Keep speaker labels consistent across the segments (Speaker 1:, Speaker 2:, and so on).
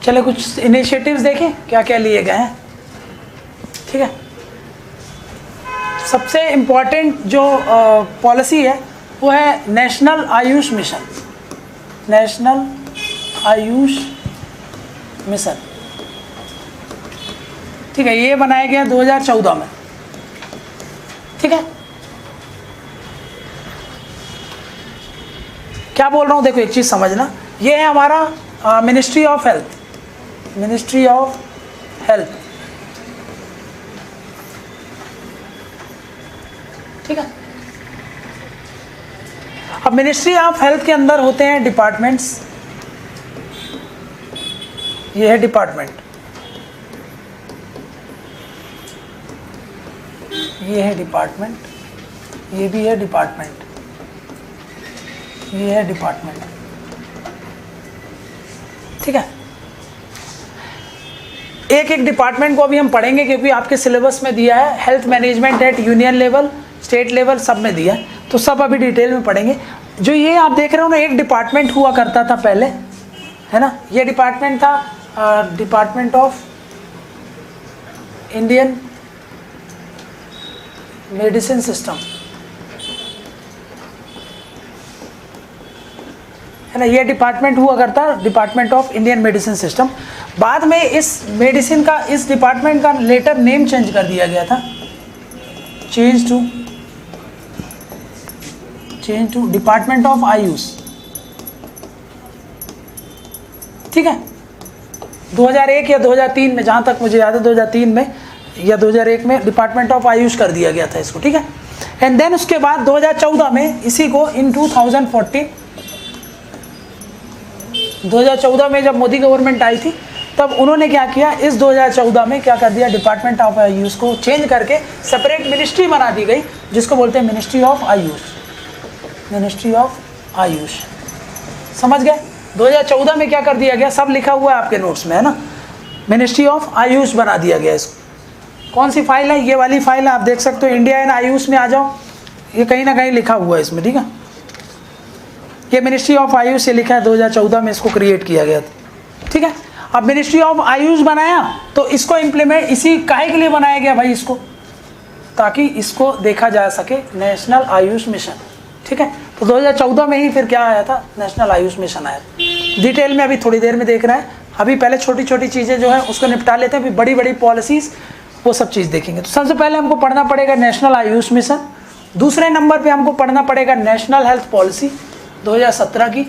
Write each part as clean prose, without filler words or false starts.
Speaker 1: चलो कुछ इनिशिएटिव्स देखें क्या क्या लिए गए हैं। ठीक है, सबसे इम्पॉर्टेंट जो पॉलिसी है वो है national Ayush mission. National Ayush mission, ठीक है, ये बनाया गया 2014 में। ठीक है, क्या बोल रहा हूँ देखो, एक चीज़ समझना, ये है हमारा ministry of health. Ministry of health, ठीक है। अब मिनिस्ट्री ऑफ हेल्थ के अंदर होते हैं डिपार्टमेंट्स। ये है डिपार्टमेंट, ये है डिपार्टमेंट, ये भी है डिपार्टमेंट, ये है डिपार्टमेंट। ठीक है, एक एक डिपार्टमेंट को अभी हम पढ़ेंगे क्योंकि आपके सिलेबस में दिया है। Health management eight union level, state level, सब में दिया है, तो सब अभी डिटेल में पढ़ेंगे। जो ये आप देख रहे हो ना, एक डिपार्टमेंट हुआ करता था पहले, है ना, ये डिपार्टमेंट था department of Indian medicine system, है ना, ये डिपार्टमेंट हुआ करता department of Indian medicine system. बाद में इस मेडिसिन का, इस डिपार्टमेंट का लेटर नेम चेंज कर दिया गया था, change to department of AYUSH. ठीक है, 2001 या 2003 में, जहां तक मुझे याद है 2003 में या 2001 में डिपार्टमेंट ऑफ आयुष कर दिया गया था इसको। ठीक है, एंड देन उसके बाद 2014 में इसी को इन 2014 में जब मोदी गवर्नमेंट आई थी, तब उन्होंने क्या किया, इस 2014 में क्या कर दिया, डिपार्टमेंट ऑफ आयुष को चेंज करके सेपरेट मिनिस्ट्री बना दी गई, जिसको बोलते हैं ministry of Ayush. Ministry of Ayush, समझ गए। 2014 में क्या कर दिया गया, सब लिखा हुआ है आपके नोट्स में, है ना, मिनिस्ट्री ऑफ आयुष बना दिया गया इसको। कौन सी फाइल है, ये वाली फाइल है, आप देख सकते हो, इंडिया एंड आयुष में आ जाओ, ये कहीं ना कहीं लिखा हुआ है इसमें। ठीक है, ये मिनिस्ट्री ऑफ आयुष ये लिखा है, 2014 में इसको क्रिएट किया गया था। ठीक है, अब मिनिस्ट्री ऑफ आयुष बनाया तो इसको इम्प्लीमेंट, इसी काहे के लिए बनाया गया भाई इसको, ताकि इसको देखा जा सके, नेशनल आयुष मिशन। ठीक है, तो 2014 में ही फिर क्या आया था, नेशनल आयुष मिशन आया। डिटेल में अभी थोड़ी देर में देख रहे हैं, अभी पहले छोटी छोटी चीज़ें जो है उसको निपटा लेते हैं, फिर बड़ी बड़ी पॉलिसीज़ वो सब चीज़ देखेंगे। तो सबसे पहले हमको पढ़ना पड़ेगा नेशनल आयुष मिशन। दूसरे नंबर पे हमको पढ़ना पड़ेगा नेशनल हेल्थ पॉलिसी 2017 की।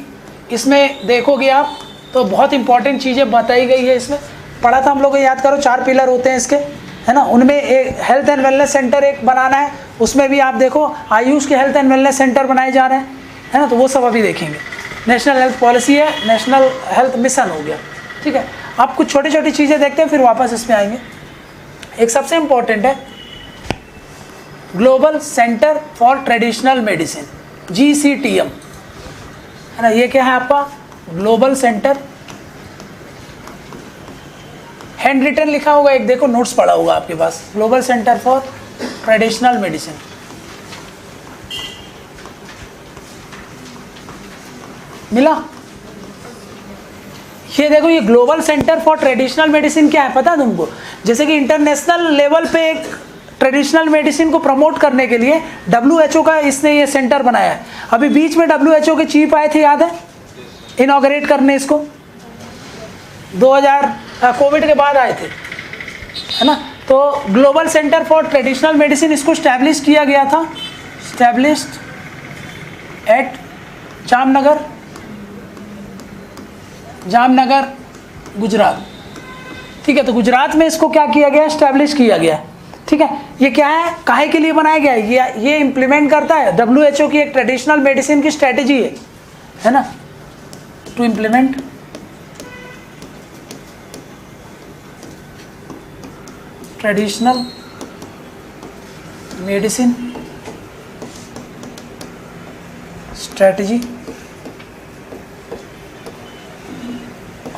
Speaker 1: इसमें देखोगे आप तो बहुत इंपॉर्टेंट चीज़ें बताई गई है इसमें, पढ़ा था हम लोग, याद करो, 4 पिलर होते हैं इसके, है ना, उनमें एक हेल्थ एंड वेलनेस सेंटर एक बनाना है, उसमें भी आप देखो आयुष के हेल्थ एंड वेलनेस सेंटर बनाए जा रहे हैं, है ना, तो वो सब अभी देखेंगे। नेशनल हेल्थ पॉलिसी है, नेशनल हेल्थ मिशन हो गया। ठीक है, आप कुछ छोटी छोटी चीज़ें देखते हैं फिर वापस इसमें आएंगे। एक सबसे इम्पोर्टेंट है global centre for traditional medicine, GCTM, है ना, ये क्या है आपका ग्लोबल सेंटर, हैंड रिटन लिखा होगा एक, देखो नोट्स पड़ा होगा आपके पास, global centre for traditional medicine. मिला, ये देखो, ये global centre for traditional medicine क्या है पता है तुमको, जैसे कि इंटरनेशनल लेवल पे एक ट्रेडिशनल मेडिसिन को प्रमोट करने के लिए WHO का इसने ये सेंटर बनाया है। अभी बीच में WHO के चीफ आए थे, याद है, इनॉग्रेट करने इसको, 2000 कोविड के बाद आए थे, है ना। तो global centre for traditional medicine इसको स्टैब्लिश किया गया था, स्टैब्लिश्ड एट जामनगर गुजरात। ठीक है, तो गुजरात में इसको क्या किया गया, स्टैब्लिश किया गया। ठीक है, ये क्या है, काहे के लिए बनाया गया है, ये इम्प्लीमेंट करता है WHO की एक ट्रेडिशनल मेडिसिन की स्ट्रेटेजी है ना, to implement traditional medicine strategy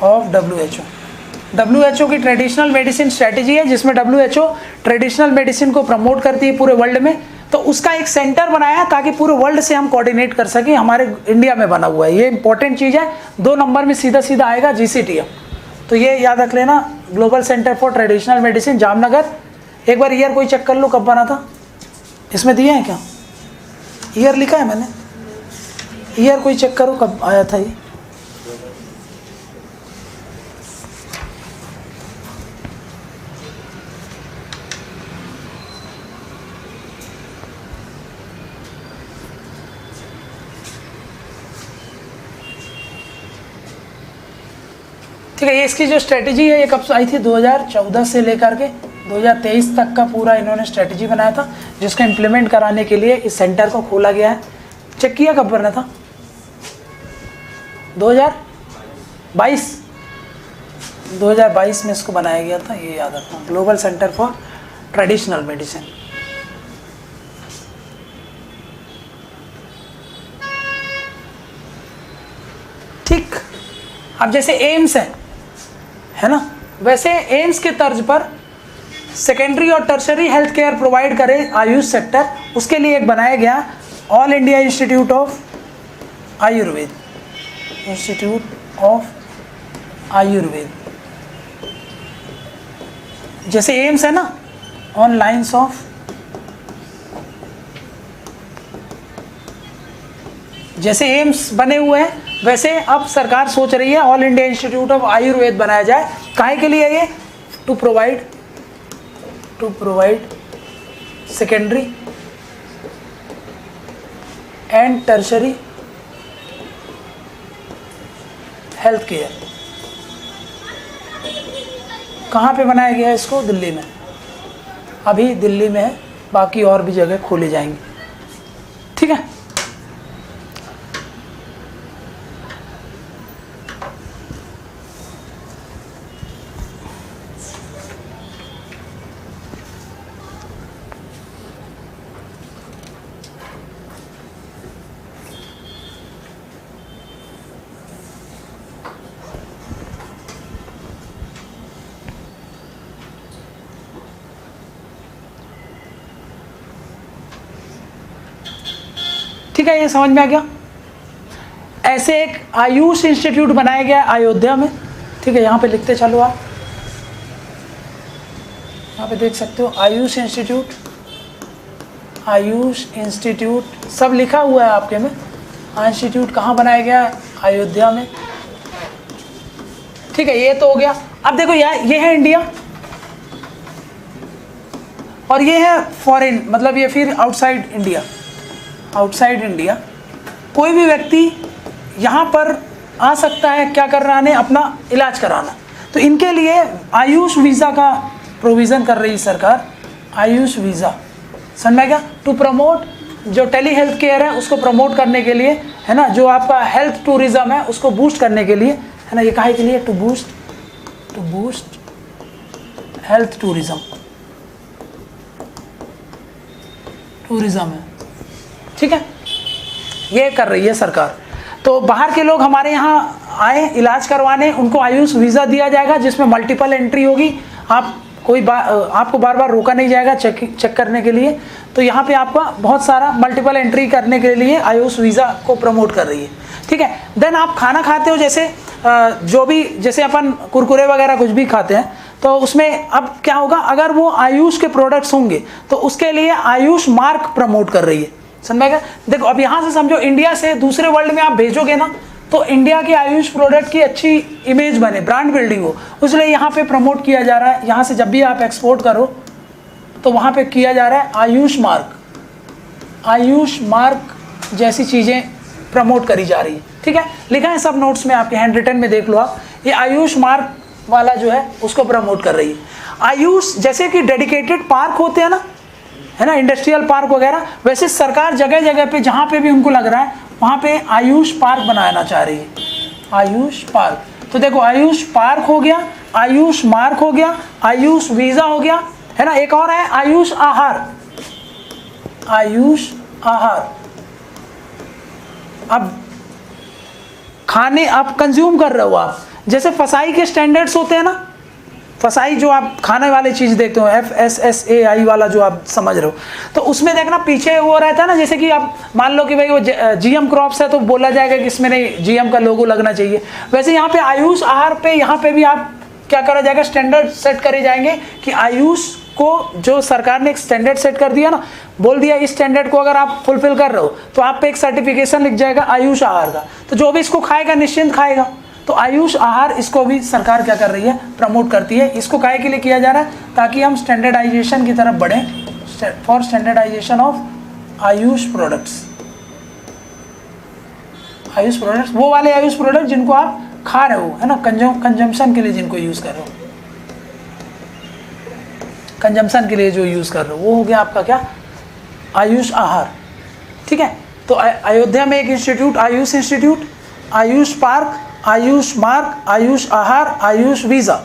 Speaker 1: of WHO की ट्रेडिशनल मेडिसिन स्ट्रेटजी है, जिसमें WHO ट्रेडिशनल मेडिसिन को प्रमोट करती है पूरे वर्ल्ड में। तो उसका एक सेंटर बनाया ताकि पूरे वर्ल्ड से हम कोऑर्डिनेट कर सकें, हमारे इंडिया में बना हुआ है, ये इंपॉर्टेंट चीज़ है। 2 नंबर में सीधा सीधा आएगा GCTM। तो ये याद रख लेना, global centre for traditional medicine Jamnagar. एक बार ईयर कोई चेक कर लो कब बना था, इसमें दिया है क्या, ईयर लिखा है मैंने, ईयर कोई चेक करो कब आया था ये। ठीक है, ये इसकी जो स्ट्रेटजी है ये कब से आई थी, 2014 से लेकर के 2023 तक का पूरा इन्होंने स्ट्रेटजी बनाया था, जिसको इम्प्लीमेंट कराने के लिए इस सेंटर को खोला गया है। चेक किया कब बना था, 2022 में इसको बनाया गया था, ये याद रखना, global centre for traditional medicine. ठीक, अब जैसे एम्स है ना, वैसे एम्स के तर्ज पर सेकेंडरी और टर्शरी हेल्थ केयर प्रोवाइड करे आयुष सेक्टर, उसके लिए एक बनाया गया All India Institute of Ayurveda, institute of Ayurveda. जैसे एम्स है ना, ऑन लाइंस ऑफ, जैसे एम्स बने हुए हैं वैसे अब सरकार सोच रही है All India Institute of Ayurveda बनाया जाए। काहे के लिए ये, to provide secondary and tertiary health care. कहाँ पे बनाया गया है इसको, दिल्ली में, अभी दिल्ली में है, बाकी और भी जगह खोले जाएंगे। ठीक है, ठीक है, ये समझ में आ गया। ऐसे एक आयुष इंस्टीट्यूट बनाया गया अयोध्या में। ठीक है, यहाँ पे लिखते चलो आप, यहाँ पे देख सकते हो आयुष इंस्टीट्यूट सब लिखा हुआ है आपके में। इंस्टीट्यूट कहाँ बनाया गया, अयोध्या में। ठीक है, ये तो हो गया। अब देखो ये है इंडिया और ये है फॉरेन, मतलब ये फिर आउटसाइड इंडिया। कोई भी व्यक्ति यहाँ पर आ सकता है, क्या कराने, अपना इलाज कराना। तो इनके लिए आयुष वीज़ा का प्रोविज़न कर रही है सरकार, आयुष वीज़ा, समझ में गया। टू प्रमोट, जो टेली हेल्थ केयर है उसको प्रमोट करने के लिए, है ना, जो आपका हेल्थ टूरिज़्म है उसको बूस्ट करने के लिए, है ना, ये काहे के लिए, टू बूस्ट हेल्थ टूरिज़्म है। ठीक है, ये कर रही है सरकार। तो बाहर के लोग हमारे यहाँ आए इलाज करवाने, उनको आयुष वीज़ा दिया जाएगा जिसमें मल्टीपल एंट्री होगी। आपको बार बार रोका नहीं जाएगा चेक करने के लिए। तो यहाँ पे आपका बहुत सारा मल्टीपल एंट्री करने के लिए आयुष वीज़ा को प्रमोट कर रही है। ठीक है, देन आप खाना खाते हो, जैसे जो भी, जैसे अपन कुरकुरे वगैरह कुछ भी खाते हैं, तो उसमें अब क्या होगा, अगर वो आयुष के प्रोडक्ट्स होंगे तो उसके लिए आयुष मार्क प्रमोट कर रही है। समझेगा, देखो अब यहाँ से समझो, इंडिया से दूसरे वर्ल्ड में आप भेजोगे ना, तो इंडिया के आयुष प्रोडक्ट की अच्छी इमेज बने, ब्रांड बिल्डिंग हो, इसलिए यहाँ पे प्रमोट किया जा रहा है। यहाँ से जब भी आप एक्सपोर्ट करो तो वहाँ पे किया जा रहा है आयुष मार्क जैसी चीज़ें प्रमोट करी जा रही है। ठीक है, लिखा है सब नोट्स में, आपके हैंड रिटन में देख लो आप, ये आयुष मार्क वाला जो है उसको प्रमोट कर रही है। आयुष जैसे कि डेडिकेटेड पार्क होते हैं ना, है ना, इंडस्ट्रियल पार्क वगैरह, वैसे सरकार जगह जगह पे जहाँ पे भी उनको लग रहा है वहाँ पे आयुष पार्क बनाना चाह रही है, आयुष पार्क। तो देखो आयुष पार्क हो गया, आयुष मार्क हो गया, आयुष वीज़ा हो गया, है ना, एक और है आयुष आहार। अब खाने आप कंज्यूम कर रहे हो, आप जैसे फसाई के स्टैंडर्ड्स होते हैं ना, फसाई जो आप खाने वाली चीज़ देखते हो, FSSAI वाला जो आप समझ रहे हो, तो उसमें देखना पीछे वो रहता है ना, जैसे कि आप मान लो कि भाई वो GM क्रॉप्स है तो बोला जाएगा कि इसमें नहीं GM का लोगो लगना चाहिए। वैसे यहाँ पे आयुष आहार पे यहाँ पे भी आप क्या करा जाएगा, स्टैंडर्ड सेट करे जाएंगे कि आयुष को जो सरकार ने एक स्टैंडर्ड सेट कर दिया ना, बोल दिया इस स्टैंडर्ड को अगर आप फुलफिल कर रहे हो तो आप पे एक सर्टिफिकेशन लिख जाएगा आयुष आहार का, तो जो भी इसको खाएगा निश्चिंत खाएगा। तो आयुष आहार इसको भी सरकार क्या कर रही है, प्रमोट करती है। इसको काहे के लिए किया जा रहा है, ताकि हम स्टैंडर्डाइजेशन की तरफ बढ़ें, for standardization of AYUSH products. AYUSH products वो वाले आयुष प्रोडक्ट जिनको आप खा रहे हो, है ना, कंजम्पशन के लिए जिनको यूज कर रहे हो, कंजम्पशन के लिए जो यूज कर रहे हो, वो हो गया आपका क्या, आयुष आहार। ठीक है, तो अयोध्या में एक institute, Ayush institute, Ayush park, Ayush मार्ग, आयुष आहार, आयुष वीज़ा,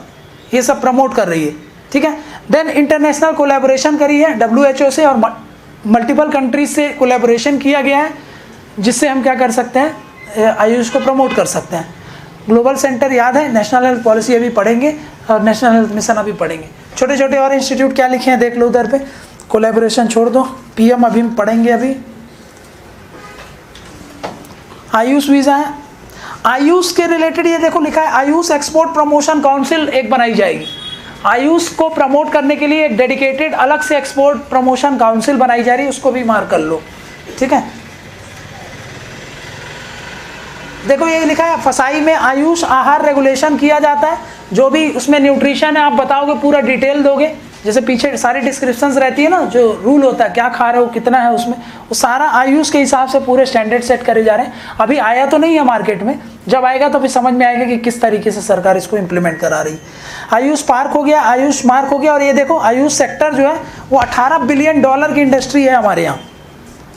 Speaker 1: ये सब प्रमोट कर रही है। ठीक है, देन इंटरनेशनल कोलैबोरेशन करी है WHO से और मल्टीपल कंट्रीज से कोलैबोरेशन किया गया है, जिससे हम क्या कर सकते हैं, आयुष को प्रमोट कर सकते हैं। ग्लोबल सेंटर याद है, नेशनल हेल्थ पॉलिसी अभी पढ़ेंगे और नेशनल हेल्थ मिशन अभी पढ़ेंगे। छोटे छोटे और इंस्टीट्यूट क्या लिखे हैं देख लो उधर पे, कोलैबोरेशन छोड़ दो, PM अभी पढ़ेंगे। अभी आयुष वीज़ा है, आयुष के रिलेटेड ये देखो लिखा है, आयुष एक्सपोर्ट प्रमोशन काउंसिल एक बनाई जाएगी। आयुष को प्रमोट करने के लिए एक डेडिकेटेड अलग से एक्सपोर्ट प्रमोशन काउंसिल बनाई जा रही है, उसको भी मार्क कर लो। ठीक है, देखो ये लिखा है, फसाई में आयुष आहार रेगुलेशन किया जाता है, जो भी उसमें न्यूट्रिशन है आप बताओगे, पूरा डिटेल दोगे, जैसे पीछे सारी डिस्क्रिप्शंस रहती है ना, जो रूल होता है क्या खा रहे हो कितना है उसमें, वो सारा आयुष के हिसाब से पूरे स्टैंडर्ड सेट करे जा रहे हैं। अभी आया तो नहीं है मार्केट में, जब आएगा तो फिर समझ में आएगा कि किस तरीके से सरकार इसको इम्प्लीमेंट करा रही है। आयुष पार्क हो गया, आयुष मार्क हो गया, और ये देखो आयुष सेक्टर जो है वो $18 बिलियन की इंडस्ट्री है हमारे यहाँ,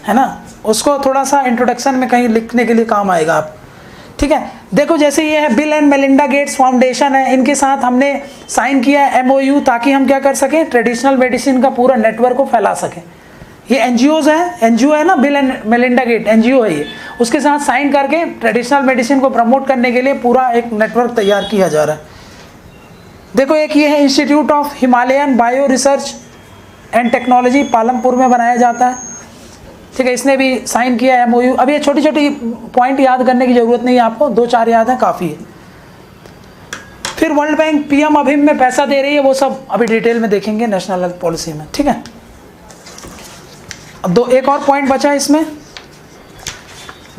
Speaker 1: है ना, उसको थोड़ा सा इंट्रोडक्शन में कहीं लिखने के लिए काम आएगा आप। ठीक है, देखो जैसे ये है bill and Melinda Gates foundation है, इनके साथ हमने साइन किया है MOU, ताकि हम क्या कर सकें, ट्रेडिशनल मेडिसिन का पूरा नेटवर्क को फैला सकें। ये NGOs है, NGO है ना, Bill and Melinda Gates NGO है ये, उसके साथ साइन करके ट्रेडिशनल मेडिसिन को प्रमोट करने के लिए पूरा एक नेटवर्क तैयार किया जा रहा है। देखो एक ये है institute of Himalayan bio research and technology, Palampur में बनाया जाता है। ठीक है, इसने भी साइन किया है MOU। अब ये छोटी छोटी पॉइंट याद करने की जरूरत नहीं है आपको, 2-4 याद है काफ़ी है। फिर वर्ल्ड बैंक PM अभिम में पैसा दे रही है, वो सब अभी डिटेल में देखेंगे नेशनल हेल्थ पॉलिसी में। ठीक है, अब एक और पॉइंट बचा है इसमें,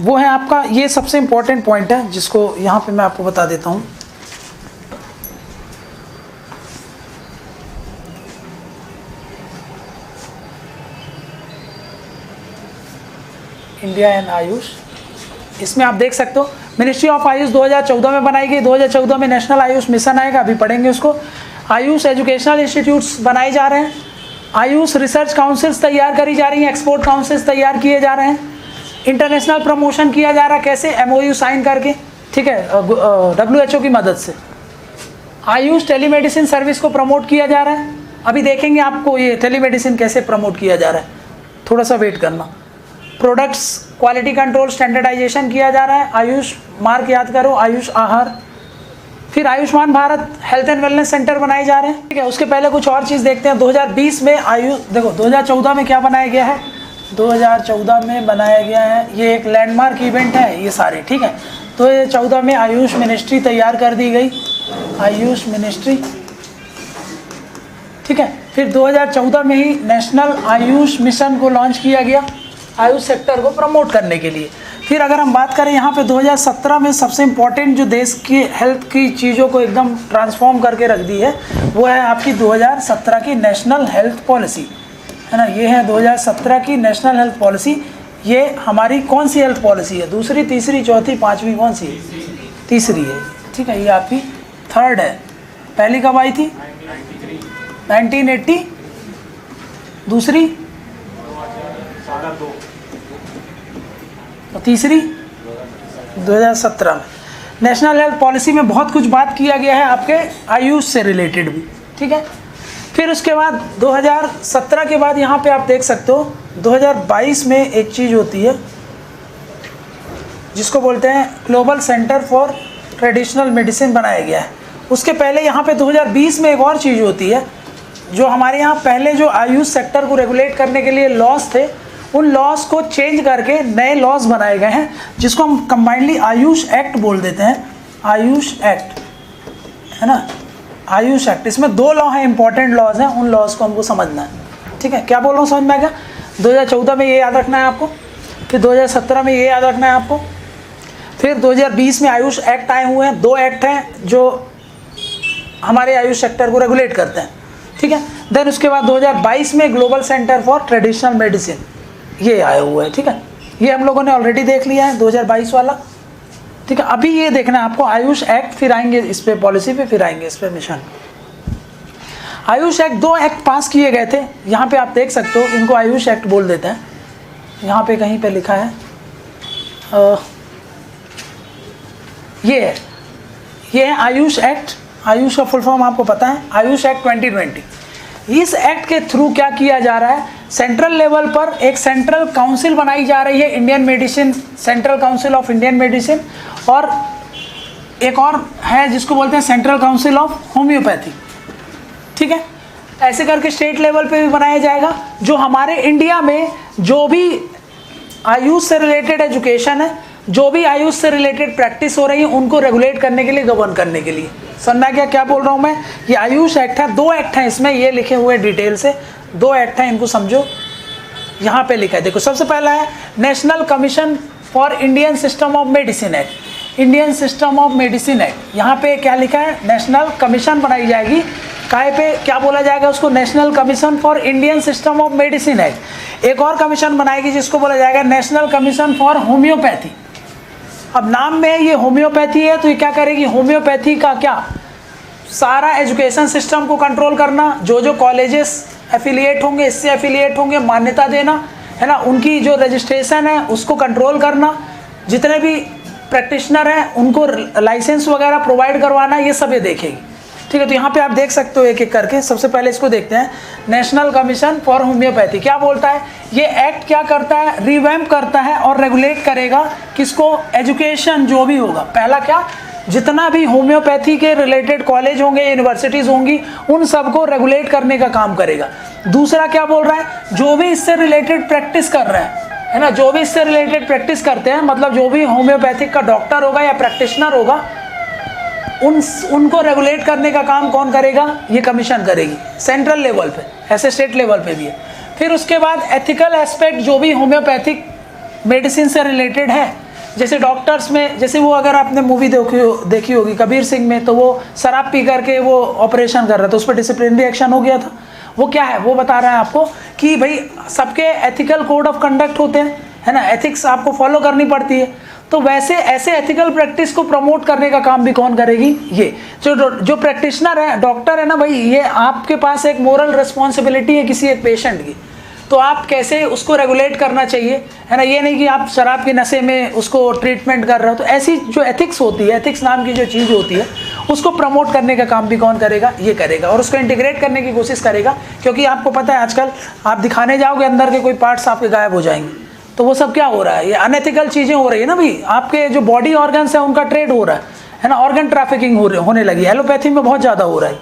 Speaker 1: वो है आपका, ये सबसे इंपॉर्टेंट पॉइंट है जिसको यहाँ पे मैं आपको बता देता हूँ। इंडिया एंड आयुष, इसमें आप देख सकते हो मिनिस्ट्री ऑफ आयुष 2014 में बनाई गई, 2014 में नेशनल आयुष मिशन आएगा, अभी पढ़ेंगे उसको। आयुष एजुकेशनल इंस्टीट्यूट्स बनाए जा रहे हैं, आयुष रिसर्च काउंसिल्स तैयार करी जा रही हैं, एक्सपोर्ट काउंसिल्स तैयार किए जा रहे हैं, इंटरनेशनल प्रमोशन किया जा रहा है, कैसे, MOU साइन करके। ठीक है, WHO की मदद से। आयुष टेलीमेडिसिन सर्विस को प्रमोट किया जा रहा है, अभी देखेंगे आपको ये टेलीमेडिसिन कैसे प्रमोट किया जा रहा है, थोड़ा सा वेट करना। प्रोडक्ट्स क्वालिटी कंट्रोल स्टैंडर्डाइजेशन किया जा रहा है, आयुष मार्क याद करो, आयुष आहार। फिर Ayushman Bharat health and wellness centre बनाए जा रहे हैं। ठीक है, उसके पहले कुछ और चीज़ देखते हैं। 2020 में आयुष, देखो 2014 में क्या बनाया गया है, 2014 में बनाया गया है, ये एक लैंडमार्क इवेंट है ये सारे। ठीक है, 2014 में आयुष मिनिस्ट्री तैयार कर दी गई, आयुष मिनिस्ट्री। ठीक है, फिर 2014 में ही नेशनल आयुष मिशन को लॉन्च किया गया, आयुष सेक्टर को प्रमोट करने के लिए। फिर अगर हम बात करें यहाँ पे 2017 में सबसे इम्पोर्टेंट जो देश की हेल्थ की चीज़ों को एकदम ट्रांसफॉर्म करके रख दी है, वो है आपकी 2017 की नेशनल हेल्थ पॉलिसी, है ना। ये है 2017 की नेशनल हेल्थ पॉलिसी। ये हमारी कौन सी हेल्थ पॉलिसी है, दूसरी, तीसरी, चौथी, पाँचवीं, कौन सी है, तीसरी है। ठीक है, ये आपकी थर्ड है। पहली कब आई थी, 1980, दूसरी और तीसरी 2017 में। नेशनल हेल्थ पॉलिसी में बहुत कुछ बात किया गया है आपके आयुष से रिलेटेड भी। ठीक है, फिर उसके बाद 2017 के बाद यहाँ पे आप देख सकते हो 2022 में एक चीज़ होती है जिसको बोलते हैं global centre for traditional medicine बनाया गया है। उसके पहले यहाँ पे 2020 में एक और चीज़ होती है, जो हमारे यहाँ पहले जो आयुष सेक्टर को रेगुलेट करने के लिए लॉस थे, उन लॉस को चेंज करके नए लॉस बनाए गए हैं, जिसको हम कंबाइंडली आयुष एक्ट बोल देते हैं। आयुष एक्ट, है ना, आयुष एक्ट, इसमें 2 लॉ हैं, इंपॉर्टेंट लॉज हैं, उन लॉज को हमको समझना है, ठीक है। क्या बोल रहा हूँ समझ में आ गया? 2014 में ये याद रखना है आपको, फिर 2017 में ये याद रखना है आपको, फिर 2020 में आयुष एक्ट आए हुए हैं। 2 एक्ट हैं जो हमारे आयुष सेक्टर को रेगुलेट करते हैं, ठीक है। देन उसके बाद 2022 में global centre for traditional medicine ये आया हुआ है, ठीक है। ये हम लोगों ने ऑलरेडी देख लिया है 2022 वाला, ठीक है। अभी ये देखना है आपको आयुष एक्ट, फिर आएंगे इस पे पॉलिसी पे, फिर आएंगे इस पे मिशन। आयुष एक्ट 2 एक्ट पास किए गए थे, यहाँ पे आप देख सकते हो, इनको आयुष एक्ट बोल देते हैं। यहाँ पे कहीं पे लिखा है ये है आयुष एक्ट। आयुष का फुल फॉर्म आपको पता है, आयुष एक्ट 2020। इस एक्ट के थ्रू क्या किया जा रहा है, सेंट्रल लेवल पर एक सेंट्रल काउंसिल बनाई जा रही है, Indian medicine, central council of Indian medicine, और एक और है जिसको बोलते हैं सेंट्रल काउंसिल ऑफ होम्योपैथी, ठीक है। ऐसे करके स्टेट लेवल पे भी बनाया जाएगा। जो हमारे इंडिया में जो भी आयुष से रिलेटेड एजुकेशन है, जो भी आयुष से रिलेटेड प्रैक्टिस हो रही है, उनको रेगुलेट करने के लिए, गवर्न करने के लिए। समझ में क्या बोल रहा हूँ मैं? ये आयुष एक्ट है, 2 एक्ट हैं इसमें, ये लिखे हुए डिटेल से 2 एक्ट हैं, इनको समझो। यहाँ पे लिखा है, देखो सबसे पहला है national commission for Indian system of medicine act, Indian system of medicine act. यहाँ पे क्या लिखा है, नेशनल कमीशन बनाई जाएगी, काय पे क्या बोला जाएगा उसको, national commission for Indian system of medicine act. एक और कमीशन बनाएगी जिसको बोला जाएगा नेशनल कमीशन फॉर होम्योपैथी। अब नाम में ये होम्योपैथी है, तो ये क्या करेगी, होम्योपैथी का क्या, सारा एजुकेशन सिस्टम को कंट्रोल करना, जो जो कॉलेजेस एफिलिएट होंगे, इससे एफिलिएट होंगे, मान्यता देना, है ना, उनकी जो रजिस्ट्रेशन है उसको कंट्रोल करना, जितने भी प्रैक्टिशनर हैं उनको लाइसेंस वगैरह प्रोवाइड करवाना, ये सब ये देखेगी, ठीक है। तो यहाँ पे आप देख सकते हो एक एक करके। सबसे पहले इसको देखते हैं, नेशनल कमीशन फॉर होम्योपैथी क्या बोलता है, ये एक्ट क्या करता है, रिवैम्प करता है और रेगुलेट करेगा किसको, एजुकेशन जो भी होगा। पहला क्या, जितना भी होम्योपैथी के रिलेटेड कॉलेज होंगे, यूनिवर्सिटीज़ होंगी, उन सबको रेगुलेट करने का काम करेगा। दूसरा क्या बोल रहा है, जो भी इससे रिलेटेड प्रैक्टिस कर रहे हैं, है ना, जो भी इससे रिलेटेड प्रैक्टिस करते हैं, मतलब जो भी होम्योपैथिक का डॉक्टर होगा या प्रैक्टिशनर होगा, उनको रेगुलेट करने का काम कौन करेगा, ये कमीशन करेगी, सेंट्रल लेवल पे, ऐसे स्टेट लेवल पे भी है। फिर उसके बाद एथिकल एस्पेक्ट जो भी होम्योपैथिक मेडिसिन से रिलेटेड है, जैसे डॉक्टर्स में, जैसे वो अगर आपने मूवी देखी होगी कबीर सिंह में, तो वो शराब पी करके वो ऑपरेशन कर रहा था, उस पर डिसिप्लिनरी एक्शन हो गया था। वो क्या है, वो बता रहा है आपको कि भाई सबके एथिकल कोड ऑफ कंडक्ट होते हैं, है ना, एथिक्स आपको फॉलो करनी पड़ती है। तो वैसे ऐसे एथिकल प्रैक्टिस को प्रमोट करने का काम भी कौन करेगी, ये जो प्रैक्टिशनर है, डॉक्टर है ना भाई, ये आपके पास एक मोरल रिस्पॉन्सिबिलिटी है किसी एक पेशेंट की, तो आप कैसे उसको रेगुलेट करना चाहिए, है ना। ये नहीं कि आप शराब के नशे में उसको ट्रीटमेंट कर रहे हो। तो ऐसी जो एथिक्स होती है, एथिक्स नाम की जो चीज़ होती है, उसको प्रमोट करने का काम भी कौन करेगा, ये करेगा, और उसको इंटीग्रेट करने की कोशिश करेगा। क्योंकि आपको पता है आजकल आप दिखाने जाओगे, अंदर के कोई पार्ट्स आपके गायब हो जाएंगे, तो वो सब क्या हो रहा है, ये अनएथिकल चीज़ें हो रही है ना भाई। आपके जो बॉडी ऑर्गन्स है उनका ट्रेड हो रहा है ना, ऑर्गन ट्रैफिकिंग होने लगी, एलोपैथी में बहुत ज़्यादा हो रहा है।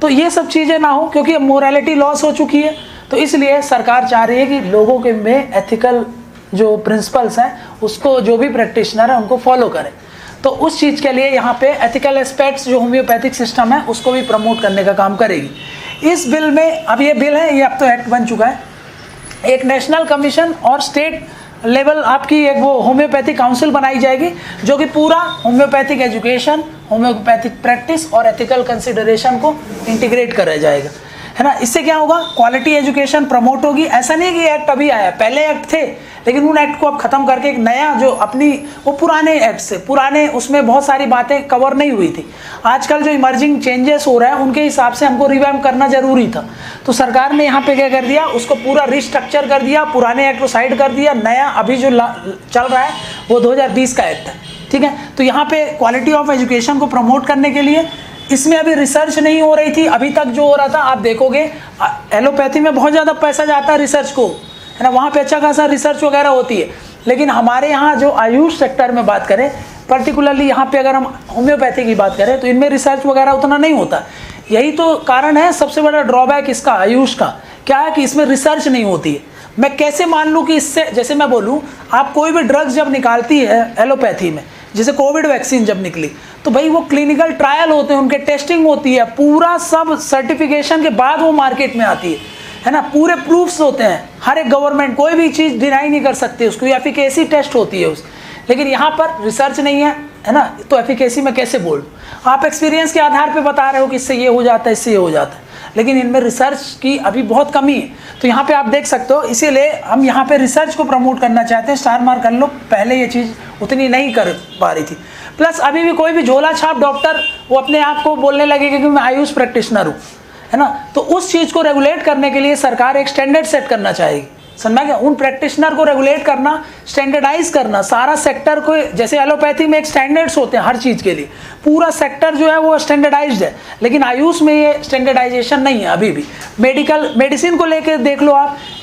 Speaker 1: तो ये सब चीज़ें ना हो, क्योंकि अब मोरालिटी लॉस हो चुकी है, तो इसलिए सरकार चाह रही है कि लोगों के में एथिकल जो प्रिंसिपल्स हैं उसको जो भी प्रैक्टिशनर है उनको फॉलो करें। तो उस चीज़ के लिए यहाँ पे एथिकल एस्पेक्ट्स जो होम्योपैथिक सिस्टम है उसको भी प्रमोट करने का काम करेगी। इस बिल में, अब ये बिल है, ये अब तो एक्ट बन चुका है, एक नेशनल कमीशन और स्टेट लेवल आपकी एक वो होम्योपैथिक काउंसिल बनाई जाएगी, जो कि पूरा होम्योपैथिक एजुकेशन, होम्योपैथिक प्रैक्टिस और एथिकल कंसिडरेशन को इंटीग्रेट करा जाएगा, है ना। इससे क्या होगा, क्वालिटी एजुकेशन प्रमोट होगी। ऐसा नहीं कि एक्ट अभी आया, पहले एक्ट थे, लेकिन उन एक्ट को अब खत्म करके एक नया जो अपनी वो पुराने एक्ट से, पुराने उसमें बहुत सारी बातें कवर नहीं हुई थी। आजकल जो इमर्जिंग चेंजेस हो रहा है उनके हिसाब से हमको रिवैम्प करना जरूरी था, तो सरकार ने यहाँ पे क्या कर दिया, उसको पूरा रिस्ट्रक्चर कर दिया, पुराने एक्ट को साइड कर दिया, नया अभी जो चल रहा है वो 2020 का एक्ट है, ठीक है। तो यहाँ पे क्वालिटी ऑफ एजुकेशन को प्रमोट करने के लिए इसमें अभी रिसर्च नहीं हो रही थी, अभी तक जो हो रहा था आप देखोगे, एलोपैथी में बहुत ज़्यादा पैसा जाता है रिसर्च को, है ना, वहाँ पे अच्छा खासा रिसर्च वगैरह होती है। लेकिन हमारे यहाँ जो आयुष सेक्टर में बात करें, पर्टिकुलरली यहाँ पे अगर हम होम्योपैथी की बात करें, तो इनमें रिसर्च वगैरह उतना नहीं होता। यही तो कारण है, सबसे बड़ा ड्रॉबैक इसका आयुष का क्या है कि इसमें रिसर्च नहीं होती है। मैं कैसे मान लूँ कि इससे, जैसे मैं बोलूँ, आप कोई भी ड्रग्स जब निकालती है एलोपैथी में, जैसे कोविड वैक्सीन जब निकली तो भाई वो क्लिनिकल ट्रायल होते हैं, उनके टेस्टिंग होती है, पूरा सब सर्टिफिकेशन के बाद वो मार्केट में आती है ना, पूरे प्रूफ्स होते हैं, हर एक गवर्नमेंट कोई भी चीज़ डिनाई नहीं कर सकती उसको, एफिकेसी टेस्ट होती है उस। लेकिन यहाँ पर रिसर्च नहीं है ना, तो एफिकेसी में कैसे बोल दूँ? आप एक्सपीरियंस के आधार पे बता रहे हो कि इससे ये हो जाता है, इससे ये हो जाता है, लेकिन इनमें रिसर्च की अभी बहुत कमी है। तो यहाँ पे आप देख सकते हो, इसीलिए हम यहाँ पे रिसर्च को प्रमोट करना चाहते हैं। स्टार मार्क कर लो, पहले ये चीज़ उतनी नहीं कर पा रही थी। प्लस अभी भी कोई भी झोला छाप डॉक्टर वो अपने आप को बोलने लगेगा कि मैं आयुष प्रैक्टिशनर हूँ, है ना, तो उस चीज़ को रेगुलेट करने के लिए सरकार एक स्टैंडर्ड सेट करना चाहेगी। समझा क्या? उन प्रैक्टिशनर को रेगुलेट करना, स्टैंडर्डाइज करना, सारा सेक्टर को, जैसे एलोपैथी में एक स्टैंडर्ड्स होते हैं हर चीज़ के लिए, पूरा सेक्टर जो है वो स्टैंडर्डाइज्ड है, लेकिन आयुष में ये स्टैंडर्डाइजेशन नहीं है अभी भी। मेडिसिन को लेकर देख लो,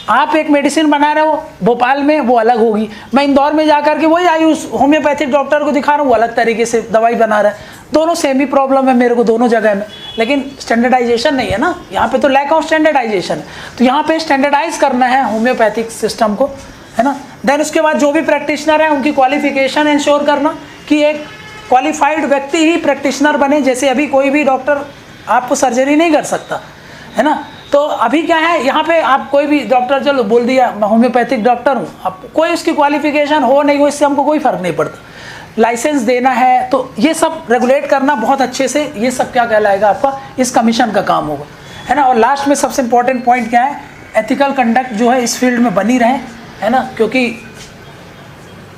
Speaker 1: आप एक मेडिसिन बना रहे हो भोपाल में, वो अलग होगी, मैं इंदौर में जाकर के वही आयुष होम्योपैथिक डॉक्टर को दिखा रहा हूँ, वो अलग तरीके से दवाई बना रहा है। दोनों सेम ही प्रॉब्लम है मेरे को दोनों जगह में, लेकिन स्टैंडर्डाइजेशन नहीं है ना, यहाँ पे तो लैक ऑफ स्टैंडर्डाइजेशन है। तो यहाँ पे स्टैंडर्डाइज करना है होम्योपैथिक सिस्टम को, है ना। देन उसके बाद जो भी प्रैक्टिशनर है उनकी क्वालिफिकेशन इंश्योर करना कि एक क्वालिफाइड व्यक्ति ही प्रैक्टिशनर बने। जैसे अभी कोई भी डॉक्टर आपको सर्जरी नहीं कर सकता, है ना, तो अभी क्या है, यहाँ पे आप कोई भी डॉक्टर चलो बोल दिया मैं होम्योपैथिक डॉक्टर हूँ, अब कोई उसकी क्वालिफिकेशन हो नहीं हो, इससे हमको कोई फर्क नहीं पड़ता, लाइसेंस देना है, तो ये सब रेगुलेट करना बहुत अच्छे से, ये सब क्या कहलाएगा आपका, इस कमीशन का काम होगा, है ना। और लास्ट में सबसे इंपॉर्टेंट पॉइंट क्या है, एथिकल कंडक्ट जो है इस फील्ड में बनी रहे, है ना, क्योंकि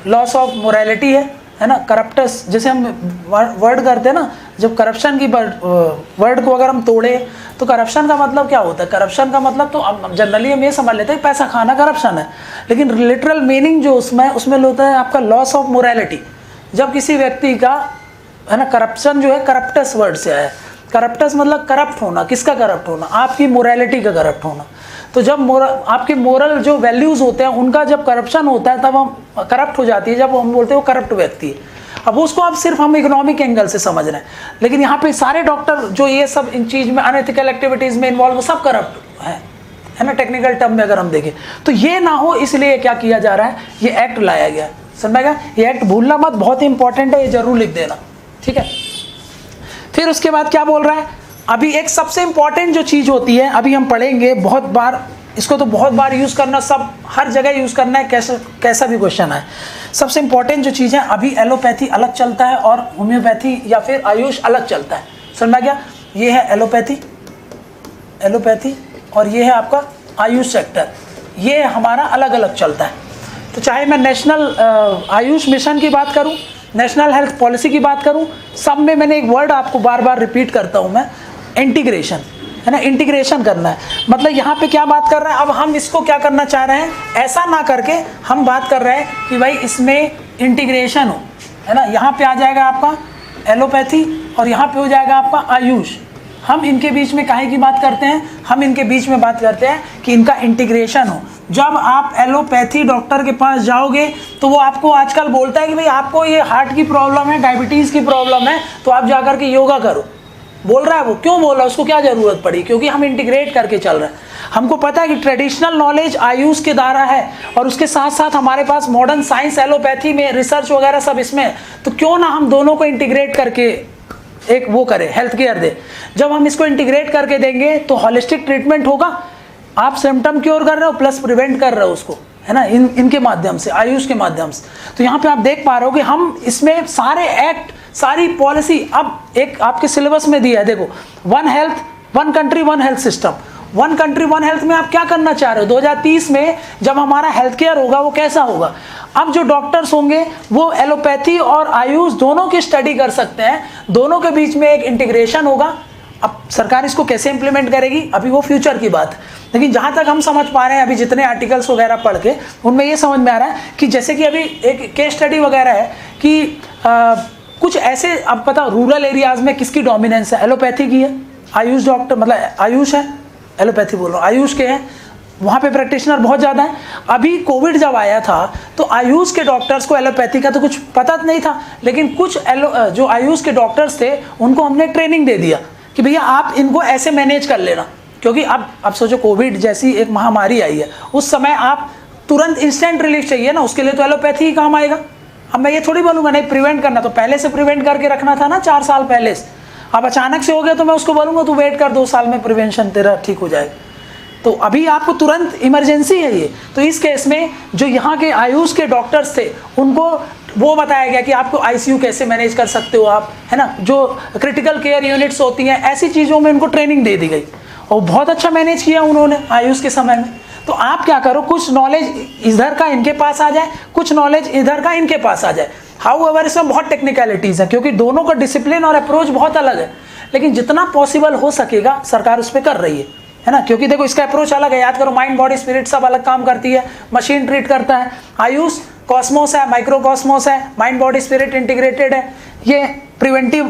Speaker 1: लॉस ऑफ मोरालिटी है ना, करप्टस जैसे हम वर्ड करते हैं ना, जब करप्शन की वर्ड को अगर हम तोड़े तो करप्शन का मतलब क्या होता है, करप्शन का मतलब तो जनरली हम ये समझ लेते हैं पैसा खाना करप्शन है, लेकिन लिटरल मीनिंग जो उसमें होता है आपका लॉस ऑफ मोरालिटी। जब किसी व्यक्ति का, है ना, करप्शन जो है करप्टस वर्ड से आया है, करप्टस मतलब करप्ट होना, किसका करप्ट होना, आपकी मोरालिटी का करप्ट होना। तो जब आपके मोरल जो वैल्यूज़ होते हैं उनका जब करप्शन होता है तब हम करप्ट हो जाती है, जब हम बोलते हैं वो करप्ट व्यक्ति है। अब उसको अब सिर्फ हम इकोनॉमिक एंगल से समझ रहे हैं, लेकिन यहाँ पे सारे डॉक्टर जो ये सब इन चीज़ में अनएथिकल एक्टिविटीज़ में इन्वॉल्व, वो सब करप्ट है ना, टेक्निकल टर्म में अगर हम देखें तो। ये ना हो इसलिए क्या किया जा रहा है, ये एक्ट लाया गया, समझेगा, ये एक्ट भूलना मत, बहुत ही इंपॉर्टेंट है, ये जरूर लिख देना, ठीक है। फिर उसके बाद क्या बोल रहा है, अभी एक सबसे इंपॉर्टेंट जो चीज़ होती है, अभी हम पढ़ेंगे बहुत बार इसको, तो बहुत बार यूज़ करना, सब हर जगह यूज़ करना है, कैसा भी क्वेश्चन है। सबसे इंपॉर्टेंट जो चीज़ है, अभी एलोपैथी अलग चलता है और होम्योपैथी या फिर आयुष अलग चलता है, समझा गया। ये है एलोपैथी और ये है आपका आयुष सेक्टर, ये हमारा अलग अलग चलता है। तो चाहे मैं नेशनल आयुष मिशन की बात करूं, नेशनल हेल्थ पॉलिसी की बात करूं, सब में मैंने एक वर्ड आपको बार बार रिपीट करता हूं मैं, इंटीग्रेशन, है ना, इंटीग्रेशन करना है। मतलब यहाँ पे क्या बात कर रहे हैं, अब हम इसको क्या करना चाह रहे हैं, ऐसा ना करके हम बात कर रहे हैं कि भाई इसमें इंटीग्रेशन हो, है ना। यहाँ पे आ जाएगा आपका एलोपैथी और यहाँ पे हो जाएगा आपका आयुष। हम इनके बीच में काहे की बात करते हैं, हम इनके बीच में बात करते हैं कि इनका इंटीग्रेशन हो। जब आप एलोपैथी डॉक्टर के पास जाओगे तो वो आपको आजकल बोलता है कि भाई आपको ये हार्ट की प्रॉब्लम है, डायबिटीज़ की प्रॉब्लम है, तो आप जाकर के योगा करो, बोल रहा है वो, क्यों बोल रहा है, उसको क्या ज़रूरत पड़ी, क्योंकि हम इंटीग्रेट करके चल रहे हैं। हमको पता है कि ट्रेडिशनल नॉलेज आयुष के द्वारा है और उसके साथ साथ हमारे पास मॉडर्न साइंस एलोपैथी में रिसर्च वगैरह सब इसमें है, तो क्यों ना हम दोनों को इंटीग्रेट करके एक वो करें, हेल्थ केयर दे। जब हम इसको इंटीग्रेट करके देंगे तो हॉलिस्टिक ट्रीटमेंट होगा, आप सिम्टम क्योर कर रहे हो प्लस प्रिवेंट कर रहे हो उसको, है ना, इनके माध्यम से, आयुष के माध्यम से। तो यहाँ पे आप देख पा रहे हो कि हम इसमें सारे एक्ट, सारी पॉलिसी, अब एक आपके सिलेबस में दिया है, देखो, one health one country one health system, one country one health में आप क्या करना चाह रहे हो, 2030 में जब हमारा हेल्थ केयर होगा वो कैसा होगा। अब जो डॉक्टर्स होंगे वो एलोपैथी और आयुष दोनों की स्टडी कर सकते हैं, दोनों के बीच में एक इंटीग्रेशन होगा। अब सरकार इसको कैसे इंप्लीमेंट करेगी अभी वो फ्यूचर की बात है, लेकिन जहाँ तक हम समझ पा रहे हैं अभी जितने आर्टिकल्स वगैरह पढ़ के उनमें ये समझ में आ रहा है कि जैसे कि अभी एक केस स्टडी वगैरह है कि कुछ ऐसे, अब पता रूरल एरियाज़ में किसकी डोमिनेंस है, एलोपैथी की है, आयुष डॉक्टर मतलब आयुष है, एलोपैथी बोल रहा हूँ, आयुष के हैं, वहाँ पे प्रैक्टिशनर बहुत ज़्यादा है। अभी कोविड जब आया था तो आयुष के डॉक्टर्स को एलोपैथी का तो कुछ पता नहीं था, लेकिन कुछ जो आयुष के डॉक्टर्स थे उनको हमने ट्रेनिंग दे दिया कि भैया आप इनको ऐसे मैनेज कर लेना, क्योंकि अब सोचो कोविड जैसी एक महामारी आई है, उस समय आप तुरंत इंस्टेंट रिलीफ चाहिए ना, उसके लिए तो एलोपैथी ही काम आएगा, अब मैं ये थोड़ी बोलूँगा नहीं प्रिवेंट करना, तो पहले से प्रिवेंट करके रखना था ना 4 साल पहले से। अब अचानक से हो गया तो मैं उसको बोलूँगा तू वेट कर 2 साल में प्रिवेंशन तेरा ठीक हो जाएगा। तो अभी आपको तुरंत इमरजेंसी है ये। तो इस केस में जो यहाँ के आयुष के डॉक्टर्स थे उनको वो बताया गया कि आपको आईसीयू कैसे मैनेज कर सकते हो आप, है ना, जो क्रिटिकल केयर यूनिट्स होती हैं ऐसी चीज़ों में उनको ट्रेनिंग दे दी गई और बहुत अच्छा मैनेज किया उन्होंने आयुष के समय में। तो आप क्या करो, कुछ नॉलेज इधर का इनके पास आ जाए, कुछ नॉलेज इधर का इनके पास आ जाए। हाउएवर इसमें बहुत टेक्निकलिटीज़ है क्योंकि दोनों का डिसिप्लिन और अप्रोच बहुत अलग है, लेकिन जितना पॉसिबल हो सकेगा सरकार उस पर कर रही है ना। क्योंकि देखो इसका अप्रोच अलग है, याद करो माइंड बॉडी स्पिरिट सब अलग काम करती है, मशीन ट्रीट करता है। आयुष कॉस्मोस है, माइक्रो कॉस्मोस है, माइंड बॉडी स्पिरिट इंटीग्रेटेड है, ये प्रिवेंटिव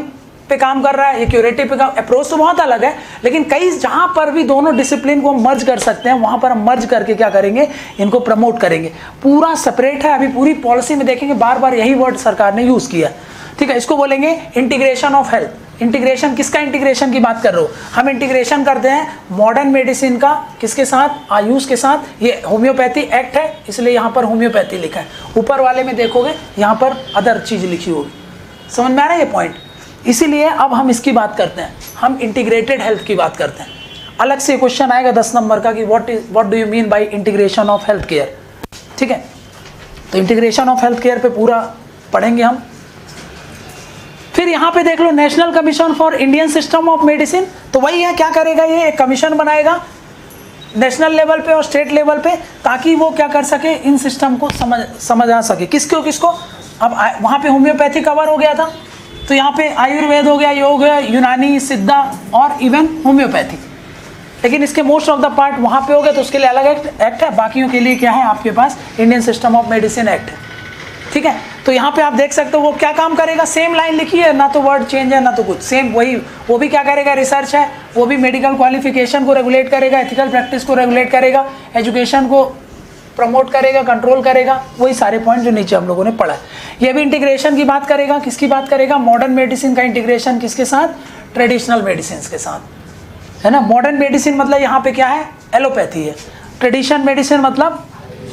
Speaker 1: पे काम कर रहा है, ये क्यूरेटिव पे काम। अप्रोच तो बहुत अलग है, लेकिन कई जहाँ पर भी दोनों डिसिप्लिन को मर्ज कर सकते हैं वहाँ पर हम मर्ज करके क्या करेंगे, इनको प्रमोट करेंगे। पूरा सेपरेट है, अभी पूरी पॉलिसी में देखेंगे बार बार यही वर्ड सरकार ने यूज़ किया, ठीक है। इसको बोलेंगे इंटीग्रेशन ऑफ हेल्थ। इंटीग्रेशन किसका इंटीग्रेशन की बात कर रहे हो, हम इंटीग्रेशन करते हैं मॉडर्न मेडिसिन का किसके साथ, आयुष के साथ। ये होम्योपैथी एक्ट है इसलिए यहाँ पर होम्योपैथी लिखा है, ऊपर वाले में देखोगे यहाँ पर अदर चीज़ लिखी होगी। समझ में आ रहा है ये पॉइंट। इसीलिए अब हम इसकी बात करते हैं, हम इंटीग्रेटेड हेल्थ की बात करते हैं। अलग से क्वेश्चन आएगा 10 नंबर का कि what do you mean by integration of health care, ठीक है। तो इंटीग्रेशन ऑफ हेल्थ केयर पे पूरा पढ़ेंगे हम। फिर यहाँ पे देख लो national commission for Indian system of medicine, तो वही है, क्या करेगा ये, एक कमीशन बनाएगा नेशनल लेवल पे और स्टेट लेवल पे, ताकि वो क्या कर सके, इन सिस्टम को समझ आ सके। किसको किसको, अब वहाँ पे होम्योपैथी कवर हो गया था, तो यहाँ पे आयुर्वेद हो गया, योग है, यूनानी, सिद्धा और इवन होम्योपैथी। लेकिन इसके मोस्ट ऑफ द पार्ट वहाँ पे हो गया, तो उसके लिए अलग एक्ट है। बाकियों के लिए क्या है, आपके पास Indian system of medicine act है, ठीक है। तो यहाँ पे आप देख सकते हो वो क्या काम करेगा, सेम लाइन लिखी है, ना तो वर्ड चेंज है ना तो कुछ, सेम वही। वो भी क्या करेगा, रिसर्च है, वो भी मेडिकल क्वालिफिकेशन को रेगुलेट करेगा, एथिकल प्रैक्टिस को रेगुलेट करेगा, एजुकेशन को प्रमोट करेगा, कंट्रोल करेगा, वही सारे पॉइंट जो नीचे हम लोगों ने पढ़ा है। ये भी इंटीग्रेशन की बात करेगा, किसकी बात करेगा, मॉडर्न मेडिसिन का इंटीग्रेशन किसके साथ, ट्रेडिशनल मेडिसिन के साथ, है ना। मॉडर्न मेडिसिन मतलब यहाँ पे क्या है, एलोपैथी है। ट्रेडिशनल मेडिसिन मतलब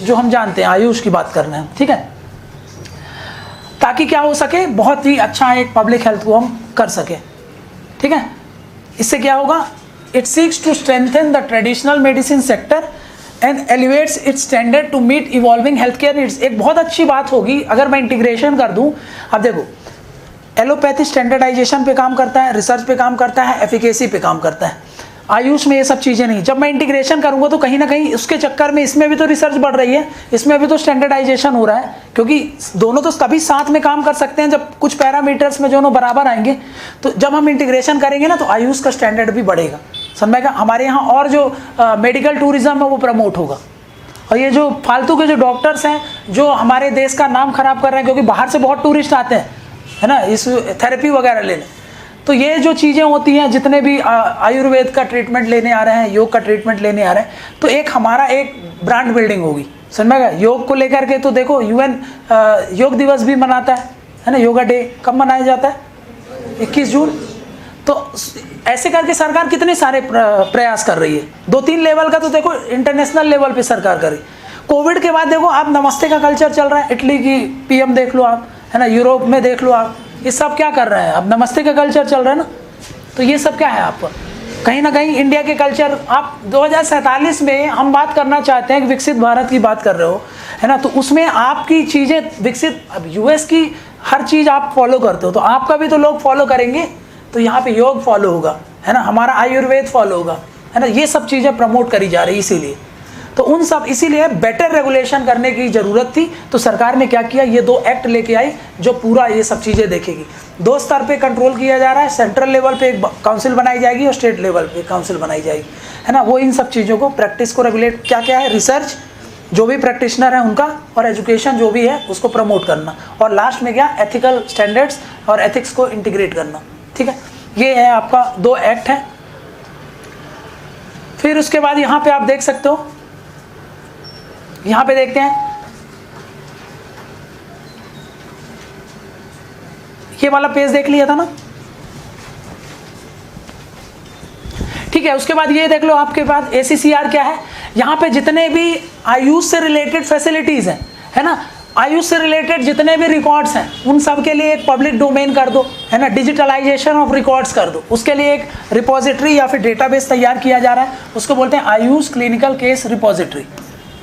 Speaker 1: जो हम जानते हैं आयुष की बात कर रहे हैं, ठीक है। ताकि क्या हो सके, बहुत ही अच्छा एक पब्लिक हेल्थ को हम कर सके, ठीक है। इससे क्या होगा, it seeks to strengthen the traditional medicine sector and elevates its standard to meet evolving health care needs. एक बहुत अच्छी बात होगी अगर मैं इंटीग्रेशन कर दूं। अब देखो एलोपैथी स्टैंडर्डाइजेशन पे काम करता है, रिसर्च पे काम करता है, एफिकेसी पे काम करता है। आयुष में ये सब चीज़ें नहीं। जब मैं इंटीग्रेशन करूंगा तो कहीं ना कहीं उसके चक्कर में इसमें भी तो रिसर्च बढ़ रही है, इसमें भी तो स्टैंडर्डाइजेशन हो रहा है, क्योंकि दोनों तो तभी साथ में काम कर सकते हैं जब कुछ पैरामीटर्स में दोनों बराबर आएंगे। तो जब हम इंटीग्रेशन करेंगे ना तो आयुष का स्टैंडर्ड भी बढ़ेगा, समझेगा। हमारे यहाँ और जो मेडिकल टूरिज्म है वो प्रमोट होगा। और ये जो फालतू के जो डॉक्टर्स हैं जो हमारे देश का नाम खराब कर रहे हैं, क्योंकि बाहर से बहुत टूरिस्ट आते हैं, है ना, इस थेरेपी वगैरह लेने। तो ये जो चीज़ें होती हैं, जितने भी आयुर्वेद का ट्रीटमेंट लेने आ रहे हैं, योग का ट्रीटमेंट लेने आ रहे हैं, तो एक हमारा एक ब्रांड बिल्डिंग होगी, समझेगा। योग को लेकर के तो देखो यूएन योग दिवस भी मनाता है ना, योगा डे कब मनाया जाता है, 21 जून। तो ऐसे करके सरकार कितने सारे प्रयास कर रही है। 2-3 लेवल का तो देखो इंटरनेशनल लेवल पे सरकार कर रही है। कोविड के बाद देखो आप नमस्ते का कल्चर चल रहा है, इटली की पीएम देख लो आप, है ना, यूरोप में देख लो आप, ये सब क्या कर रहे हैं, अब नमस्ते का कल्चर चल रहा है ना। तो ये सब क्या है, आप कहीं ना कहीं इंडिया के कल्चर, आप 2047 में हम बात करना चाहते हैं कि विकसित भारत की बात कर रहे हो, है ना, तो उसमें आपकी चीज़ें विकसित, अब यूएस की हर चीज़ आप फॉलो करते हो तो आपका भी तो लोग फॉलो करेंगे। तो यहाँ पे योग फॉलो होगा, है ना, हमारा आयुर्वेद फॉलो होगा, है ना, ये सब चीज़ें प्रमोट करी जा रही, इसीलिए तो उन सब, इसीलिए बेटर रेगुलेशन करने की ज़रूरत थी। तो सरकार ने क्या किया, ये 2 एक्ट लेके आई जो पूरा ये सब चीज़ें देखेगी। 2 स्तर पे कंट्रोल किया जा रहा है, सेंट्रल लेवल पे एक काउंसिल बनाई जाएगी और स्टेट लेवल पे काउंसिल बनाई जाएगी, है ना। वो इन सब चीज़ों को, प्रैक्टिस को रेगुलेट, क्या क्या है, रिसर्च जो भी प्रैक्टिशनर है उनका, और एजुकेशन जो भी है उसको प्रमोट करना, और लास्ट में क्या, एथिकल स्टैंडर्ड्स और एथिक्स को इंटीग्रेट करना, ठीक है। ये है आपका 2 एक्ट है। फिर उसके बाद यहाँ पे आप देख सकते हो, यहाँ पे देखते हैं ये वाला पेज देख लिया था ना, ठीक है। उसके बाद ये देख लो आपके पास ACCR क्या है, यहाँ पे जितने भी आयुष से रिलेटेड फैसिलिटीज हैं, है ना, आयुष से रिलेटेड जितने भी रिकॉर्ड्स हैं उन सब के लिए एक पब्लिक डोमेन कर दो, है ना, डिजिटलाइजेशन ऑफ रिकॉर्ड्स कर दो। उसके लिए एक रिपोजिटरी या फिर डेटाबेस तैयार किया जा रहा है, उसको बोलते हैं आयुष क्लिनिकल केस रिपोजिटरी,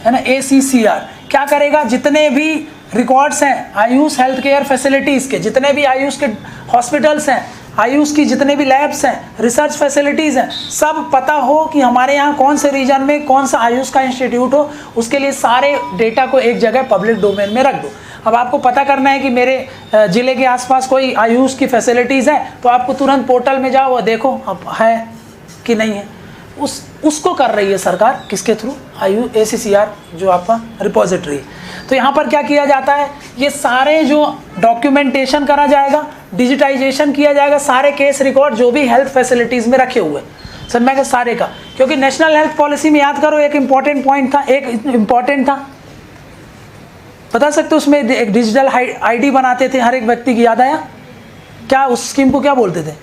Speaker 1: है ना, ACCR। क्या करेगा, जितने भी रिकॉर्ड्स हैं आयुष हेल्थ केयर फैसिलिटीज़ के, जितने भी आयुष के हॉस्पिटल्स हैं, आयुष की जितने भी लैब्स हैं, रिसर्च फैसिलिटीज़ हैं, सब पता हो कि हमारे यहाँ कौन से रीजन में कौन सा आयुष का इंस्टीट्यूट हो, उसके लिए सारे डेटा को एक जगह पब्लिक डोमेन में रख दो। अब आपको पता करना है कि मेरे ज़िले के आसपास कोई आयुष की फैसिलिटीज़ है, तो आपको तुरंत पोर्टल में जाओ और देखो अब है कि नहीं है। उसको कर रही है सरकार, किसके थ्रू, आयुष ACCR जो आपका रिपोजिटरी है। तो यहाँ पर क्या किया जाता है, ये सारे जो डॉक्यूमेंटेशन करा जाएगा, डिजिटाइजेशन किया जाएगा, सारे केस रिकॉर्ड जो भी हेल्थ फैसिलिटीज़ में रखे हुए, सर मैं क्या सारे का, क्योंकि नेशनल हेल्थ पॉलिसी में याद करो एक इंपॉर्टेंट पॉइंट था, एक इम्पॉर्टेंट था, बता सकते हो, उसमें एक डिजिटल ID बनाते थे हर एक व्यक्ति की, याद आया क्या, उस स्कीम को क्या बोलते थे,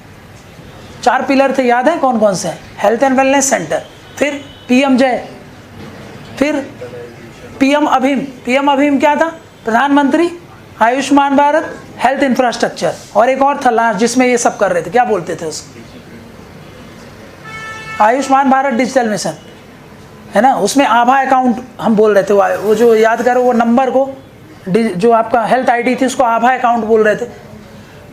Speaker 1: 4 पिलर थे, याद है कौन कौन से हैं, हेल्थ एंड वेलनेस सेंटर, फिर PM जय, फिर PM अभिम क्या था, प्रधानमंत्री आयुष्मान भारत हेल्थ इंफ्रास्ट्रक्चर, और एक और था लास्ट जिसमें ये सब कर रहे थे, क्या बोलते थे उसको, आयुष्मान भारत डिजिटल मिशन, है ना, उसमें आभा अकाउंट हम बोल रहे थे, वो जो याद करो वो नंबर को, जो आपका हेल्थ ID थी उसको आभा अकाउंट बोल रहे थे।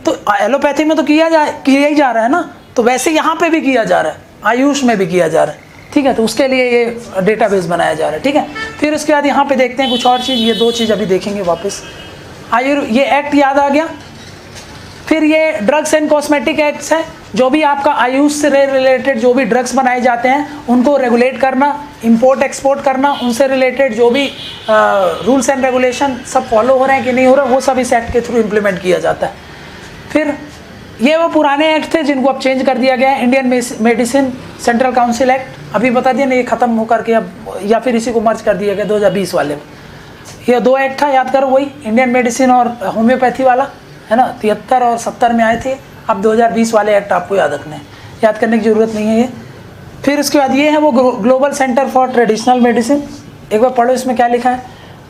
Speaker 1: तो एलोपैथी में तो किया ही जा रहा है ना, तो वैसे यहाँ पे भी किया जा रहा है, आयुष में भी किया जा रहा है, ठीक है। तो उसके लिए ये डेटाबेस बनाया जा रहा है, ठीक है। फिर उसके बाद यहाँ पे देखते हैं कुछ और चीज़, ये 2 चीज़ अभी देखेंगे वापस। ये एक्ट याद आ गया। फिर ये ड्रग्स एंड कॉस्मेटिक एक्ट्स है, जो भी आपका आयुष से रिलेटेड जो भी ड्रग्स बनाए जाते हैं उनको रेगुलेट करना, इंपोर्ट एक्सपोर्ट करना, उनसे रिलेटेड जो भी रूल्स एंड रेगुलेशन सब फॉलो हो रहे हैं कि नहीं हो रहा, वो सब इस एक्ट के थ्रू इम्प्लीमेंट किया जाता है। फिर ये वो पुराने एक्ट थे जिनको अब चेंज कर दिया गया है, Indian medicine central council act अभी बता दिया ना, ये खत्म होकर के अब या फिर इसी को मर्ज कर दिया गया 2020 वाले में। ये 2 एक्ट था, याद करो, वही इंडियन मेडिसिन और होम्योपैथी वाला, है ना, 73 और 70 में आए थे। अब 2020 वाले एक्ट आपको याद रखने हैं, याद करने की ज़रूरत नहीं है ये। फिर उसके बाद ये है वो global centre for traditional medicine, एक बार पढ़ो इसमें क्या लिखा है,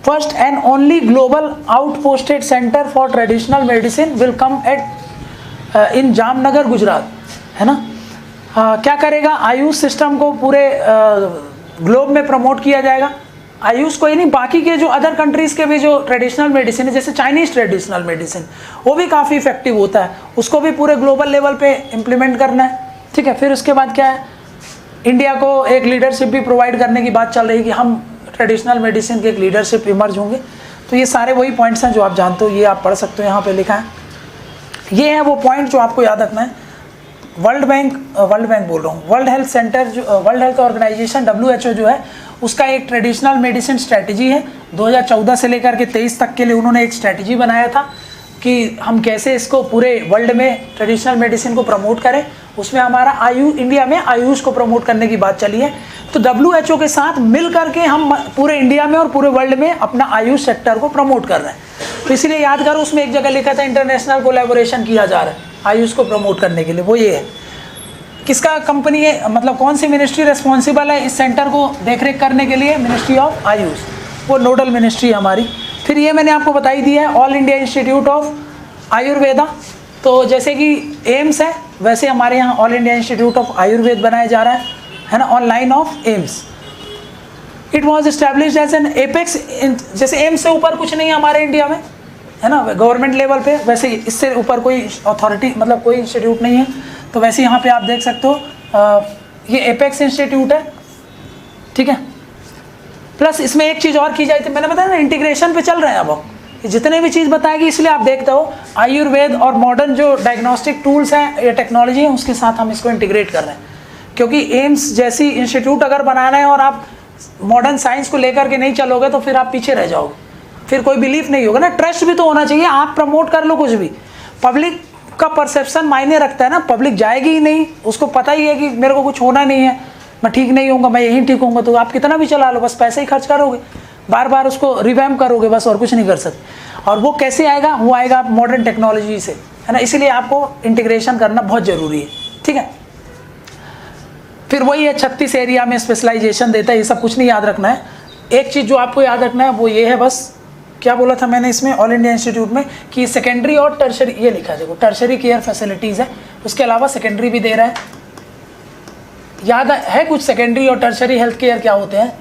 Speaker 1: first and only global outposted centre for traditional medicine will come at in Jamnagar Gujarat, है ना। क्या करेगा, आयुष सिस्टम को पूरे ग्लोब में प्रमोट किया जाएगा। आयुष को ही नहीं, बाकी के जो अदर कंट्रीज़ के भी जो ट्रेडिशनल मेडिसिन है, जैसे चाइनीज़ ट्रेडिशनल मेडिसिन, वो भी काफ़ी इफेक्टिव होता है, उसको भी पूरे ग्लोबल लेवल पे इम्प्लीमेंट करना है, ठीक है। फिर उसके बाद क्या है, इंडिया को एक लीडरशिप भी प्रोवाइड करने की बात चल रही है कि हम ट्रेडिशनल मेडिसिन के एक लीडरशिप इमर्ज होंगे। तो ये सारे वही पॉइंट्स हैं जो आप जानते हो, ये आप पढ़ सकते हो, यहाँ पर लिखा है। ये है वो पॉइंट जो आपको याद रखना है। वर्ल्ड बैंक बोल रहा हूँ, वर्ल्ड हेल्थ सेंटर जो वर्ल्ड हेल्थ ऑर्गेनाइजेशन WHO जो है, उसका एक ट्रेडिशनल मेडिसिन स्ट्रैटेजी है। 2014 से लेकर के 23 तक के लिए उन्होंने एक स्ट्रैटेजी बनाया था कि हम कैसे इसको पूरे वर्ल्ड में ट्रेडिशनल मेडिसिन को प्रमोट करें। उसमें हमारा इंडिया में आयुष को प्रमोट करने की बात चली है। तो WHO के साथ मिल करके हम पूरे इंडिया में और पूरे वर्ल्ड में अपना आयुष सेक्टर को प्रमोट कर रहे हैं। तो इसलिए याद करो, उसमें एक जगह लिखा था इंटरनेशनल कोलैबोरेशन किया जा रहा है आयुष को प्रमोट करने के लिए। वो ये है, किसका कंपनी है, मतलब कौन सी मिनिस्ट्री रिस्पॉन्सिबल है इस सेंटर को देखरेख करने के लिए, मिनिस्ट्री ऑफ आयुष, वो नोडल मिनिस्ट्री है हमारी। फिर ये मैंने आपको बताई दी है, All India Institute of Ayurveda. तो जैसे कि एम्स है, वैसे हमारे यहाँ All India Institute of Ayurveda बनाया जा रहा है ना, online of AIIMS. It was established as an apex, जैसे एम्स से ऊपर कुछ नहीं है हमारे इंडिया में, है ना, गवर्नमेंट लेवल पे, वैसे इससे ऊपर कोई अथॉरिटी मतलब कोई इंस्टीट्यूट नहीं है। तो वैसे यहाँ पे आप देख सकते हो ये एपेक्स इंस्टीट्यूट है, ठीक है। प्लस इसमें एक चीज़ और की जाती है, मैंने बताया ना इंटीग्रेशन पे चल रहे हैं अब हम, जितने भी चीज़ बताएगी, इसलिए आप देखते हो आयुर्वेद और मॉडर्न जो डायग्नोस्टिक टूल्स हैं या टेक्नोलॉजी है उसके साथ हम इसको इंटीग्रेट कर रहे हैं। क्योंकि एम्स जैसी इंस्टीट्यूट अगर बनाना है और आप मॉडर्न साइंस को लेकर के नहीं चलोगे तो फिर आप पीछे रह जाओगे, फिर कोई बिलीफ नहीं होगा ना। ट्रस्ट भी तो होना चाहिए, आप प्रमोट कर लो कुछ भी, पब्लिक का परसेप्शन मायने रखता है ना। पब्लिक जाएगी ही नहीं, उसको पता ही है कि मेरे को कुछ होना नहीं है, मैं ठीक नहीं होऊंगा, मैं यहीं ठीक होऊंगा, तो आप कितना भी चला लो, बस पैसे ही खर्च करोगे, बार बार उसको रिवैम्प करोगे बस, और कुछ नहीं कर सकते। और वो कैसे आएगा, वो आएगा मॉडर्न टेक्नोलॉजी से, है ना। इसीलिए आपको इंटीग्रेशन करना बहुत ज़रूरी है, ठीक है। फिर वही है 36 एरिया में स्पेशलाइजेशन देता है, ये सब कुछ नहीं याद रखना है। एक चीज़ जो आपको याद रखना है वो ये है बस क्या बोला था मैंने इसमें ऑल इंडिया इंस्टीट्यूट में कि सेकेंडरी और टर्शरी, ये लिखा है देखो, टर्शरी केयर फैसिलिटीज़ है, उसके अलावा सेकेंडरी भी दे रहा है। याद है कुछ सेकेंडरी और टर्शरी हेल्थ केयर क्या होते हैं,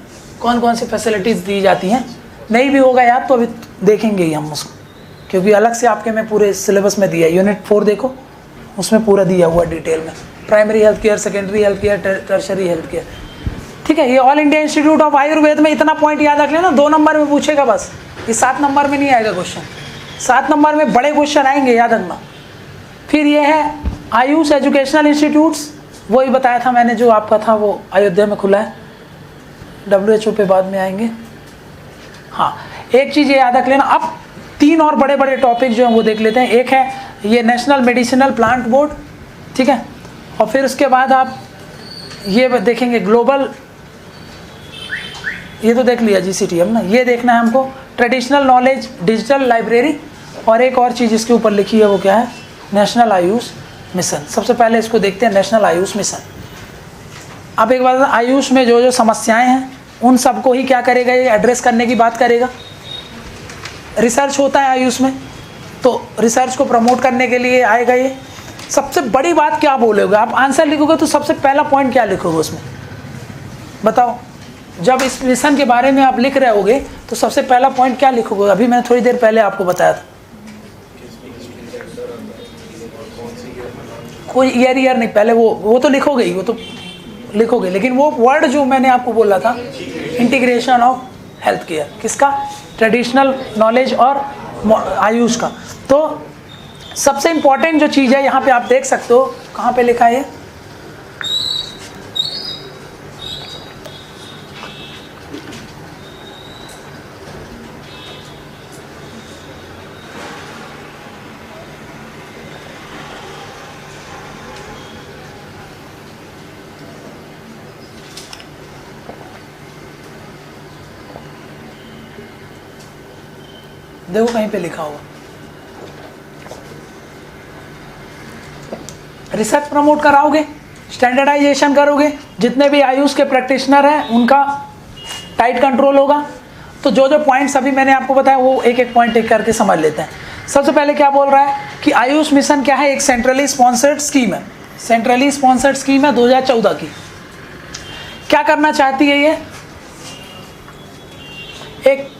Speaker 1: कौन कौन सी फैसिलिटीज़ दी जाती हैं? नहीं भी होगा याद तो अभी देखेंगे ही हम उसको, क्योंकि अलग से आपके में पूरे सिलेबस में दिया है। यूनिट 4 देखो, उसमें पूरा दिया हुआ डिटेल में, primary health care, secondary health care, tertiary health care. ठीक है, ये all India Institute of Ayurveda में इतना पॉइंट याद रख लेना, 2 नंबर में पूछेगा बस, ये 7 नंबर में नहीं आएगा क्वेश्चन, 7 नंबर में बड़े क्वेश्चन आएंगे, याद रखना। फिर ये है आयुष एजुकेशनल इंस्टीट्यूट्स, वही बताया था मैंने जो आपका था, वो अयोध्या में खुला है, WHO पे बाद में आएंगे। हाँ, एक चीज़ ये याद रख लेना। अब 3 और बड़े बड़े टॉपिक जो हैं वो देख लेते हैं। एक है ये नेशनल मेडिसिनल प्लांट बोर्ड, ठीक है, और फिर उसके बाद आप ये देखेंगे ग्लोबल, ये तो देख लिया GCTM ना, ये देखना है हमको, ट्रेडिशनल नॉलेज डिजिटल लाइब्रेरी, और एक और चीज़ इसके ऊपर लिखी है वो क्या है, नेशनल आयुष मिशन। सबसे पहले इसको देखते हैं, नेशनल आयुष मिशन। अब एक बात, आयुष में जो जो समस्याएं हैं उन सबको ही क्या करेगा, ये एड्रेस करने की बात करेगा। रिसर्च होता है आयुष में, तो रिसर्च को प्रमोट करने के लिए आएगा ये। सबसे बड़ी बात क्या बोलोगे आप, आंसर लिखोगे तो सबसे पहला पॉइंट क्या लिखोगे उसमें, बताओ। जब इस मिशन के बारे में आप लिख रहे होगे तो सबसे पहला पॉइंट क्या लिखोगे? अभी मैंने थोड़ी देर पहले आपको बताया था, कोई ईयर नहीं, पहले वो तो लिखोगे ही, वो तो लिखोगे, लेकिन वो वर्ड जो मैंने आपको बोला था, इंटीग्रेशन ऑफ हेल्थ केयर, किसका, ट्रेडिशनल नॉलेज और आयुष का। तो सबसे इंपॉर्टेंट जो चीज़ है यहाँ पे आप देख सकते हो, कहाँ पे लिखा है ये, देखो कहीं पे लिखा हुआ, रिसर्च प्रमोट कराओगे, स्टैंडर्डाइजेशन करोगे, जितने भी आयुष के प्रैक्टिशनर हैं उनका टाइट कंट्रोल होगा। तो जो जो पॉइंट्स अभी मैंने आपको बताया वो एक एक पॉइंट एक करके समझ लेते हैं। सबसे पहले क्या बोल रहा है कि आयुष मिशन क्या है, एक सेंट्रली स्पॉन्सर्ड स्कीम है, सेंट्रली स्पॉन्सर्ड स्कीम है 2014 की। क्या करना चाहती है ये, एक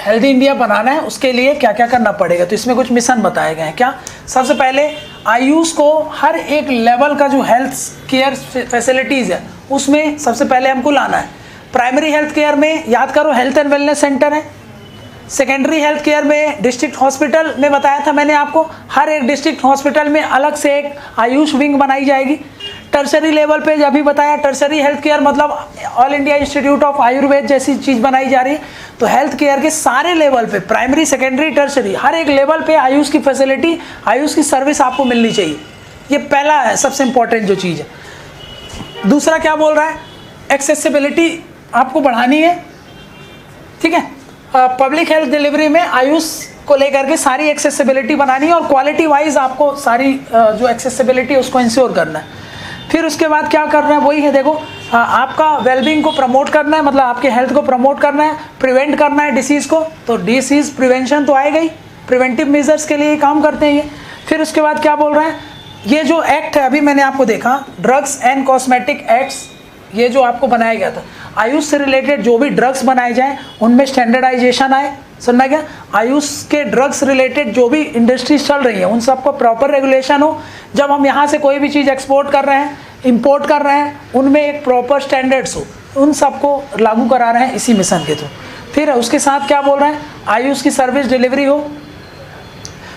Speaker 1: हेल्दी इंडिया बनाना है, उसके लिए क्या क्या करना पड़ेगा, तो इसमें कुछ मिशन बताए गए हैं। क्या, सबसे पहले आयुष को हर एक लेवल का जो हेल्थ केयर फैसिलिटीज़ है उसमें सबसे पहले हमको लाना है। प्राइमरी हेल्थ केयर में याद करो हेल्थ एंड वेलनेस सेंटर है, सेकेंडरी हेल्थ केयर में डिस्ट्रिक्ट हॉस्पिटल में बताया था मैंने आपको, हर एक डिस्ट्रिक्ट हॉस्पिटल में अलग से एक आयुष विंग बनाई जाएगी। टर्सरी लेवल पे अभी बताया, टर्सरी हेल्थ केयर मतलब all India Institute of Ayurveda जैसी चीज़ बनाई जा रही है। तो हेल्थ केयर के सारे लेवल पे, प्राइमरी सेकेंडरी टर्सरी, हर एक लेवल पे आयुष की फैसिलिटी, आयुष की सर्विस आपको मिलनी चाहिए। ये पहला है, सबसे इंपॉर्टेंट जो चीज़ है। दूसरा क्या बोल रहा है, एक्सेसिबिलिटी आपको बढ़ानी है, ठीक है। पब्लिक हेल्थ डिलीवरी में आयुष को लेकर के सारी एक्सेसिबिलिटी बनानी है और क्वालिटी वाइज आपको सारी जो एक्सेसिबिलिटी है उसको इंश्योर करना है। फिर उसके बाद क्या करना है, वही है देखो, आपका वेलबींग को प्रमोट करना है, मतलब आपके हेल्थ को प्रमोट करना है, प्रिवेंट करना है डिसीज़ को, तो डिसीज़ प्रिवेंशन तो आएगा ही, प्रिवेंटिव मेजर्स के लिए काम करते हैं ये। फिर उसके बाद क्या बोल रहे हैं, ये जो एक्ट है अभी मैंने आपको देखा, ड्रग्स एंड कॉस्मेटिक एक्ट्स, ये जो आपको बनाया गया था, आयुष से रिलेटेड जो भी ड्रग्स बनाए जाएं उनमें स्टैंडर्डाइजेशन आए, सुनना क्या, आयुष के ड्रग्स रिलेटेड जो भी इंडस्ट्रीज चल रही हैं उन सबको प्रॉपर रेगुलेशन हो। जब हम यहाँ से कोई भी चीज़ एक्सपोर्ट कर रहे हैं, इंपोर्ट कर रहे हैं, उनमें एक प्रॉपर स्टैंडर्ड्स हो, उन सबको लागू करा रहे हैं इसी मिशन के थ्रू। फिर उसके साथ क्या बोल रहे हैं, आयुष की सर्विस डिलीवरी हो।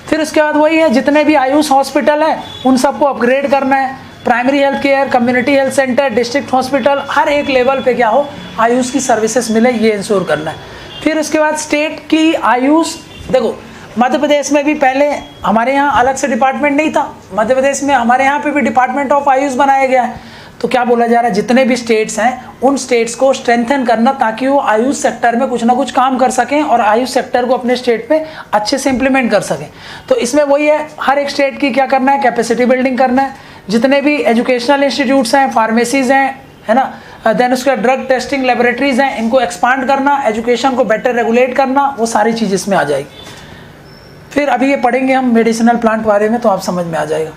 Speaker 1: फिर उसके बाद वही है, जितने भी आयुष हॉस्पिटल हैं उन सबको अपग्रेड करना है, primary health care, community health centre, district hospital, हर एक लेवल पे क्या हो, आयुष की सर्विसेज मिले, ये इंश्योर करना है। फिर उसके बाद स्टेट की आयुष, देखो मध्य प्रदेश में भी पहले हमारे यहाँ अलग से डिपार्टमेंट नहीं था, मध्य प्रदेश में हमारे यहाँ पे भी डिपार्टमेंट ऑफ आयुष बनाया गया है। तो क्या बोला जा रहा है, जितने भी स्टेट्स हैं उन स्टेट्स को स्ट्रेंथन करना ताकि वो आयुष सेक्टर में कुछ ना कुछ काम कर सकें और आयुष सेक्टर को अपने स्टेट पे अच्छे से इम्प्लीमेंट कर सकें। तो इसमें वही है, हर एक स्टेट की क्या करना है, कैपेसिटी बिल्डिंग करना है। जितने भी एजुकेशनल इंस्टीट्यूट्स हैं, फार्मेसीज़ हैं, है ना। देन उसके ड्रग टेस्टिंग लेबोरेटरीज हैं, इनको एक्सपांड करना, एजुकेशन को बेटर रेगुलेट करना, वो सारी चीज़ इसमें आ जाएगी। फिर अभी ये पढ़ेंगे हम मेडिसिनल प्लांट बारे में, तो आप समझ में आ जाएगा,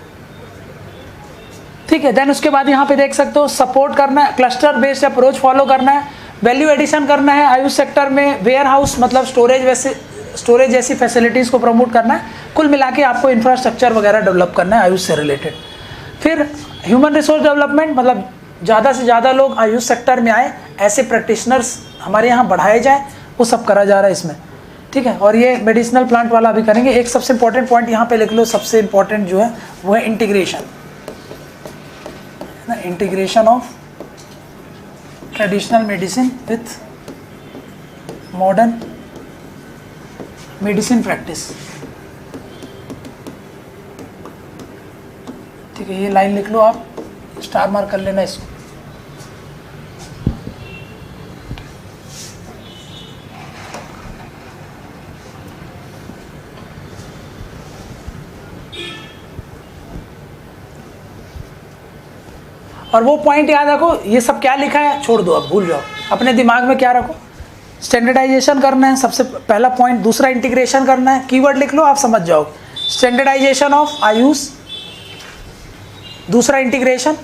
Speaker 1: ठीक है। देन उसके बाद यहाँ पे देख सकते हो सपोर्ट करना है, क्लस्टर बेस्ड अप्रोच फॉलो करना है, वैल्यू एडिशन करना है आयुष सेक्टर में, वेयर हाउस मतलब स्टोरेज जैसी फैसिलिटीज़ को प्रमोट करना है। कुल मिला के आपको इंफ्रास्ट्रक्चर वगैरह डेवलप करना है आयुष से रिलेटेड। फिर ह्यूमन रिसोर्स डेवलपमेंट, मतलब ज़्यादा से ज़्यादा लोग आयुष सेक्टर में आए, ऐसे प्रैक्टिशनर्स हमारे यहाँ बढ़ाए जाए, वो सब करा जा रहा है इसमें, ठीक है। और ये मेडिसिनल प्लांट वाला भी करेंगे। एक सबसे इंपॉर्टेंट पॉइंट यहाँ पे लिख लो, सबसे इंपॉर्टेंट जो है वो है integration, integration of traditional medicine with modern medicine practice, ठीक है। ये लाइन लिख लो, आप स्टार मार्क कर लेना इसको। और वो पॉइंट याद रखो, ये सब क्या लिखा है छोड़ दो, अब भूल जाओ, अपने दिमाग में क्या रखो, स्टैंडर्डाइजेशन करना है सबसे पहला पॉइंट, दूसरा इंटीग्रेशन करना है, कीवर्ड लिख लो, आप समझ जाओ। स्टैंडर्डाइजेशन ऑफ आयुष, दूसरा integration,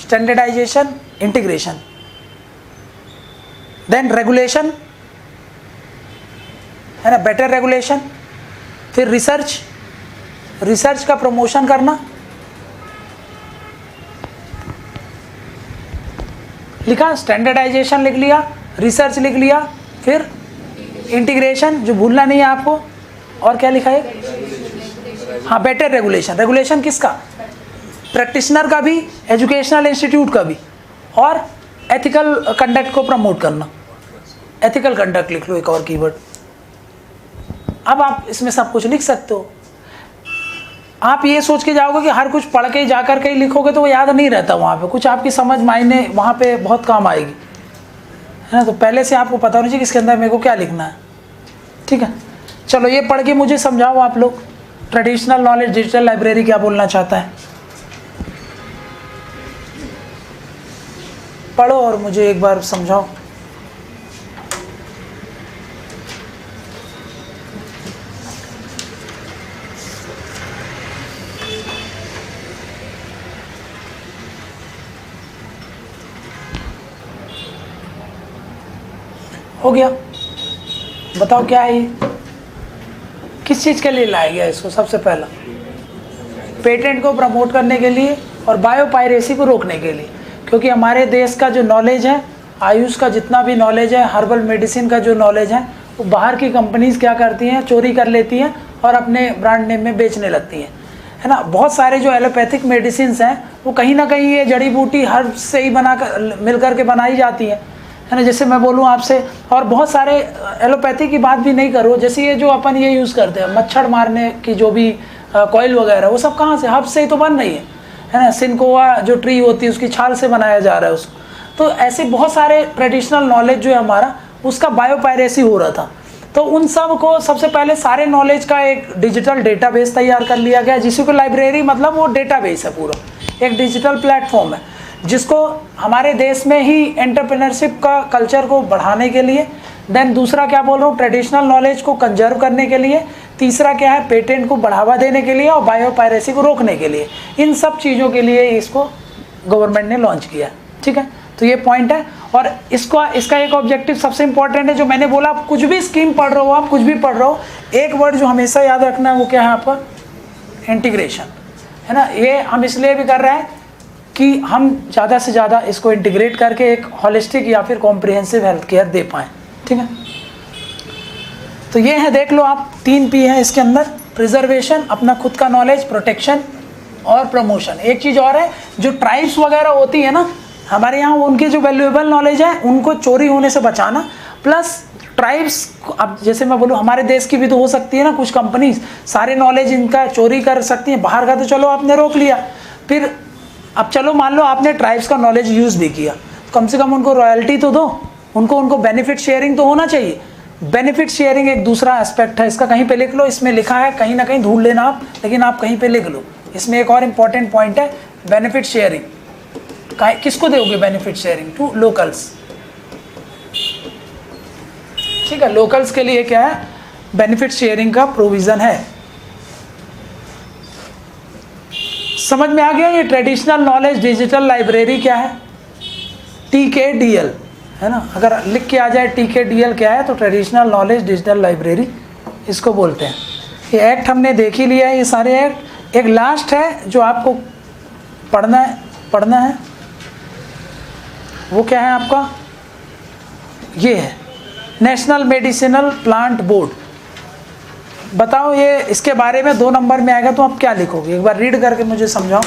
Speaker 1: standardization, integration, then regulation, है ना, बेटर रेगुलेशन, फिर रिसर्च, रिसर्च का प्रमोशन करना, लिखा, स्टैंडर्डाइजेशन लिख लिया, रिसर्च लिख लिया, फिर इंटीग्रेशन जो भूलना नहीं है आपको, और क्या लिखा है, हाँ बेटर रेगुलेशन। रेगुलेशन किसका, प्रैक्टिशनर का भी, एजुकेशनल इंस्टीट्यूट का भी, और एथिकल कंडक्ट को प्रमोट करना, एथिकल कंडक्ट लिख लो एक और कीवर्ड। अब आप इसमें सब कुछ लिख सकते हो। आप ये सोच के जाओगे कि हर कुछ पढ़ के जा कर के ही लिखोगे तो वो याद नहीं रहता, वहाँ पे कुछ आपकी समझ मायने वहाँ पे बहुत काम आएगी, है ना। तो पहले से आपको पता होना चाहिए कि इसके अंदर मेरे को क्या लिखना है, ठीक है। चलो ये पढ़ के मुझे समझाओ आप लोग, ट्रेडिशनल नॉलेज डिजिटल लाइब्रेरी क्या बोलना चाहता है, पढ़ो और मुझे एक बार समझाओ। हो गया, बताओ क्या है ये, किस चीज़ के लिए लाया गया इसको। सबसे पहला पेटेंट को प्रमोट करने के लिए और बायोपायरेसी को रोकने के लिए, क्योंकि हमारे देश का जो नॉलेज है, आयुष का जितना भी नॉलेज है, हर्बल मेडिसिन का जो नॉलेज है, वो बाहर की कंपनीज क्या करती हैं, चोरी कर लेती हैं और अपने ब्रांड नेम में बेचने लगती हैं, है ना। बहुत सारे जो एलोपैथिक मेडिसिन हैं वो कहीं ना कहीं ये जड़ी बूटी हर्ब से ही बना कर मिल करके बनाई जाती है ना। जैसे मैं बोलूँ आपसे, और बहुत सारे एलोपैथी की बात भी नहीं करो, जैसे ये जो अपन ये यूज़ करते हैं मच्छर मारने की जो भी कॉइल वगैरह, वो सब कहाँ से, हर्ब से ही तो बन रही है ना। सिनकोआ जो ट्री होती है उसकी छाल से बनाया जा रहा है उसको। तो ऐसे बहुत सारे ट्रेडिशनल नॉलेज जो है हमारा, उसका बायोपायरेसी हो रहा था। तो उन सब को सबसे पहले सारे नॉलेज का एक डिजिटल डेटाबेस तैयार कर लिया गया, जिसी को लाइब्रेरी मतलब वो डेटाबेस है, पूरा एक डिजिटल प्लेटफॉर्म है, जिसको हमारे देश में ही एंटरप्रेन्योरशिप का कल्चर को बढ़ाने के लिए, देन दूसरा क्या बोल रहा हूँ, ट्रेडिशनल नॉलेज को कंजर्व करने के लिए, तीसरा क्या है, पेटेंट को बढ़ावा देने के लिए, और बायोपायरेसी को रोकने के लिए, इन सब चीज़ों के लिए इसको गवर्नमेंट ने लॉन्च किया, ठीक है। तो ये पॉइंट है। और इसका एक ऑब्जेक्टिव सबसे इंपॉर्टेंट है, जो मैंने बोला, आप कुछ भी स्कीम पढ़ रहे हो, आप कुछ भी पढ़ रहे हो, एक वर्ड जो हमेशा याद रखना है वो क्या है आपका, इंटीग्रेशन, है ना। ये हम इसलिए भी कर रहे हैं कि हम ज़्यादा से ज़्यादा इसको इंटीग्रेट करके एक हॉलिस्टिक या फिर कॉम्प्रिहेंसिव हेल्थ केयर दे पाएँ, ठीक है। तो ये है, देख लो आप, 3 P है इसके अंदर, प्रिजर्वेशन, अपना खुद का नॉलेज, प्रोटेक्शन और प्रमोशन। एक चीज़ और है, जो ट्राइब्स वगैरह होती है ना हमारे यहाँ, उनके जो वैल्यूएबल नॉलेज है उनको चोरी होने से बचाना, प्लस ट्राइब्स, अब जैसे मैं बोलूँ हमारे देश की भी तो हो सकती है ना, कुछ कंपनीज सारे नॉलेज इनका चोरी कर सकती हैं, बाहर का तो चलो आपने रोक लिया, फिर अब चलो मान लो आपने ट्राइब्स का नॉलेज यूज़ भी किया, तो कम से कम उनको रॉयल्टी तो दो, उनको बेनिफिट शेयरिंग तो होना चाहिए। बेनिफिट शेयरिंग एक दूसरा एस्पेक्ट है इसका, कहीं पे लिख लो, इसमें लिखा है, कहीं ना कहीं ढूंढ लेना आप, लेकिन आप कहीं पे लिख लो, इसमें एक और इम्पॉर्टेंट पॉइंट है, बेनिफिट शेयरिंग। किसको दोगे बेनिफिट शेयरिंग? To locals. ठीक है, लोकल्स के लिए क्या है, बेनिफिट शेयरिंग का प्रोविजन है। समझ में आ गया? ये ट्रेडिशनल नॉलेज डिजिटल लाइब्रेरी क्या है? TKDL है ना, अगर लिख के आ जाए TKDL क्या है, तो ट्रेडिशनल नॉलेज डिजिटल लाइब्रेरी इसको बोलते हैं। ये एक्ट हमने देख ही लिया है, ये सारे एक्ट। एक लास्ट है जो आपको पढ़ना है, वो क्या है आपका? ये है नेशनल मेडिसिनल प्लांट बोर्ड। बताओ ये इसके बारे में 2 नंबर में आएगा, तो आप क्या लिखोगे? एक बार रीड करके मुझे समझाओ।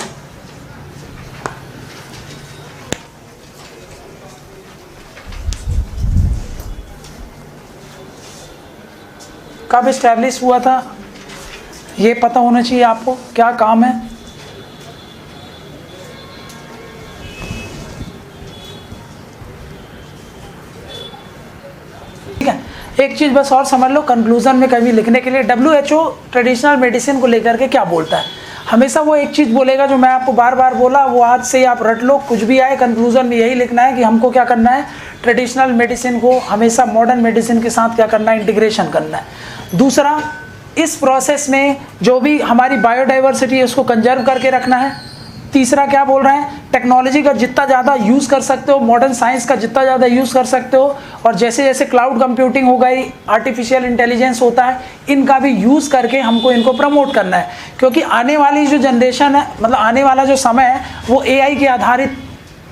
Speaker 1: कब इस्टेब्लिश हुआ था, ये पता होना चाहिए आपको, क्या काम है। ठीक है, एक चीज़ बस और समझ लो कंक्लूजन में कभी लिखने के लिए, WHO ट्रेडिशनल मेडिसिन को लेकर के क्या बोलता है। हमेशा वो एक चीज़ बोलेगा जो मैं आपको बार बार बोला, वो आज से ही आप रट लो, कुछ भी आए कंक्लूजन में यही लिखना है कि हमको क्या करना है, ट्रेडिशनल मेडिसिन को हमेशा मॉडर्न मेडिसिन के साथ क्या करना है, इंटीग्रेशन करना है। दूसरा, इस प्रोसेस में जो भी हमारी बायोडाइवर्सिटी है उसको कंजर्व करके रखना है। तीसरा क्या बोल रहे हैं, टेक्नोलॉजी का जितना ज़्यादा यूज़ कर सकते हो, मॉडर्न साइंस का जितना ज़्यादा यूज़ कर सकते हो, और जैसे जैसे क्लाउड कंप्यूटिंग हो गई, आर्टिफिशियल इंटेलिजेंस होता है, इनका भी यूज़ करके हमको इनको प्रमोट करना है। क्योंकि आने वाली जो जनरेशन है, मतलब आने वाला जो समय है, वो AI के आधारित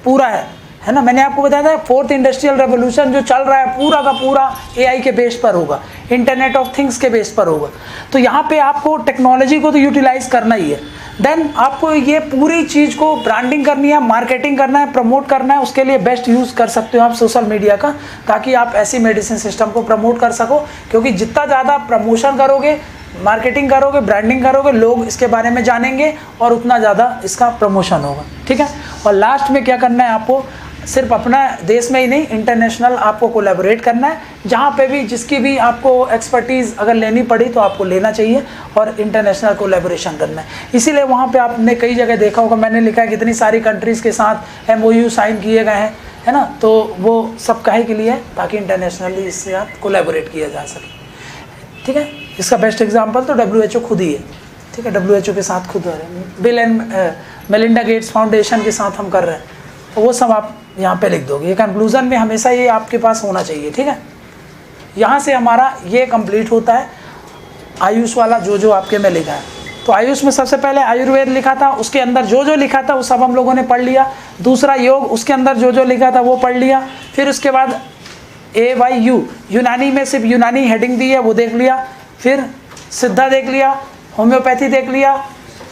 Speaker 1: पूरा है ना। मैंने आपको बताया था 4th इंडस्ट्रियल रेवोल्यूशन जो चल रहा है पूरा का पूरा AI के बेस पर होगा, इंटरनेट ऑफ थिंग्स के बेस पर होगा। तो यहाँ पे आपको टेक्नोलॉजी को तो यूटिलाइज करना ही है। देन आपको ये पूरी चीज़ को ब्रांडिंग करनी है, मार्केटिंग करना है, प्रमोट करना है। उसके लिए बेस्ट यूज़ कर सकते हो आप सोशल मीडिया का, ताकि आप ऐसी मेडिसिन सिस्टम को प्रमोट कर सको। क्योंकि जितना ज़्यादा प्रमोशन करोगे, मार्केटिंग करोगे, ब्रांडिंग करोगे, लोग इसके बारे में जानेंगे और उतना ज़्यादा इसका प्रमोशन होगा। ठीक है, और लास्ट में क्या करना है आपको, सिर्फ अपना देश में ही नहीं, इंटरनेशनल आपको कोलैबोरेट करना है। जहाँ पे भी जिसकी भी आपको एक्सपर्टीज़ अगर लेनी पड़ी तो आपको लेना चाहिए, और इंटरनेशनल कोलैबोरेशन करना है। इसीलिए वहाँ पे आपने कई जगह देखा होगा, मैंने लिखा है कितनी सारी कंट्रीज़ के साथ MOU साइन किए गए हैं, है ना। तो वो सब काहे के लिए है, ताकि इंटरनेशनली इससे आप कोलैबोरेट किया जा सके। ठीक है, इसका बेस्ट एग्जाम्पल तो WHO खुद ही है। ठीक है, WHO के साथ खुद हो रहे हैं, bill and Melinda Gates foundation के साथ हम कर रहे हैं। तो वो सब आप यहाँ पे लिख दोगे। ये कंक्लूजन में हमेशा ये आपके पास होना चाहिए। ठीक है, यहाँ से हमारा ये कंप्लीट होता है आयुष वाला, जो आपके में लिखा है। तो आयुष में सबसे पहले आयुर्वेद लिखा था, उसके अंदर जो लिखा था वो सब हम लोगों ने पढ़ लिया। दूसरा योग, उसके अंदर जो लिखा था वो पढ़ लिया। फिर उसके बाद AYU, यूनानी में सिर्फ यूनानी हेडिंग दी है, वो देख लिया। फिर सिद्धा देख लिया, होम्योपैथी देख लिया,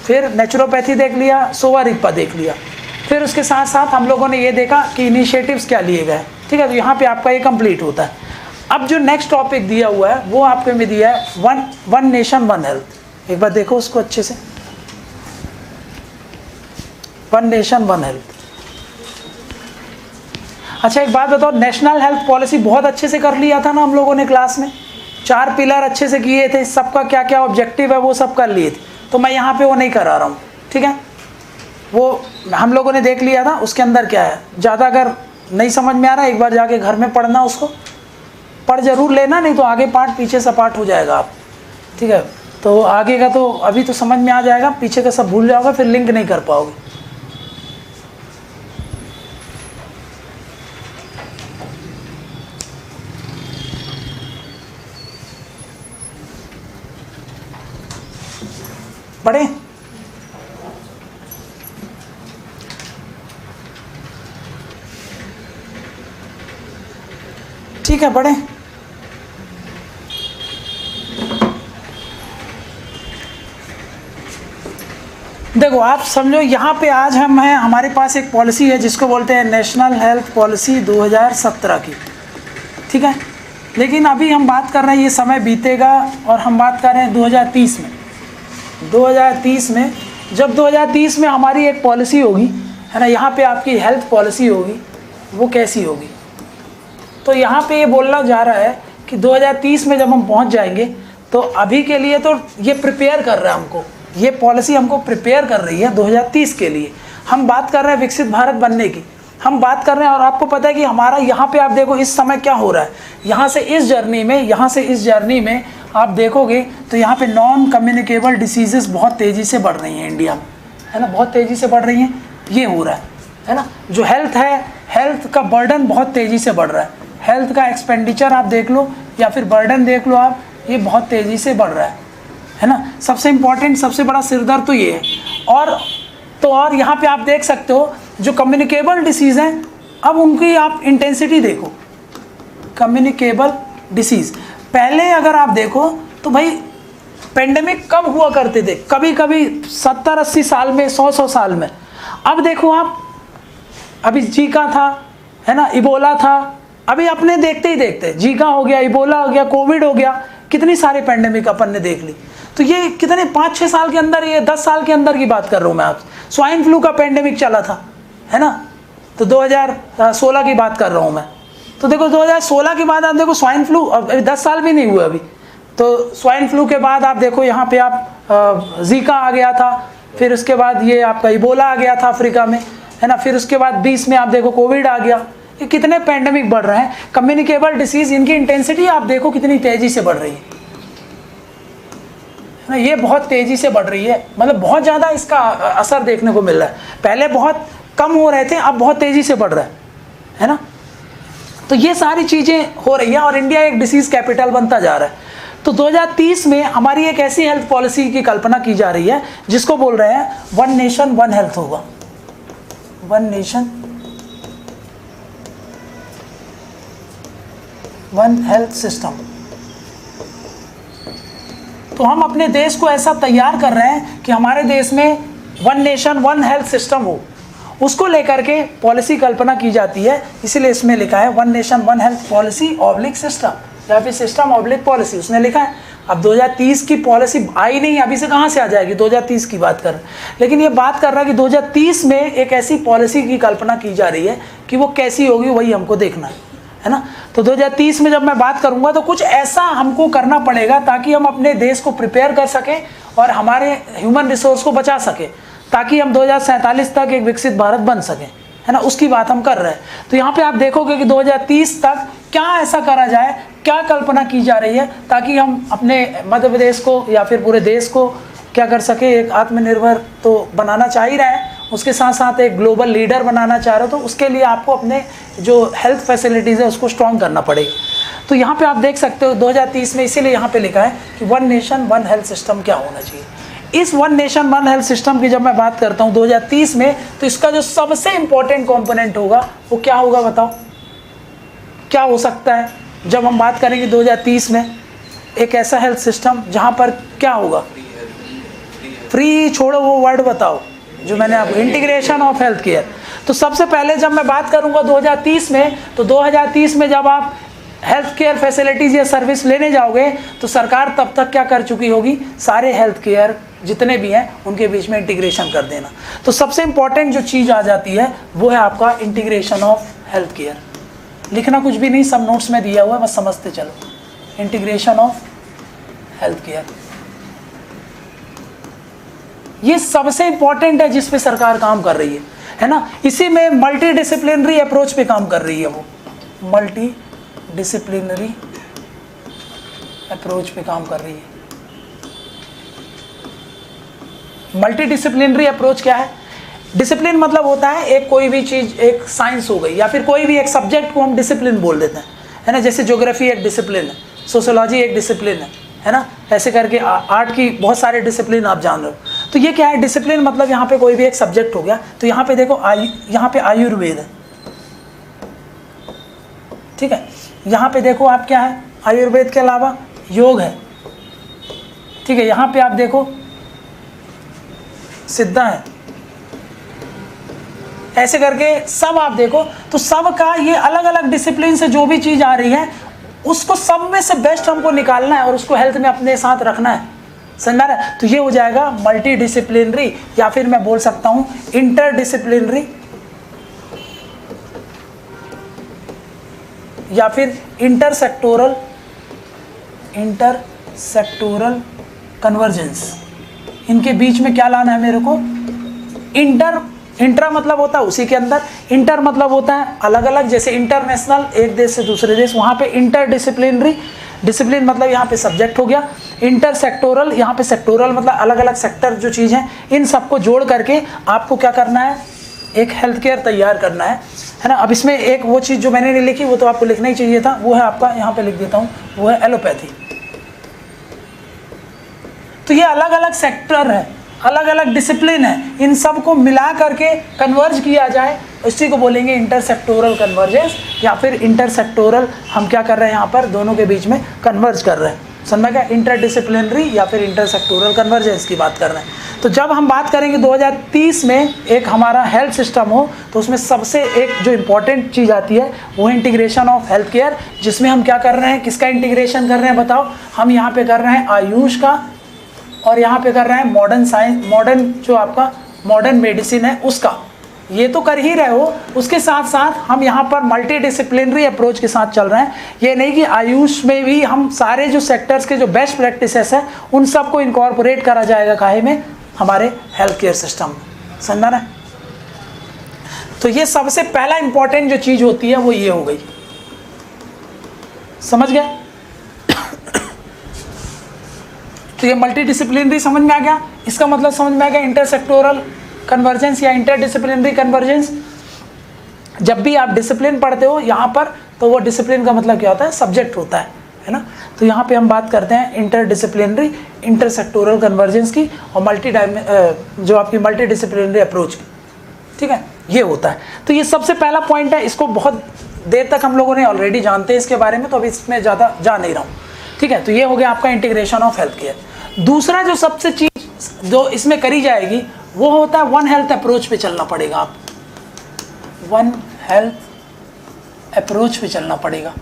Speaker 1: फिर नेचुरोपैथी देख लिया, सोवा रिग्पा देख लिया। फिर उसके साथ साथ हम लोगों ने ये देखा कि इनिशिएटिव्स क्या लिए गए। ठीक है, तो यहाँ पे आपका ये कंप्लीट होता है। अब जो नेक्स्ट टॉपिक दिया हुआ है वो आपके में दिया है वन नेशन वन हेल्थ। एक बार देखो उसको अच्छे से, वन नेशन वन हेल्थ। अच्छा एक बात बताओ, नेशनल हेल्थ पॉलिसी बहुत अच्छे से कर लिया था ना हम लोगों ने क्लास में, 4 पिलर अच्छे से किए थे, सबका क्या क्या ऑब्जेक्टिव है वो सब कर लिए थे। तो मैं यहाँ पे वो नहीं करा रहा हूँ। ठीक है, वो हम लोगों ने देख लिया था, उसके अंदर क्या है। ज़्यादा अगर नहीं समझ में आ रहा है, एक बार जाके घर में पढ़ना, उसको पढ़ जरूर लेना, नहीं तो आगे पार्ट पीछे से पार्ट हो जाएगा आप। ठीक है, तो आगे का तो अभी तो समझ में आ जाएगा, पीछे का सब भूल जाओगे, फिर लिंक नहीं कर पाओगे। पढ़े? ठीक है, पढ़े। देखो आप समझो, यहाँ पे आज हम हैं, हमारे पास एक पॉलिसी है जिसको बोलते हैं नेशनल हेल्थ पॉलिसी 2017 की। ठीक है, लेकिन अभी हम बात कर रहे हैं, ये समय बीतेगा और हम बात कर रहे हैं 2030 में। 2030 में, जब 2030 में हमारी एक पॉलिसी होगी, है ना, यहाँ पे आपकी हेल्थ पॉलिसी होगी, वो कैसी होगी। तो यहाँ पे ये बोलना जा रहा है कि 2030 में जब हम पहुँच जाएंगे, तो अभी के लिए तो ये प्रिपेयर कर रहा है हमको, ये पॉलिसी हमको प्रिपेयर कर रही है 2030 के लिए। हम बात कर रहे हैं विकसित भारत बनने की, हम बात कर रहे हैं। और आपको पता है कि हमारा यहाँ पे आप देखो इस समय क्या हो रहा है, यहाँ से इस जर्नी में आप देखोगे तो यहाँ पे नॉन कम्युनिकेबल डिसीजेस बहुत तेज़ी से बढ़ रही हैं इंडिया में, है ना, बहुत तेज़ी से बढ़ रही हैं। ये हो रहा है ना। जो हेल्थ है, हेल्थ का बर्डन बहुत तेज़ी से बढ़ रहा है, हेल्थ का एक्सपेंडिचर आप देख लो या फिर बर्डन देख लो आप, ये बहुत तेज़ी से बढ़ रहा है ना। सबसे इम्पॉर्टेंट, सबसे बड़ा सिरदर्द तो ये है। और यहाँ पे आप देख सकते हो जो कम्युनिकेबल डिसीज़ हैं, अब उनकी आप इंटेंसिटी देखो। कम्युनिकेबल डिसीज़ पहले अगर आप देखो तो भाई पेंडेमिक कब हुआ करते थे, कभी कभी 70-80 साल में, 100 साल में। अब देखो आप, अभी जीका था, है ना, इबोला था, अभी अपने देखते ही देखते जीका हो गया, इबोला हो गया, कोविड हो गया, कितनी सारी पेंडेमिक अपन ने देख ली। तो ये कितने 5-6 साल के अंदर, ये 10 साल के अंदर की बात कर रहा हूँ मैं आपसे। स्वाइन फ्लू का पेंडेमिक चला था, है ना, तो 2016 की बात कर रहा हूँ मैं। तो देखो 2016 के बाद आप देखो स्वाइन फ्लू, अभी 10 साल भी नहीं हुए अभी। तो स्वाइन फ्लू के बाद आप देखो यहाँ पे आप जीका आ गया था, फिर उसके बाद ये आपका इबोला आ गया था अफ्रीका में, है ना, फिर उसके बाद 20 में आप देखो कोविड आ गया। ये कितने पेंडेमिक बढ़ रहे हैं, कम्युनिकेबल डिसीज, इनकी इंटेंसिटी आप देखो कितनी तेजी से बढ़ रही है ना, ये बहुत तेजी से बढ़ रही है, मतलब बहुत ज़्यादा इसका असर देखने को मिल रहा है। पहले बहुत कम हो रहे थे, अब बहुत तेजी से बढ़ रहा है ना। तो ये सारी चीज़ें हो रही हैं और इंडिया एक डिसीज कैपिटल बनता जा रहा है। तो 2030 में हमारी एक ऐसी हेल्थ पॉलिसी की कल्पना की जा रही है जिसको बोल रहे हैं वन नेशन वन हेल्थ होगा। One nation one health system. तो हम अपने देश को ऐसा तैयार कर रहे हैं कि हमारे देश में one nation one health system हो, उसको लेकर के पॉलिसी कल्पना की जाती है। इसीलिए इसमें लिखा है one nation one health policy oblique system, या फिर सिस्टम ऑब्लिक पॉलिसी उसने लिखा है। अब 2030 की पॉलिसी आई नहीं, अभी से कहाँ से आ जाएगी, 2030 की बात कर, लेकिन ये बात कर रहा है कि 2030 में एक ऐसी पॉलिसी की कल्पना की जा रही है कि वो कैसी होगी, वही हमको देखना है ना। तो 2030 में जब मैं बात करूंगा तो कुछ ऐसा हमको करना पड़ेगा ताकि हम अपने देश को प्रिपेयर कर सकें और हमारे ह्यूमन रिसोर्स को बचा सकें, ताकि हम 2047 तक एक विकसित भारत बन सकें, है ना, उसकी बात हम कर रहे हैं। तो यहाँ पे आप देखोगे कि 2030 तक क्या ऐसा करा जाए, क्या कल्पना की जा रही है ताकि हम अपने मध्य प्रदेश को या फिर पूरे देश को क्या कर सके, एक आत्मनिर्भर तो बनाना चाह ही रहे हैं, उसके साथ साथ एक ग्लोबल लीडर बनाना चाह रहे हो। तो उसके लिए आपको अपने जो हेल्थ फैसिलिटीज़ है उसको स्ट्रॉन्ग करना पड़ेगा। तो यहाँ पे आप देख सकते हो 2030 में, इसीलिए यहाँ पे लिखा है कि one nation one health system क्या होना चाहिए। इस one nation one health system की जब मैं बात करता हूँ 2030 में, तो इसका जो सबसे इम्पोर्टेंट कॉम्पोनेंट होगा वो क्या होगा, बताओ क्या हो सकता है। जब हम बात करेंगे 2030 में एक ऐसा हेल्थ सिस्टम जहाँ पर क्या होगा, फ्री छोड़ो वो वर्ड बताओ जो मैंने आपको, इंटीग्रेशन ऑफ हेल्थ केयर। तो सबसे पहले जब मैं बात करूंगा 2030 में, तो 2030 में जब आप हेल्थ केयर फैसिलिटीज़ या सर्विस लेने जाओगे तो सरकार तब तक क्या कर चुकी होगी, सारे हेल्थ केयर जितने भी हैं उनके बीच में इंटीग्रेशन कर देना। तो सबसे इंपॉर्टेंट जो चीज़ आ जाती है वो है आपका इंटीग्रेशन ऑफ हेल्थ केयर। लिखना कुछ भी नहीं, सब नोट्स में दिया हुआ है, बस समझते चलो। इंटीग्रेशन ऑफ हेल्थ केयर ये सबसे इंपॉर्टेंट है जिस पे सरकार काम कर रही है ना। इसी में मल्टी डिसिप्लिनरी अप्रोच पे काम कर रही है, वो मल्टी डिसिप्लिनरी अप्रोच पे काम कर रही है। मल्टी डिसिप्लिनरी अप्रोच क्या है, डिसिप्लिन मतलब होता है एक कोई भी चीज़, एक साइंस हो गई या फिर कोई भी एक सब्जेक्ट को हम डिसिप्लिन बोल देते हैं, है ना। जैसे ज्योग्राफी एक डिसिप्लिन है, सोशियोलॉजी एक डिसिप्लिन है ना, ऐसे करके आर्ट की बहुत सारे डिसिप्लिन आप जान रहे हो। तो ये क्या है, डिसिप्लिन मतलब यहाँ पे कोई भी एक सब्जेक्ट हो गया। तो यहाँ पे देखो यहाँ पे आयुर्वेद है, ठीक है। यहाँ पे देखो आप क्या है, आयुर्वेद के अलावा योग है, ठीक है। यहाँ पे आप देखो सिद्धा है, ऐसे करके सब आप देखो। तो सब का ये अलग अलग डिसिप्लिन से जो भी चीज़ आ रही है उसको सब में से बेस्ट हमको निकालना है और उसको हेल्थ में अपने साथ रखना है, समझ में आ रहा है। तो ये हो जाएगा मल्टी डिसिप्लिनरी, या फिर मैं बोल सकता हूँ इंटर डिसिप्लिनरी, या फिर इंटरसेक्टोरल कन्वर्जेंस। इनके बीच में क्या लाना है मेरे को, इंट्रा मतलब होता है उसी के अंदर, इंटर मतलब होता है अलग अलग, जैसे इंटरनेशनल एक देश से दूसरे देश, वहाँ पे इंटर डिसिप्लिनरी, डिसिप्लिन मतलब यहाँ पे सब्जेक्ट हो गया, इंटर सेक्टोरल, यहाँ पे सेक्टोरल मतलब अलग अलग सेक्टर जो चीज़ है, इन सबको जोड़ करके आपको क्या करना है, एक हेल्थ केयर तैयार करना है ना। अब इसमें एक वो चीज़ जो मैंने नहीं लिखी वो तो आपको लिखना ही चाहिए था, वो है आपका, यहाँ पे लिख देता हूँ, वो है एलोपैथी। तो ये अलग अलग सेक्टर है, अलग अलग डिसिप्लिन है, इन सब को मिला करके कन्वर्ज किया जाए, उसी को बोलेंगे इंटरसेक्टोरल कन्वर्जेंस, या फिर इंटरसेक्टोरल हम क्या कर रहे हैं यहाँ पर दोनों के बीच में कन्वर्ज कर रहे हैं, समझ क्या, इंटरडिसिप्लिनरी या फिर इंटरसेक्टोरल कन्वर्जेंस की बात कर रहे हैं। तो जब हम बात करेंगे 2030 में एक हमारा हेल्थ सिस्टम हो, तो उसमें सबसे एक जो इम्पोर्टेंट चीज़ आती है वो इंटीग्रेशन ऑफ हेल्थ केयर, जिसमें हम क्या कर रहे हैं, किसका इंटीग्रेशन कर रहे हैं बताओ, हम यहाँ पे कर रहे हैं आयुष का, और यहाँ पे कर रहे हैं मॉडर्न साइंस, मॉडर्न जो आपका मॉडर्न मेडिसिन है उसका, ये तो कर ही रहे हो, उसके साथ साथ हम यहाँ पर मल्टी डिसिप्लिनरी अप्रोच के साथ चल रहे हैं। ये नहीं कि आयुष में भी हम सारे जो सेक्टर्स के जो बेस्ट प्रैक्टिसेस हैं उन सबको इनकॉर्पोरेट करा जाएगा काहे में, हमारे हेल्थ केयर सिस्टम, समझना ना। तो ये सबसे पहला इंपॉर्टेंट जो चीज़ होती है वो ये हो गई, समझ गए। तो ये मल्टी डिसिप्लिनरी समझ में आ गया, इसका मतलब समझ में आ गया इंटरसेक्टोरल कन्वर्जेंस या इंटरडिसिप्लिनरी कन्वर्जेंस। जब भी आप डिसिप्लिन पढ़ते हो यहाँ पर, तो वो डिसिप्लिन का मतलब क्या होता है, सब्जेक्ट होता है ना। तो यहाँ पे हम बात करते हैं इंटरडिसिप्लिनरी इंटरसेक्टोरल कन्वर्जेंस की और जो आपकी मल्टी डिसिप्लिनरी अप्रोच की, ठीक है, ये होता है। तो ये सबसे पहला पॉइंट है, इसको बहुत देर तक हम लोगों ने ऑलरेडी जानते हैं इसके बारे में, तो अभी इसमें ज़्यादा जा नहीं रहा हूँ, ठीक है। तो ये हो गया आपका इंटीग्रेशन ऑफ हेल्थ केयर। दूसरा जो सबसे चीज़ जो इसमें करी जाएगी वो होता है वन हेल्थ अप्रोच पे चलना पड़ेगा, आप वन हेल्थ अप्रोच पे चलना पड़ेगा।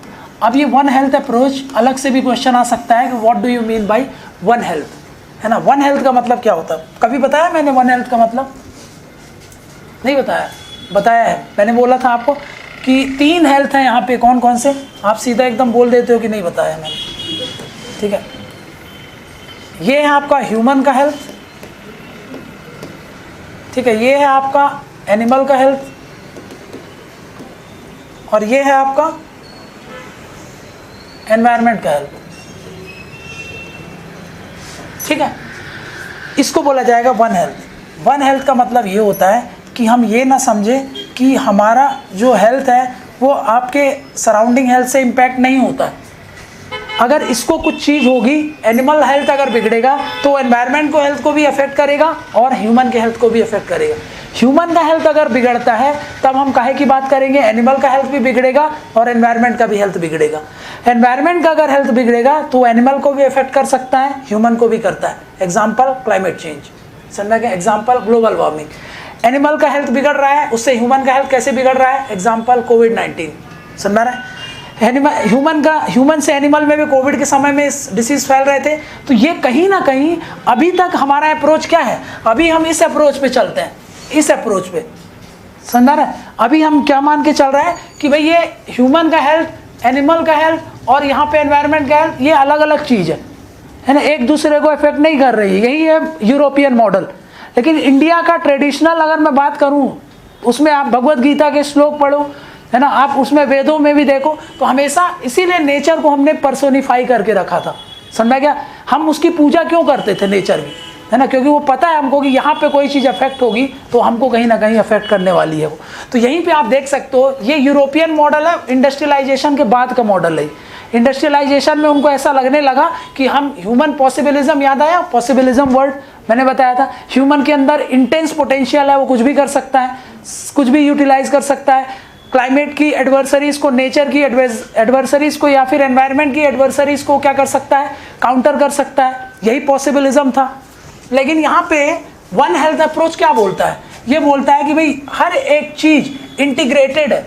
Speaker 1: अब ये वन हेल्थ अप्रोच अलग से भी क्वेश्चन आ सकता है कि what do you mean by one health, है ना। वन हेल्थ का मतलब क्या होता है, कभी बताया मैंने वन हेल्थ का मतलब, नहीं बताया, बताया है मैंने, बोला था आपको कि 3 हेल्थ हैं यहाँ पे, कौन कौन से, आप सीधा एकदम बोल देते हो कि नहीं बताया मैंने, ठीक है। ये है आपका ह्यूमन का हेल्थ, ठीक है, ये है आपका एनिमल का हेल्थ, और ये है आपका एनवायरनमेंट का हेल्थ, ठीक है। इसको बोला जाएगा वन हेल्थ। वन हेल्थ का मतलब ये होता है कि हम ये ना समझे कि हमारा जो हेल्थ है वो आपके सराउंडिंग हेल्थ से इम्पैक्ट नहीं होता है। अगर इसको कुछ चीज़ होगी, एनिमल हेल्थ अगर बिगड़ेगा तो एनवायरनमेंट को हेल्थ को भी अफेक्ट करेगा और ह्यूमन के हेल्थ को भी अफेक्ट करेगा। ह्यूमन का हेल्थ अगर बिगड़ता है तब हम काहे की बात करेंगे, एनिमल का हेल्थ भी बिगड़ेगा और एनवायरनमेंट का भी हेल्थ बिगड़ेगा। एनवायरनमेंट का अगर हेल्थ बिगड़ेगा तो एनिमल को भी अफेक्ट कर सकता है, ह्यूमन को भी करता है। एग्जाम्पल क्लाइमेट चेंज, समझा क्या, एग्जाम्पल ग्लोबल वार्मिंग। एनिमल का हेल्थ बिगड़ रहा है, उससे ह्यूमन का हेल्थ कैसे बिगड़ रहा है, एग्जाम्पल कोविड-19, समझा रहा है। ह्यूमन से एनिमल में भी कोविड के समय में डिसीज फैल रहे थे। तो ये कहीं ना कहीं अभी तक हमारा अप्रोच क्या है, अभी हम इस अप्रोच पे चलते हैं, इस अप्रोच पे, समझा रहा है। अभी हम क्या मान के चल रहे हैं कि भाई ये ह्यूमन का हेल्थ, एनिमल का हेल्थ और यहाँ पे एनवायरनमेंट का हेल्थ, ये अलग अलग चीज़ है ना, एक दूसरे को इफेक्ट नहीं कर रही है। यही है यूरोपियन मॉडल। लेकिन इंडिया का ट्रेडिशनल अगर मैं बात करूँ, उसमें आप भगवत गीता के श्लोक पढ़ो, है ना, आप उसमें वेदों में भी देखो, तो हमेशा इसीलिए नेचर को हमने पर्सोनिफाई करके रखा था, समझा क्या। हम उसकी पूजा क्यों करते थे नेचर की, है ना, क्योंकि वो पता है हमको कि यहाँ पे कोई चीज़ अफेक्ट होगी तो हमको कहीं ना कहीं अफेक्ट करने वाली है वो। तो यहीं पे आप देख सकते हो, ये यूरोपियन मॉडल है, इंडस्ट्रियलाइजेशन के बाद का मॉडल है। इंडस्ट्रियलाइजेशन में उनको ऐसा लगने लगा कि हम ह्यूमन पॉसिबिलिज्म, याद आया पॉसिबिलिज्म वर्ड मैंने बताया था, ह्यूमन के अंदर इंटेंस पोटेंशियल है, वो कुछ भी कर सकता है, कुछ भी यूटिलाइज कर सकता है। क्लाइमेट की एडवर्सरीज को, नेचर की एडवर्सरीज को या फिर एनवायरनमेंट की एडवर्सरीज को क्या कर सकता है, काउंटर कर सकता है। यही पॉसिबिलिज्म था। लेकिन यहाँ पे वन हेल्थ अप्रोच क्या बोलता है, ये बोलता है कि भाई हर एक चीज इंटीग्रेटेड है,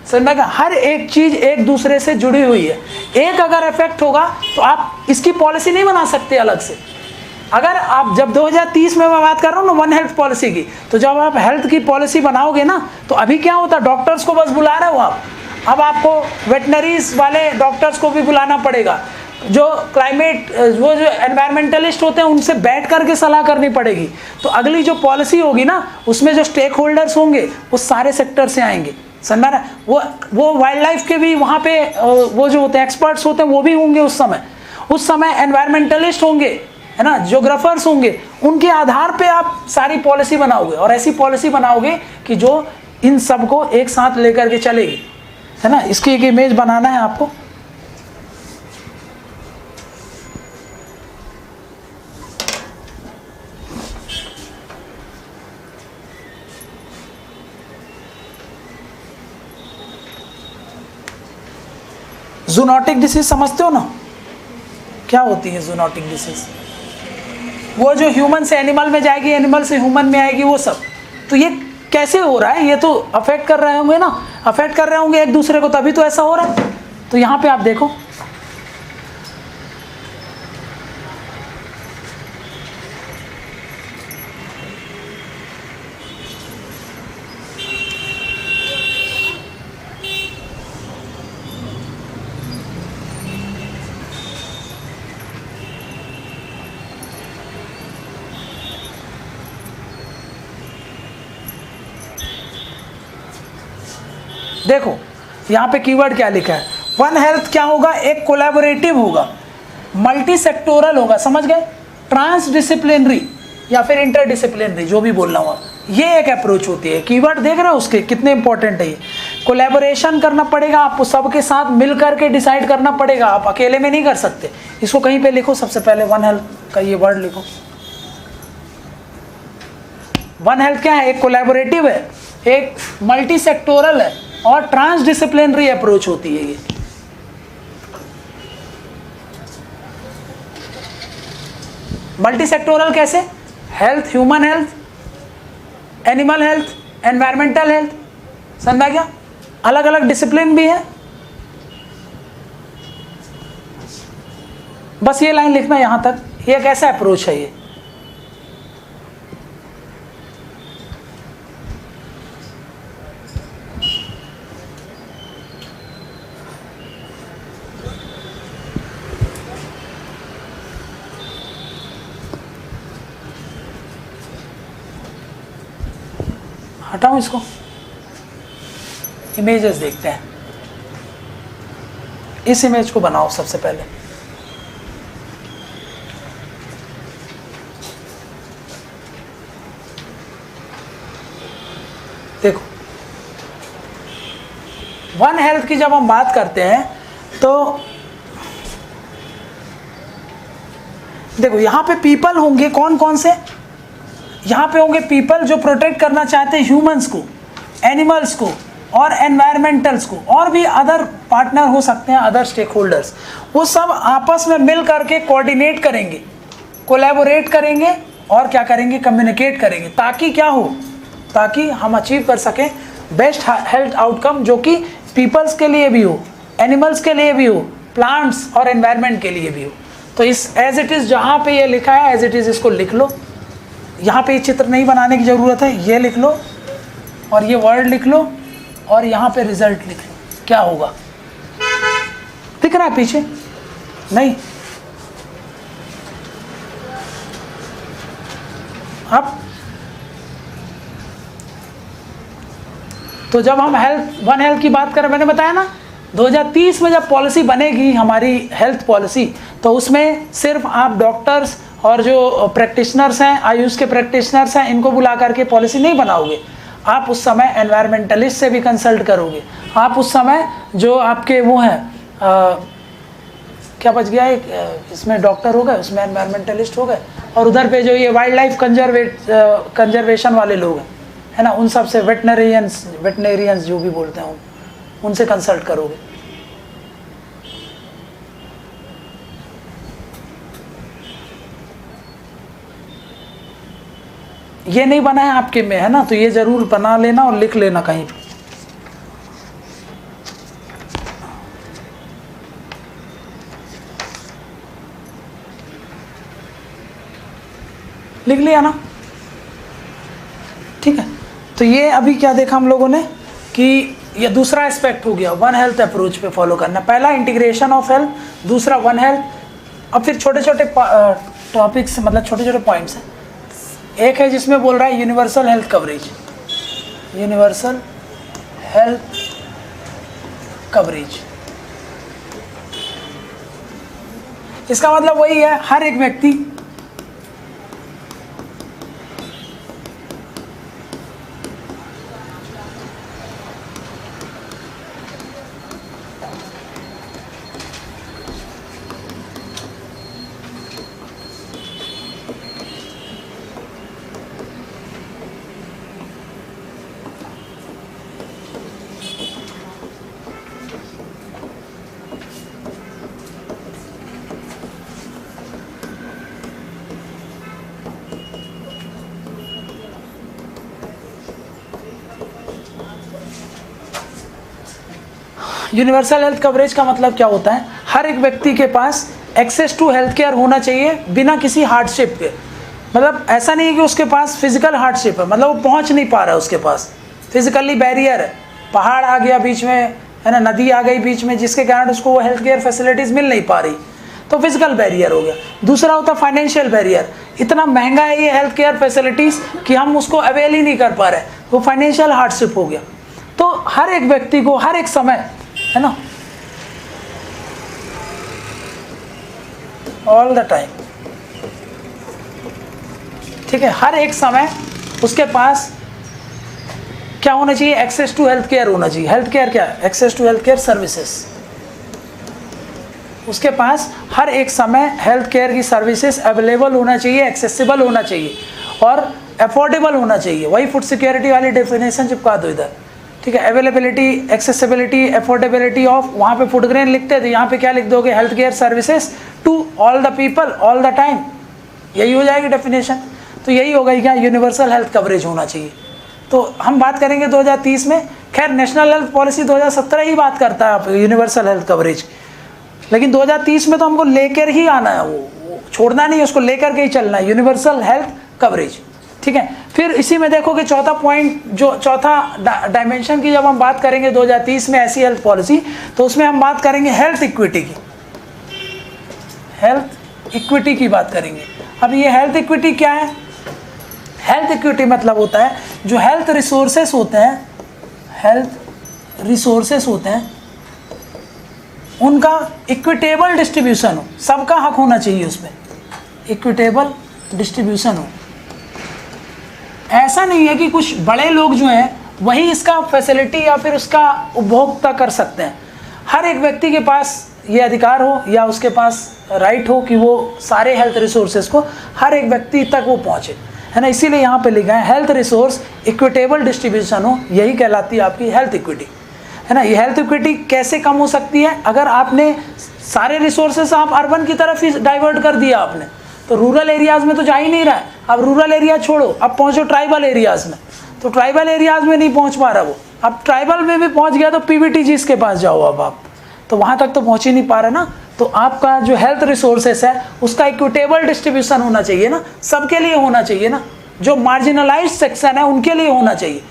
Speaker 1: समझ में, हर एक चीज एक दूसरे से जुड़ी हुई है। एक अगर इफेक्ट होगा तो आप इसकी पॉलिसी नहीं बना सकते अलग से। अगर आप जब 2030 में मैं बात कर रहा हूँ ना वन हेल्थ पॉलिसी की, तो जब आप हेल्थ की पॉलिसी बनाओगे ना, तो अभी क्या होता है, डॉक्टर्स को बस बुला रहे हो आप, अब आपको वेटनरीज वाले डॉक्टर्स को भी बुलाना पड़ेगा, जो क्लाइमेट, वो जो एनवायरमेंटलिस्ट होते हैं उनसे बैठ करके सलाह करनी पड़ेगी। तो अगली जो पॉलिसी होगी ना, उसमें जो स्टेक होल्डर्स होंगे वो सारे सेक्टर से आएंगे, समझ में आ रहा है? वो वाइल्ड लाइफ के भी वहाँ पे वो जो होते हैं एक्सपर्ट्स होते हैं वो भी होंगे उस समय एनवायरमेंटलिस्ट होंगे, है ना, ज्योग्राफर्स होंगे। उनके आधार पे आप सारी पॉलिसी बनाओगे और ऐसी पॉलिसी बनाओगे कि जो इन सबको एक साथ लेकर के चलेगी, है ना। इसकी एक इमेज बनाना है आपको। जूनोटिक डिसीज समझते हो ना, क्या होती है जूनोटिक डिसीज? वो जो ह्यूमन से एनिमल में जाएगी, एनिमल से ह्यूमन में आएगी, वो सब। तो ये कैसे हो रहा है? ये तो अफेक्ट कर रहे होंगे ना, अफेक्ट कर रहे होंगे एक दूसरे को, तभी तो ऐसा हो रहा है। तो यहाँ पे आप देखो, देखो यहाँ पे कीवर्ड क्या लिखा है, वन हेल्थ क्या होगा? एक कोलैबोरेटिव होगा, मल्टी सेक्टोरल होगा, समझ गए? ट्रांसडिसिप्लिनरी या फिर इंटरडिसिप्लिनरी, जो भी बोल रहा हूँ, ये एक अप्रोच होती है। कीवर्ड देख रहे हो उसके कितने इंपॉर्टेंट है ये। कोलैबोरेशन करना पड़ेगा आपको, सबके साथ मिल करके डिसाइड करना पड़ेगा, आप अकेले में नहीं कर सकते। इसको कहीं पे लिखो, सबसे पहले वन हेल्थ का ये वर्ड लिखो। वन हेल्थ क्या है? एक कोलैबोरेटिव है, एक मल्टी सेक्टोरल है और ट्रांसडिसिप्लिनरी अप्रोच होती है ये। मल्टी सेक्टोरल कैसे? Health, human health, animal health, environmental health, समझा क्या? अलग अलग डिसिप्लिन भी है। बस ये लाइन लिखना यहां तक, ये कैसा अप्रोच है ये। हटाओ इसको, इमेजेस देखते हैं। इस इमेज को बनाओ सबसे पहले। देखो, वन हेल्थ की जब हम बात करते हैं तो देखो यहां पे पीपल होंगे, कौन कौन से? यहाँ पे होंगे पीपल जो प्रोटेक्ट करना चाहते हैं ह्यूमंस को, एनिमल्स को और एनवायरमेंटल्स को, और भी अदर पार्टनर हो सकते हैं, अदर स्टेक होल्डर्स। वो सब आपस में मिल करके कोऑर्डिनेट करेंगे, कोलैबोरेट करेंगे और क्या करेंगे? कम्युनिकेट करेंगे, ताकि क्या हो? ताकि हम अचीव कर सकें बेस्ट हेल्थ आउटकम, जो कि पीपल्स के लिए भी हो, एनिमल्स के लिए भी हो, प्लांट्स और एनवायरमेंट के लिए भी हो। तो इस एज इट इज़ जहाँ पे ये लिखा है एज इट इज़ इसको लिख लो। यहाँ पे चित्र नहीं बनाने की ज़रूरत है, ये लिख लो और ये वर्ड लिख लो और यहाँ पे रिजल्ट लिख लो। क्या होगा? दिख रहा है पीछे? नहीं? अब तो जब हम वन हेल्थ की बात करें, मैंने बताया ना 2030 में जब पॉलिसी बनेगी हमारी हेल्थ पॉलिसी, तो उसमें सिर्फ आप डॉक्टर्स और जो प्रैक्टिशनर्स हैं, आयुष के प्रैक्टिशनर्स हैं, इनको बुला करके पॉलिसी नहीं बनाओगे। आप उस समय एनवायरमेंटलिस्ट से भी कंसल्ट करोगे। आप उस समय जो आपके वो हैं, क्या बच गया एक, इसमें डॉक्टर हो गए, उसमें एनवायरमेंटलिस्ट हो गए, और उधर पे जो ये वाइल्ड लाइफ कंजर्वेशन वाले लोग हैं, है ना, उन सब से वेटनेरियंस जो भी बोलते हैं उनसे कंसल्ट करोगे। ये नहीं बना है आपके में, है ना, तो ये जरूर बना लेना और लिख लेना कहीं पे। लिख लिया ना? ठीक है। तो ये अभी क्या देखा हम लोगों ने कि ये दूसरा एस्पेक्ट हो गया वन हेल्थ अप्रोच पे फॉलो करना। पहला इंटीग्रेशन ऑफ हेल्थ, दूसरा वन हेल्थ, अब फिर छोटे छोटे टॉपिक्स, मतलब छोटे छोटे पॉइंट्स हैं। एक है जिसमें बोल रहा है universal health coverage, universal health coverage. इसका मतलब वही है, हर एक व्यक्ति यूनिवर्सल हेल्थ कवरेज का मतलब क्या होता है, हर एक व्यक्ति के पास एक्सेस टू हेल्थ केयर होना चाहिए बिना किसी हार्डशिप के। मतलब ऐसा नहीं है कि उसके पास फिजिकल हार्डशिप है, मतलब वो पहुंच नहीं पा रहा है, उसके पास फिजिकली बैरियर है, पहाड़ आ गया बीच में, है ना, नदी आ गई बीच में, जिसके कारण उसको वो हेल्थ केयर फैसिलिटीज़ मिल नहीं पा रही, तो फिजिकल बैरियर हो गया। दूसरा होता है फाइनेंशियल बैरियर, इतना महंगा है ये हेल्थ केयर फैसिलिटीज़ कि हम उसको अवेल ही नहीं कर पा रहे, वो फाइनेंशियल हार्डशिप हो गया। तो हर एक व्यक्ति को हर एक समय, है ना, ऑल द टाइम, ठीक है, हर एक समय उसके पास क्या होना चाहिए, एक्सेस टू हेल्थ केयर होना चाहिए। हेल्थ केयर क्या है, access to health care services, उसके पास हर एक समय हेल्थ केयर की सर्विसेज अवेलेबल होना चाहिए, एक्सेसिबल होना चाहिए और अफोर्डेबल होना चाहिए। वही फूड सिक्योरिटी वाली डेफिनेशन चिपका दो इधर, ठीक है, अवेलेबिलिटी, एक्सेसिबिलिटी, अफोर्डेबिलिटी ऑफ, वहाँ पे फूड ग्रेन लिखते थे, यहाँ पे क्या लिख दोगे, health care services to all the people all the time, यही हो जाएगी डेफिनेशन। तो यही होगा क्या, यूनिवर्सल हेल्थ कवरेज होना चाहिए। तो हम बात करेंगे 2030 में, खैर नेशनल हेल्थ पॉलिसी 2017 ही बात करता है यूनिवर्सल हेल्थ कवरेज, लेकिन 2030 में तो हमको लेकर ही आना है, वो छोड़ना नहीं, उसको लेकर के ही चलना है, यूनिवर्सल हेल्थ कवरेज, ठीक है। फिर इसी में देखो कि चौथा पॉइंट, जो चौथा डायमेंशन की जब हम बात करेंगे 2030 में ऐसी हेल्थ पॉलिसी, तो उसमें हम बात करेंगे हेल्थ इक्विटी की, हेल्थ इक्विटी की बात करेंगे। अब ये हेल्थ इक्विटी क्या है, हेल्थ इक्विटी मतलब होता है जो हेल्थ रिसोर्सेस होते हैं, हेल्थ रिसोर्सेस होते हैं, उनका इक्विटेबल डिस्ट्रीब्यूशन हो, सबका हक होना चाहिए उसमें, इक्विटेबल डिस्ट्रीब्यूशन हो। ऐसा नहीं है कि कुछ बड़े लोग जो हैं वही इसका फैसिलिटी या फिर उसका उपभोक्ता कर सकते हैं। हर एक व्यक्ति के पास ये अधिकार हो या उसके पास राइट हो कि वो सारे हेल्थ रिसोर्सेज को हर एक व्यक्ति तक वो पहुँचे, है ना। इसीलिए यहाँ पे लिखा है हेल्थ रिसोर्स इक्विटेबल डिस्ट्रीब्यूशन हो, यही कहलाती है आपकी हेल्थ इक्विटी, है ना। ये हेल्थ इक्विटी कैसे कम हो सकती है, अगर आपने सारे रिसोर्सेस आप अर्बन की तरफ ही डाइवर्ट कर दिया आपने, तो रूरल एरियाज़ में तो जा ही नहीं रहा है। अब रूरल एरिया छोड़ो, अब पहुँचो ट्राइबल एरियाज़ में, तो ट्राइबल एरियाज़ में नहीं पहुँच पा रहा वो, अब ट्राइबल में भी पहुँच गया तो PVTGs के पास जाओ, अब आप तो वहाँ तक तो पहुँच ही नहीं पा रहे ना। तो आपका जो हेल्थ रिसोर्सेस है उसका इक्विटेबल डिस्ट्रीब्यूशन होना चाहिए ना, सबके लिए होना चाहिए ना, जो मार्जिनलाइज्ड सेक्शन है उनके लिए होना चाहिए।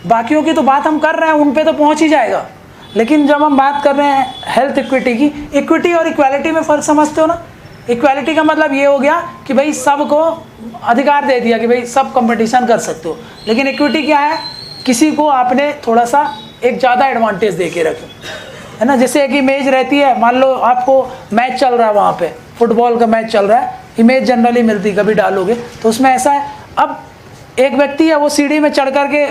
Speaker 1: बाकियों की तो बात हम कर रहे हैं, उन पे तो पहुँच ही जाएगा, लेकिन जब हम बात कर रहे हैं हेल्थ इक्विटी की, इक्विटी और इक्वालिटी में फ़र्क समझते हो ना। इक्वालिटी का मतलब ये हो गया कि भाई सबको अधिकार दे दिया कि भाई सब कंपटीशन कर सकते हो, लेकिन इक्विटी क्या है, किसी को आपने थोड़ा सा एक ज़्यादा एडवांटेज दे के रखे, है ना। जैसे एक इमेज रहती है, मान लो आपको मैच चल रहा है, वहाँ पे फुटबॉल का मैच चल रहा है, इमेज जनरली मिलती, कभी डालोगे तो उसमें ऐसा है, अब एक व्यक्ति है वो सीढ़ी में चढ़ करके,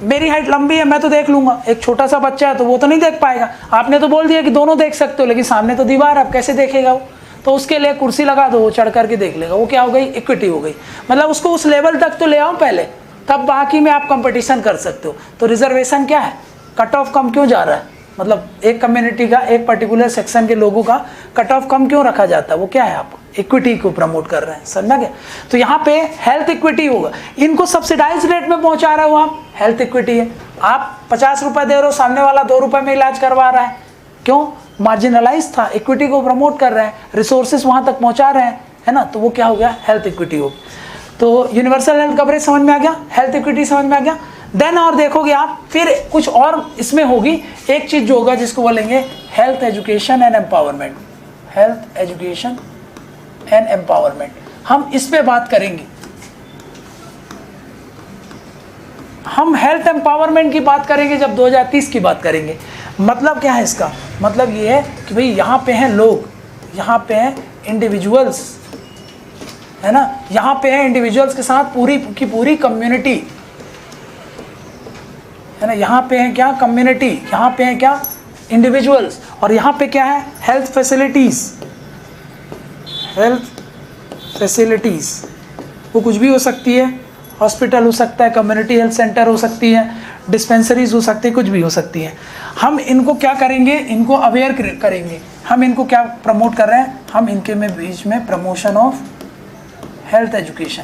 Speaker 1: मेरी हाइट लंबी है मैं तो देख लूँगा, एक छोटा सा बच्चा है तो वो तो नहीं देख पाएगा। आपने तो बोल दिया कि दोनों देख सकते हो, लेकिन सामने तो दीवार है, अब कैसे देखेगा वो, तो उसके लिए कुर्सी लगा दो, वो चढ़ करके देख लेगा। वो क्या हो गई, इक्विटी हो गई। मतलब उसको उस लेवल तक तो ले आओ पहले, तब बाकी में आप कंपटीशन कर सकते हो। तो रिजर्वेशन क्या है, कट ऑफ कम क्यों जा रहा है, मतलब एक कम्युनिटी का, एक पर्टिकुलर सेक्शन के लोगों का कट ऑफ कम क्यों रखा जाता है, वो क्या है, आप इक्विटी को प्रमोट कर रहे हैं, समझना क्या। तो यहाँ पे हेल्थ इक्विटी होगा, इनको सब्सिडाइज रेट में पहुँचा रहे हो आप, हेल्थ इक्विटी है। आप 50 रुपये दे रहे हो, सामने वाला 2 रुपये में इलाज करवा रहा है, क्यों, मार्जिनलाइज था, इक्विटी को प्रमोट कर रहे हैं, रिसोर्सेज वहाँ तक पहुँचा रहे हैं, है ना। तो वो क्या हो गया, हेल्थ इक्विटी हो। तो यूनिवर्सल हेल्थ कवरेज समझ में आ गया, हेल्थ इक्विटी समझ में आ गया। देन और देखोगे आप, फिर कुछ और इसमें होगी एक चीज़ जो होगा जिसको बोलेंगे health education and empowerment, health education and empowerment. हम इस पे बात करेंगे। हम हेल्थ एम्पावरमेंट की बात करेंगे जब 2030 की बात करेंगे। मतलब क्या है इसका? मतलब ये है कि भाई यहाँ पे हैं लोग, यहाँ पे हैं इंडिविजुअल्स, है ना, यहाँ पे हैं इंडिविजुअल्स के साथ पूरी की पूरी कम्युनिटी, है ना, यहाँ पे हैं क्या? कम्युनिटी, यहाँ पे हैं क्या? इंडिविजुअल्स, और यहाँ पे क्या है? Health facilities. हेल्थ फैसिलिटीज़ वो कुछ भी हो सकती है, हॉस्पिटल हो सकता है, कम्युनिटी हेल्थ सेंटर हो सकती है, डिस्पेंसरीज हो सकती है, कुछ भी हो सकती है। हम इनको क्या करेंगे? इनको अवेयर करेंगे। हम इनको क्या प्रमोट कर रहे हैं? हम इनके में बीच में प्रमोशन ऑफ हेल्थ एजुकेशन,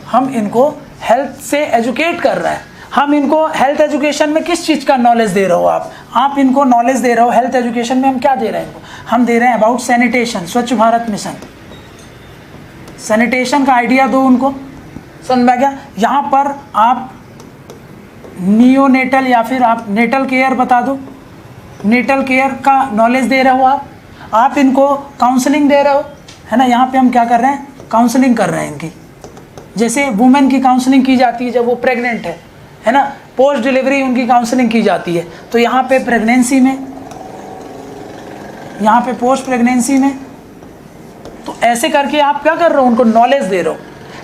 Speaker 1: हम इनको हेल्थ से एजुकेट कर रहे हैं। हम इनको हेल्थ एजुकेशन में किस चीज़ का नॉलेज दे रहे हो? आप इनको नॉलेज दे रहे हो हेल्थ एजुकेशन में। हम क्या दे रहे हैं इनको? हम दे रहे हैं अबाउट सैनिटेशन, स्वच्छ भारत मिशन। सैनिटेशन का आइडिया दो उनको, समझ में गया? यहाँ पर आप नियोनेटल या फिर आप नेटल केयर बता दो, नेटल केयर का नॉलेज दे रहे हो आप इनको काउंसलिंग दे रहे हो, है ना। यहाँ पे हम क्या कर रहे हैं? काउंसलिंग कर रहे हैं इनकी। जैसे वुमेन की काउंसलिंग की जाती है जब वो प्रेग्नेंट है ना, पोस्ट डिलीवरी उनकी काउंसलिंग की जाती है। तो यहाँ पे प्रेगनेंसी में, यहाँ पे पोस्ट प्रेगनेंसी में, तो ऐसे करके आप क्या कर रहे हो? उनको नॉलेज दे रहे हो।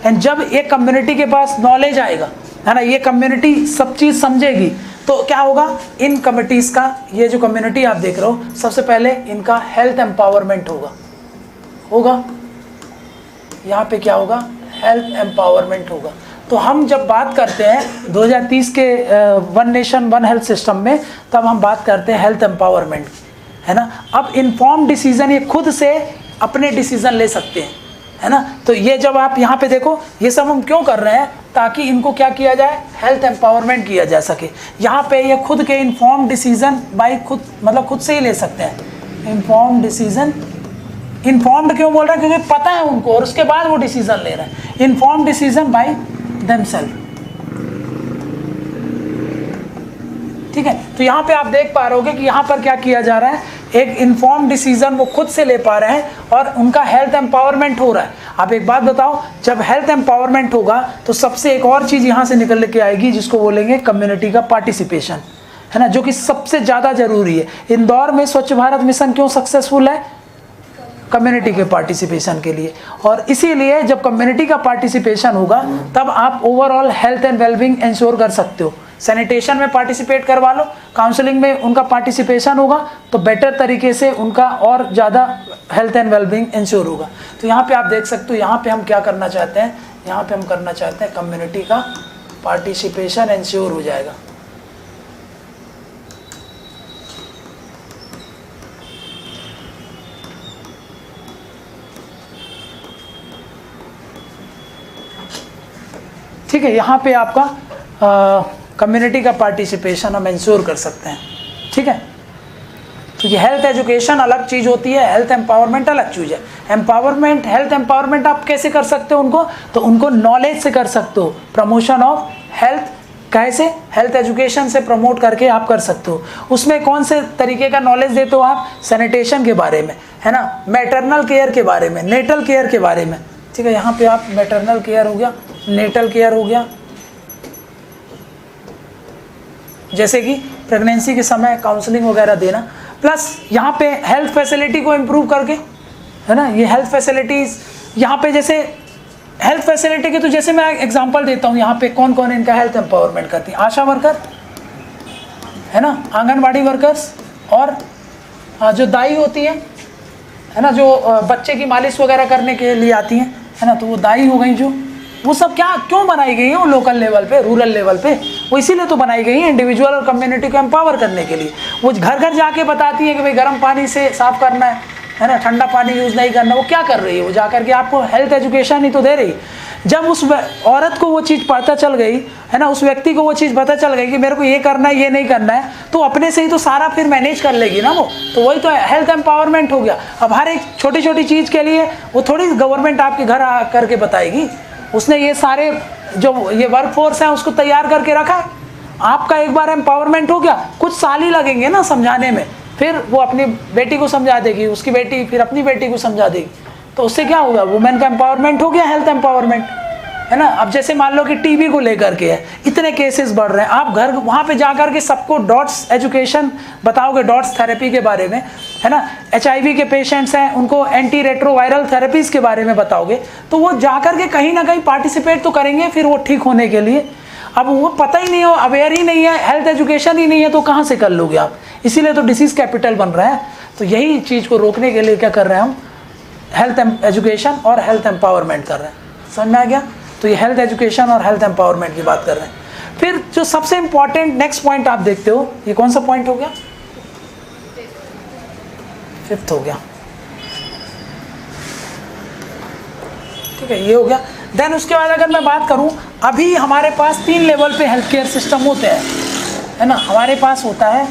Speaker 1: एंड जब एक कम्युनिटी के पास नॉलेज आएगा, है ना, ये कम्युनिटी सब चीज़ समझेगी, तो क्या होगा? इन कमिटीज़ का, ये जो कम्युनिटी आप देख रहे हो, सबसे पहले इनका हेल्थ एम्पावरमेंट होगा। यहाँ पे क्या होगा? हेल्थ एम्पावरमेंट होगा। तो हम जब बात करते हैं 2030 के one nation one health system में, तब हम बात करते हैं हेल्थ एम्पावरमेंट, है ना। अब इन्फॉर्म डिसीजन, ये खुद से अपने डिसीजन ले सकते हैं, है ना। तो ये जब आप यहाँ पे देखो, ये सब हम क्यों कर रहे हैं? ताकि इनको क्या किया जाए? हेल्थ एम्पावरमेंट किया जा सके। यहाँ पे ये खुद के इन्फॉर्म डिसीजन बाई खुद, मतलब खुद से ही ले सकते हैं। इन्फॉर्म डिसीजन, इन्फॉर्म्ड क्यों बोल रहे हैं? क्योंकि पता है उनको और उसके बाद वो डिसीजन ले रहे हैं। इन्फॉर्म डिसीजन बाई देमसेल्फ, ठीक है। तो यहाँ पे आप देख पा रहे हो कि यहाँ पर क्या किया जा रहा है? एक इन्फॉर्म डिसीजन वो खुद से ले पा रहे हैं और उनका हेल्थ एम्पावरमेंट हो रहा है। आप एक बात बताओ, जब हेल्थ एम्पावरमेंट होगा तो सबसे एक और चीज़ यहाँ से निकल के आएगी जिसको बोलेंगे कम्युनिटी का पार्टिसिपेशन, है ना, जो कि सबसे ज़्यादा जरूरी है। इंदौर में स्वच्छ भारत मिशन क्यों सक्सेसफुल है? कम्युनिटी के पार्टिसिपेशन के लिए। और इसीलिए जब कम्युनिटी का पार्टिसिपेशन होगा तब आप overall health and wellbeing ensure कर सकते हो। सैनिटेशन में पार्टिसिपेट करवा लो, काउंसलिंग में उनका पार्टिसिपेशन होगा तो बेटर तरीके से उनका और ज़्यादा हेल्थ एंड वेलबींग इंश्योर होगा। तो यहाँ पे आप देख सकते हो, यहाँ पे हम क्या करना चाहते हैं? यहाँ पे हम करना चाहते हैं कम्युनिटी का पार्टिसिपेशन इंश्योर हो जाएगा। ठीक है, यहाँ पे आपका कम्युनिटी का पार्टिसिपेशन हम इंश्योर कर सकते हैं, ठीक है। तो ये हेल्थ एजुकेशन अलग चीज़ होती है, हेल्थ एम्पावरमेंट अलग चीज़ है। एम्पावरमेंट, हेल्थ एम्पावरमेंट आप कैसे कर सकते हो उनको? तो उनको नॉलेज से कर सकते हो। प्रमोशन ऑफ हेल्थ कैसे? हेल्थ एजुकेशन से प्रमोट करके आप कर सकते हो। उसमें कौन से तरीके का नॉलेज देते हो आप? सैनिटेशन के बारे में, है ना, मैटरनल केयर के बारे में, नेटल केयर के बारे में, ठीक है। यहाँ पे आप मैटरनल केयर हो गया, नेटल केयर हो गया, जैसे कि प्रेगनेंसी के समय काउंसलिंग वगैरह देना, प्लस यहाँ पे हेल्थ फैसिलिटी को इम्प्रूव करके, है ना, ये हेल्थ फैसिलिटीज़ यहाँ पे, जैसे हेल्थ फैसिलिटी की तो जैसे मैं एग्जांपल देता हूँ, यहाँ पे कौन कौन इनका हेल्थ एम्पावरमेंट करती है? आशा वर्कर, है ना, आंगनबाड़ी वर्कर्स, और जो दाई होती है ना, जो बच्चे की मालिश वगैरह करने के लिए आती हैं, है ना, तो वो दाई हो गई। जो वो सब क्या क्यों बनाई गई है? वो लोकल लेवल पे, रूरल लेवल पे, वो इसीलिए तो बनाई गई है इंडिविजुअल और कम्युनिटी को एम्पावर करने के लिए। वो घर घर जाके बताती है कि भाई गर्म पानी से साफ करना है ना, ठंडा पानी यूज़ नहीं करना। वो क्या कर रही है? वो जा करके आपको हेल्थ एजुकेशन ही तो दे रही। जब उस औरत को वो चीज़ पता चल गई, है ना, उस व्यक्ति को वो चीज़ पता चल गई कि मेरे को ये करना है, ये नहीं करना है, तो अपने से ही तो सारा फिर मैनेज कर लेगी ना वो। तो वही तो हेल्थ एम्पावरमेंट हो गया। अब हर एक छोटी छोटी चीज़ के लिए वो थोड़ी गवर्नमेंट आपके घर आ करके बताएगी। उसने ये सारे जो ये वर्क फोर्स है उसको तैयार करके रखा है। आपका एक बार एम्पावरमेंट हो गया, कुछ साल ही लगेंगे ना समझाने में, फिर वो अपनी बेटी को समझा देगी, उसकी बेटी फिर अपनी बेटी को समझा देगी, तो उससे क्या होगा, वुमेन का एम्पावरमेंट हो गया, हेल्थ एम्पावरमेंट, है ना। अब जैसे मान लो कि टीबी को लेकर के है, इतने केसेस बढ़ रहे हैं, आप घर वहाँ पे जा के सबको डॉट्स एजुकेशन बताओगे, डॉट्स थेरेपी के बारे में, है ना। HIV के पेशेंट्स हैं, उनको एंटी रेट्रोवायरल थेरेपीज़ के बारे में बताओगे, तो वो जाकर के कहीं ना कहीं पार्टिसिपेट तो करेंगे फिर वो ठीक होने के लिए। अब वो पता ही नहीं हो, अवेयर ही नहीं है, हेल्थ एजुकेशन ही नहीं है, तो कहाँ से कर लोगे आप। इसीलिए तो डिसीज़ कैपिटल बन रहा है। तो यही चीज़ को रोकने के लिए क्या कर रहे हैं हम, हेल्थ एजुकेशन और हेल्थ एम्पावरमेंट कर रहे हैं। समझ में आ गया। तो ये हेल्थ एजुकेशन और हेल्थ एम्पावरमेंट की बात कर रहे हैं। फिर जो सबसे इंपॉर्टेंट नेक्स्ट पॉइंट आप देखते हो, ये कौन सा पॉइंट हो गया, 5th हो गया, ठीक है, ये हो गया। देन उसके बाद अगर मैं बात करूं, अभी हमारे पास 3 लेवल पे हेल्थ केयर सिस्टम होते हैं, है ना। हमारे पास होता है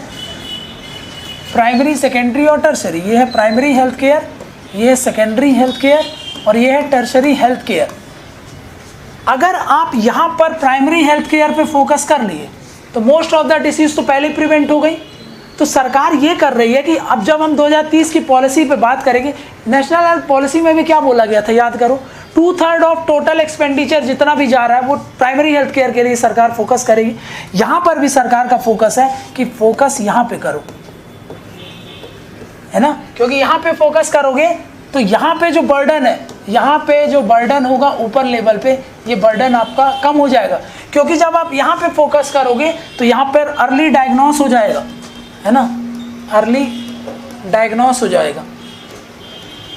Speaker 1: प्राइमरी, सेकेंडरी और टर्शरी। ये है प्राइमरी हेल्थ केयर, ये है सेकेंडरी हेल्थ केयर और ये है टर्शरी हेल्थ केयर। अगर आप यहाँ पर प्राइमरी हेल्थ केयर पे फोकस कर लिए तो मोस्ट ऑफ द डिसीज तो पहले प्रिवेंट हो गई। तो सरकार ये कर रही है कि अब जब हम 2030 की पॉलिसी पे बात करेंगे, नेशनल हेल्थ पॉलिसी में भी क्या बोला गया था, याद करो, 2/3 ऑफ टोटल एक्सपेंडिचर जितना भी जा रहा है वो प्राइमरी हेल्थ केयर के लिए सरकार फोकस करेगी। यहाँ पर भी सरकार का फोकस है कि फोकस यहाँ पे करो, है ना, क्योंकि यहाँ पे फोकस करोगे तो यहाँ पे जो बर्डन है, यहाँ पे जो बर्डन होगा ऊपर लेवल पे, ये बर्डन आपका कम हो जाएगा। क्योंकि जब आप यहाँ पे फोकस करोगे तो यहाँ पर अर्ली डायग्नोस हो जाएगा, है ना, अर्ली डायग्नोस हो जाएगा।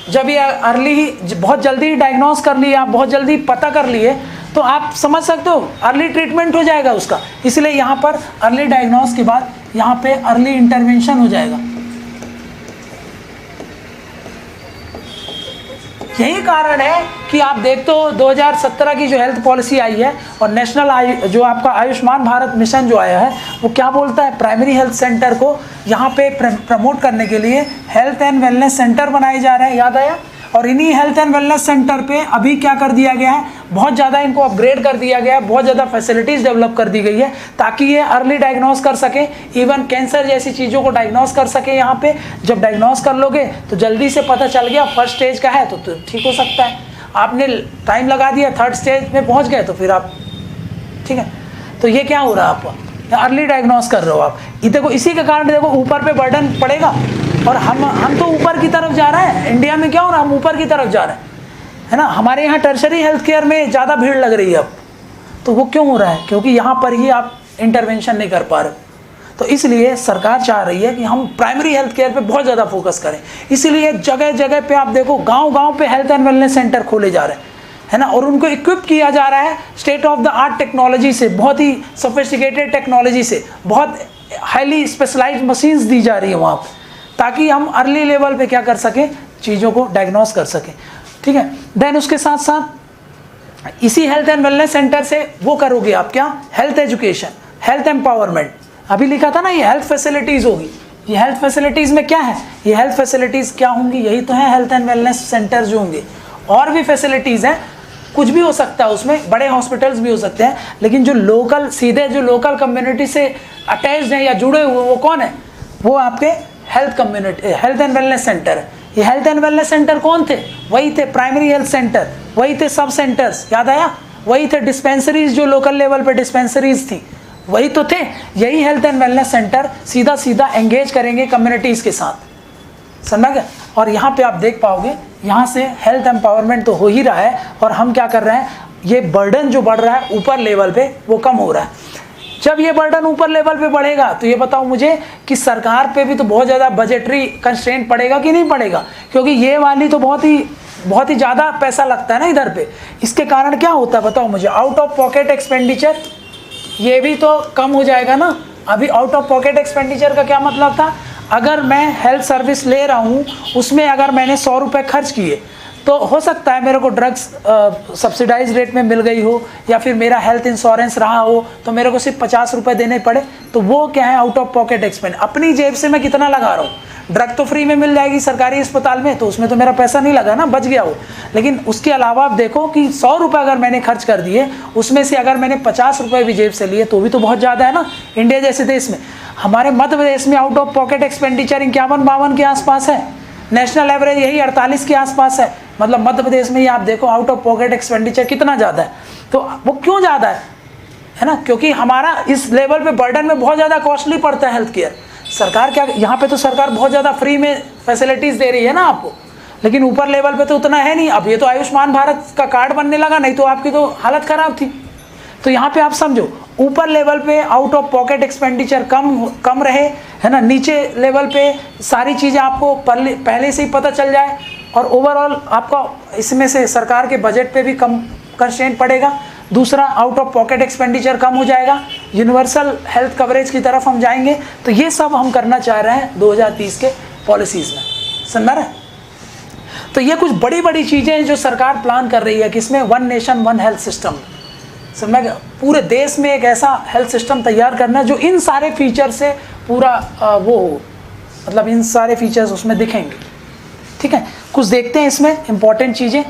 Speaker 1: जब ये अर्ली बहुत जल्दी डायग्नोस कर लिए आप, बहुत जल्दी पता कर लिए, तो आप समझ सकते हो अर्ली ट्रीटमेंट हो जाएगा उसका। इसलिए यहाँ पर अर्ली डायग्नोस के बाद यहाँ पे अर्ली इंटरवेंशन हो जाएगा। यही कारण है कि आप देखते हो 2017 की जो हेल्थ पॉलिसी आई है और नेशनल जो आपका आयुष्मान भारत मिशन जो आया है, वो क्या बोलता है, प्राइमरी हेल्थ सेंटर को यहाँ पे प्रमोट करने के लिए हेल्थ एंड वेलनेस सेंटर बनाए जा रहे हैं, याद आया। और इन्हीं हेल्थ एंड वेलनेस सेंटर पे अभी क्या कर दिया गया है, बहुत ज़्यादा इनको अपग्रेड कर दिया गया है, बहुत ज़्यादा फैसिलिटीज़ डेवलप कर दी गई है ताकि ये अर्ली डायग्नोस कर सके, इवन कैंसर जैसी चीज़ों को डायग्नोस कर सके। यहाँ पे जब डायग्नोस कर लोगे तो जल्दी से पता चल गया फर्स्ट स्टेज का है तो ठीक हो सकता है। आपने टाइम लगा दिया, 3rd स्टेज में पहुँच गए तो फिर आप ठीक है। तो ये क्या हो रहा है, आपका अर्ली डायग्नोस कर रहे हो आप। ये देखो, इसी के कारण देखो ऊपर पे बर्डन पड़ेगा और हम तो ऊपर की तरफ जा रहे हैं। इंडिया में क्या हो रहा है, हम ऊपर की तरफ जा रहे हैं, है ना। हमारे यहाँ टर्शरी हेल्थ केयर में ज़्यादा भीड़ लग रही है अब। तो वो क्यों हो रहा है, क्योंकि यहाँ पर ही आप इंटरवेंशन नहीं कर पा रहे। तो इसलिए सरकार चाह रही है कि हम प्राइमरी हेल्थ केयर पे बहुत ज़्यादा फोकस करें। इसीलिए जगह जगह पे आप देखो, गांव-गांव पे हेल्थ एंड वेलनेस सेंटर खोले जा रहे हैं, है ना। और उनको इक्विप किया जा रहा है state of the art technology से, बहुत ही सोफिस्टिकेटेड टेक्नोलॉजी से, बहुत हाईली स्पेशलाइज्ड मशीन्स दी जा रही है वहाँ पर, ताकि हम अर्ली लेवल पे क्या कर सकें, चीज़ों को डायग्नोस कर सकें, ठीक है। देन उसके साथ साथ इसी हेल्थ एंड वेलनेस सेंटर से वो करोगे आप क्या, हेल्थ एजुकेशन, हेल्थ एम्पावरमेंट। अभी लिखा था ना, ये हेल्थ फैसिलिटीज़ होगी। ये हेल्थ फैसिलिटीज़ में क्या है, ये हेल्थ फैसिलिटीज़ क्या होंगी, यही तो है हेल्थ एंड वेलनेस सेंटर जो होंगे। और भी फैसिलिटीज़ हैं, कुछ भी हो सकता है उसमें, बड़े हॉस्पिटल्स भी हो सकते हैं, लेकिन जो लोकल, सीधे जो लोकल कम्युनिटी से अटैच्ड हैं या जुड़े हुए, वो कौन है, वो आपके health community, health and wellness centre है। ये हेल्थ एंड वेलनेस सेंटर कौन थे, वही थे प्राइमरी हेल्थ सेंटर, वही थे सब सेंटर्स, याद आया, वही थे डिस्पेंसरीज, जो लोकल लेवल पे डिस्पेंसरीज थी, वही तो थे। यही हेल्थ एंड वेलनेस सेंटर सीधा सीधा एंगेज करेंगे कम्युनिटीज़ के साथ, समझा गया। और यहाँ पे आप देख पाओगे, यहाँ से हेल्थ एम्पावरमेंट तो हो ही रहा है, और हम क्या कर रहे हैं, ये बर्डन जो बढ़ रहा है ऊपर लेवल पे वो कम हो रहा है। जब ये बर्डन ऊपर लेवल पे बढ़ेगा तो ये बताओ मुझे कि सरकार पे भी तो बहुत ज़्यादा बजटरी कंस्ट्रेंट पड़ेगा कि नहीं पड़ेगा, क्योंकि ये वाली तो बहुत ही ज़्यादा पैसा लगता है ना इधर पे। इसके कारण क्या होता है बताओ मुझे, आउट ऑफ पॉकेट एक्सपेंडिचर ये भी तो कम हो जाएगा ना। अभी आउट ऑफ पॉकेट एक्सपेंडिचर का क्या मतलब था, अगर मैं हेल्थ सर्विस ले रहा हूँ, उसमें अगर मैंने 100 रुपये खर्च किए, तो हो सकता है मेरे को ड्रग्स सब्सिडाइज रेट में मिल गई हो, या फिर मेरा हेल्थ इंश्योरेंस रहा हो तो मेरे को सिर्फ 50 रुपये देने पड़े, तो वो क्या है, आउट ऑफ पॉकेट एक्सपेंड। अपनी जेब से मैं कितना लगा रहा हूँ, ड्रग तो फ्री में मिल जाएगी सरकारी अस्पताल में, तो उसमें तो मेरा पैसा नहीं लगा ना, बच गया वो। लेकिन उसके अलावा आप देखो कि 100 रुपये अगर मैंने खर्च कर दिए, उसमें से अगर मैंने 50 रुपये भी जेब से लिए तो भी तो बहुत ज़्यादा है ना, इंडिया जैसे देश में। हमारे मध्य प्रदेश में आउट ऑफ पॉकेट एक्सपेंडिचर 51-52 के आसपास है, नेशनल एवरेज यही 48 के आसपास है। मतलब मध्य प्रदेश में ही आप देखो आउट ऑफ पॉकेट एक्सपेंडिचर कितना ज़्यादा है। तो वो क्यों ज़्यादा है ना, क्योंकि हमारा इस लेवल पे बर्डन में बहुत ज़्यादा कॉस्टली पड़ता है हेल्थ केयर। सरकार क्या, यहाँ पे तो सरकार बहुत ज़्यादा फ्री में फैसिलिटीज़ दे रही है ना आपको, लेकिन ऊपर लेवल पे तो उतना है नहीं। अब ये तो आयुष्मान भारत का कार्ड बनने लगा, नहीं तो आपकी तो हालत ख़राब थी। तो यहाँ पे आप समझो, ऊपर लेवल पे आउट ऑफ पॉकेट एक्सपेंडिचर कम रहे, है ना, नीचे लेवल पे सारी चीज़ें आपको पहले से ही पता चल जाए, और ओवरऑल आपका इसमें से सरकार के बजट पे भी कम कंस्ट्रेंट पड़ेगा। दूसरा, आउट ऑफ पॉकेट एक्सपेंडिचर कम हो जाएगा, यूनिवर्सल हेल्थ कवरेज की तरफ हम जाएंगे। तो ये सब हम करना चाह रहे हैं 2030 के पॉलिसीज़ में, समझ रहे हैं। तो ये कुछ बड़ी बड़ी चीज़ें हैं जो सरकार प्लान कर रही है कि इसमें one nation one health system, समझ गए, पूरे देश में एक ऐसा हेल्थ सिस्टम तैयार करना है जो इन सारे फीचर से पूरा वो हो, मतलब इन सारे फीचर्स उसमें दिखेंगे। ठीक है, कुछ देखते हैं इसमें इंपॉर्टेंट चीज़ें,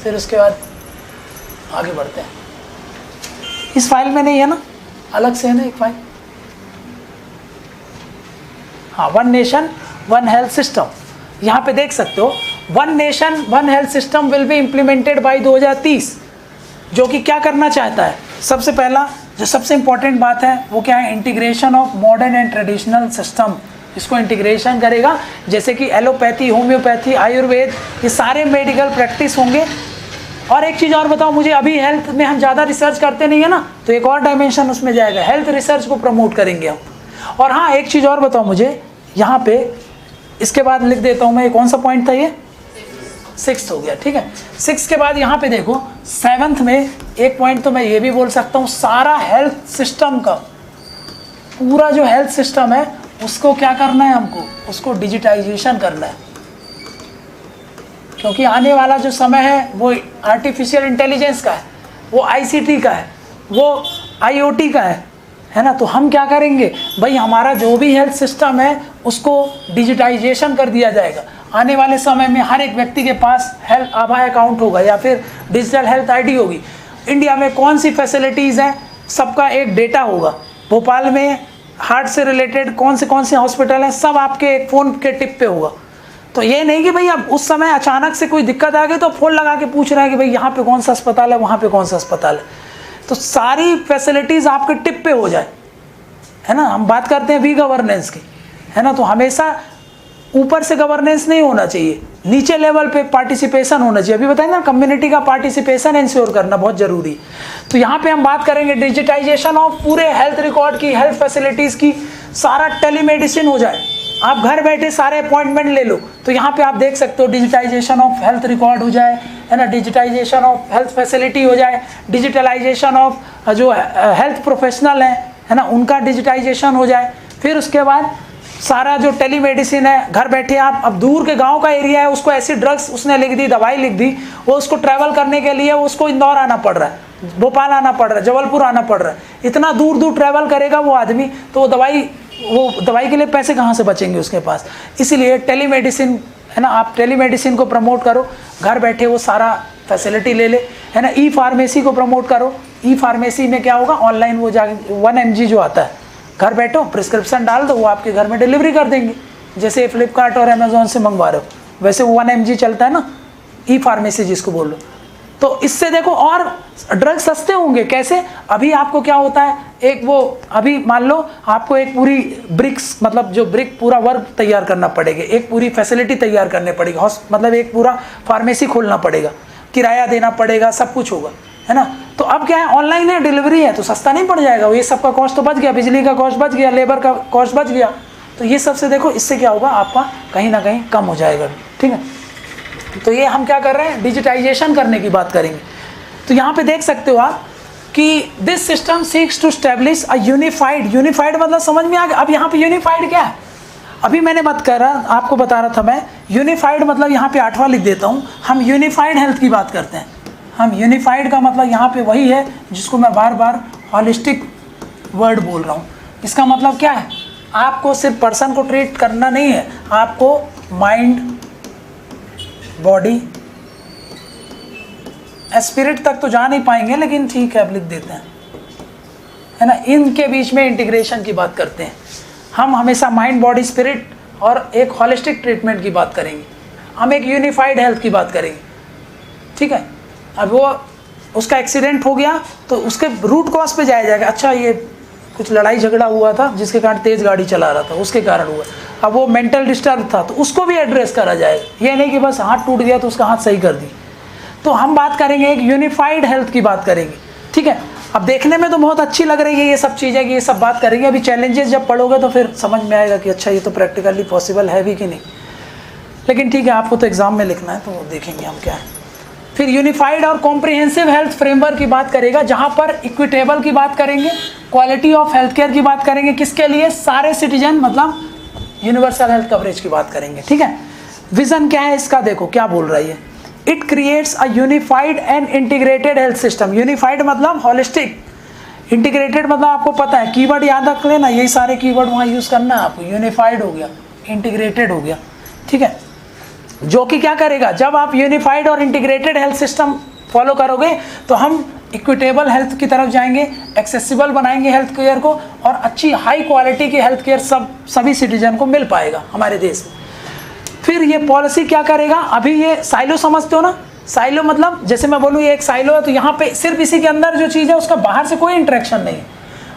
Speaker 1: फिर उसके बाद आगे बढ़ते हैं। इस फाइल में नहीं है ना, अलग से है ना एक फाइल, हाँ, one nation one health system. यहाँ पे देख सकते हो, one nation one health system will be implemented by 2030, जो कि क्या करना चाहता है। सबसे पहला जो सबसे इंपॉर्टेंट बात है वो क्या है, integration of modern and traditional system. इसको इंटीग्रेशन करेगा, जैसे कि एलोपैथी, होम्योपैथी, आयुर्वेद, ये सारे मेडिकल प्रैक्टिस होंगे। और एक चीज़ और बताओ मुझे, अभी हेल्थ में हम ज़्यादा रिसर्च करते नहीं है ना, तो एक और डायमेंशन उसमें जाएगा, हेल्थ रिसर्च को प्रमोट करेंगे हम। और हाँ, एक चीज़ और बताओ मुझे यहाँ पे, इसके बाद लिख देता हूँ मैं, कौन सा पॉइंट था ये, 6th हो गया। ठीक है, 6 के बाद यहाँ पे देखो 7th में एक पॉइंट तो मैं ये भी बोल सकता हूँ, सारा हेल्थ सिस्टम का, पूरा जो हेल्थ सिस्टम है उसको क्या करना है हमको, उसको डिजिटाइजेशन करना है। क्योंकि आने वाला जो समय है वो आर्टिफिशियल इंटेलिजेंस का है, वो ICT का है, वो IoT का है ना। तो हम क्या करेंगे भाई, हमारा जो भी हेल्थ सिस्टम है उसको डिजिटाइजेशन कर दिया जाएगा। आने वाले समय में हर एक व्यक्ति के पास हेल्थ आभा अकाउंट होगा या फिर डिजिटल हेल्थ ID होगी। इंडिया में कौन सी फैसिलिटीज़ हैं, सबका एक डेटा होगा। भोपाल में हार्ट से रिलेटेड कौन से हॉस्पिटल हैं, सब आपके एक फ़ोन के टिप पे होगा। तो ये नहीं कि भाई अब उस समय अचानक से कोई दिक्कत आ गई तो फ़ोन लगा के पूछ रहे हैं कि भाई यहाँ पे कौन सा अस्पताल है, वहाँ पे कौन सा अस्पताल है। तो सारी फैसिलिटीज़ आपके टिप पे हो जाए, है ना। हम बात करते हैं वी गवर्नेंस की, है ना। तो हमेशा ऊपर से गवर्नेंस नहीं होना चाहिए, नीचे लेवल पे पार्टिसिपेशन होना चाहिए। अभी बताएं ना, कम्युनिटी का पार्टिसिपेशन इंश्योर करना बहुत ज़रूरी। तो यहाँ पे हम बात करेंगे डिजिटाइजेशन ऑफ पूरे हेल्थ रिकॉर्ड की, हेल्थ फैसिलिटीज़ की, सारा टेलीमेडिसिन हो जाए, आप घर बैठे सारे अपॉइंटमेंट ले लो। तो यहाँ पे आप देख सकते हो डिजिटाइजेशन ऑफ हेल्थ रिकॉर्ड हो जाए, है ना, डिजिटाइजेशन ऑफ हेल्थ फैसिलिटी हो जाए, डिजिटलाइजेशन ऑफ जो हेल्थ प्रोफेशनल है ना, उनका डिजिटाइजेशन हो जाए। फिर उसके बाद सारा जो टेलीमेडिसिन है, घर बैठे आप, अब दूर के गांव का एरिया है, उसको ऐसी ड्रग्स उसने लिख दी, दवाई लिख दी, वो उसको ट्रैवल करने के लिए उसको इंदौर आना पड़ रहा है, भोपाल आना पड़ रहा है, जबलपुर आना पड़ रहा है। इतना दूर दूर ट्रैवल करेगा वो आदमी, तो वो दवाई के लिए पैसे कहाँ से बचेंगे उसके पास। इसीलिए टेलीमेडिसिन, है ना, आप टेलीमेडिसिन को प्रमोट करो, घर बैठे वो सारा फैसिलिटी ले ले, है ना। ई-फार्मेसी को प्रमोट करो। ई-फार्मेसी में क्या होगा, ऑनलाइन वो जाके 1 mg जो आता है, घर बैठो प्रिस्क्रिप्शन डाल दो, वो आपके घर में डिलीवरी कर देंगे। जैसे फ्लिपकार्ट और अमेजोन से मंगवा रहे हो, वैसे वो 1 mg चलता है ना, ई-फार्मेसी जिसको बोल लो। तो इससे देखो और ड्रग सस्ते होंगे। कैसे, अभी आपको क्या होता है, एक वो अभी मान लो आपको एक पूरी ब्रिक्स, मतलब जो ब्रिक पूरा वर्क तैयार करना पड़ेगा, एक पूरी फैसिलिटी तैयार करने पड़ेगी, मतलब एक पूरा फार्मेसी खोलना पड़ेगा, किराया देना पड़ेगा, सब कुछ होगा, है ना। तो अब क्या है, ऑनलाइन है, डिलीवरी है, तो सस्ता नहीं पड़ जाएगा। ये सब का कॉस्ट तो बच गया, बिजली का कॉस्ट बच गया, लेबर का कॉस्ट बच गया। तो ये सबसे देखो, इससे क्या होगा, आपका कहीं ना कहीं कम हो जाएगा। ठीक है, तो ये हम क्या कर रहे हैं, डिजिटाइजेशन करने की बात करेंगे। तो यहाँ पे देख सकते हो आप कि this system seeks to establish a unified मतलब समझ में आ गया। अब यहाँ पे यूनिफाइड क्या है, अभी मैंने बात कर रहा, आपको बता रहा था मैं, यूनिफाइड मतलब यहाँ पे 8वां लिख देता हूँ। हम यूनिफाइड हेल्थ की बात करते हैं। हम यूनिफाइड का मतलब यहाँ पे वही है जिसको मैं बार बार हॉलिस्टिक वर्ड बोल रहा हूँ। इसका मतलब क्या है, आपको सिर्फ पर्सन को ट्रीट करना नहीं है, आपको माइंड, बॉडी, स्पिरिट तक तो जा नहीं पाएंगे, लेकिन ठीक है अब लिख देते हैं, है ना। इनके बीच में इंटीग्रेशन की बात करते हैं। हम हमेशा माइंड बॉडी स्पिरिट और एक होलिस्टिक ट्रीटमेंट की बात करेंगे, हम एक यूनिफाइड हेल्थ की बात करेंगे, ठीक है। अब वो उसका एक्सीडेंट हो गया तो उसके रूट कॉज पे जाया जाएगा, अच्छा ये कुछ लड़ाई झगड़ा हुआ था जिसके कारण तेज़ गाड़ी चला रहा था, उसके कारण हुआ। अब वो मेंटल डिस्टर्ब था तो उसको भी एड्रेस करा जाएगा, ये नहीं कि बस हाथ टूट गया तो उसका हाथ सही कर दी। तो हम बात करेंगे एक यूनिफाइड हेल्थ की बात करेंगे, ठीक है। अब देखने में तो बहुत अच्छी लग रही है ये सब चीज़ें कि ये सब बात करेंगे, अभी चैलेंजेस जब पढ़ोगे तो फिर समझ में आएगा कि अच्छा ये तो प्रैक्टिकली पॉसिबल है भी कि नहीं, लेकिन ठीक है आपको तो एग्जाम में लिखना है तो देखेंगे हम क्या है। फिर यूनिफाइड और कॉम्प्रिहेंसिव हेल्थ फ्रेमवर्क की बात करेगा, जहाँ पर इक्विटेबल की बात करेंगे, क्वालिटी ऑफ हेल्थ केयर की बात करेंगे, किसके लिए, सारे सिटीजन, मतलब यूनिवर्सल हेल्थ कवरेज की बात करेंगे, ठीक है। विजन क्या है इसका, देखो क्या बोल रहा है, it creates a unified and integrated health system. Unified मतलब होलिस्टिक, इंटीग्रेटेड मतलब आपको पता है, कीवर्ड याद रख लेना, यही सारे कीवर्ड वहाँ यूज़ करना है आपको। यूनिफाइड हो गया, इंटीग्रेटेड हो गया, ठीक है। जो कि क्या करेगा, जब आप यूनिफाइड और इंटीग्रेटेड हेल्थ सिस्टम फॉलो करोगे तो हम इक्विटेबल हेल्थ की तरफ जाएंगे, एक्सेसिबल बनाएंगे हेल्थ केयर को, और अच्छी हाई क्वालिटी की हेल्थ केयर सभी सिटीजन को मिल पाएगा हमारे देश में। फिर ये पॉलिसी क्या करेगा, अभी ये साइलो समझते हो ना, साइलो मतलब जैसे मैं बोलूँ ये एक साइलो है तो यहाँ पे सिर्फ इसी के अंदर जो चीज़ है उसका बाहर से कोई इंटरेक्शन नहीं है।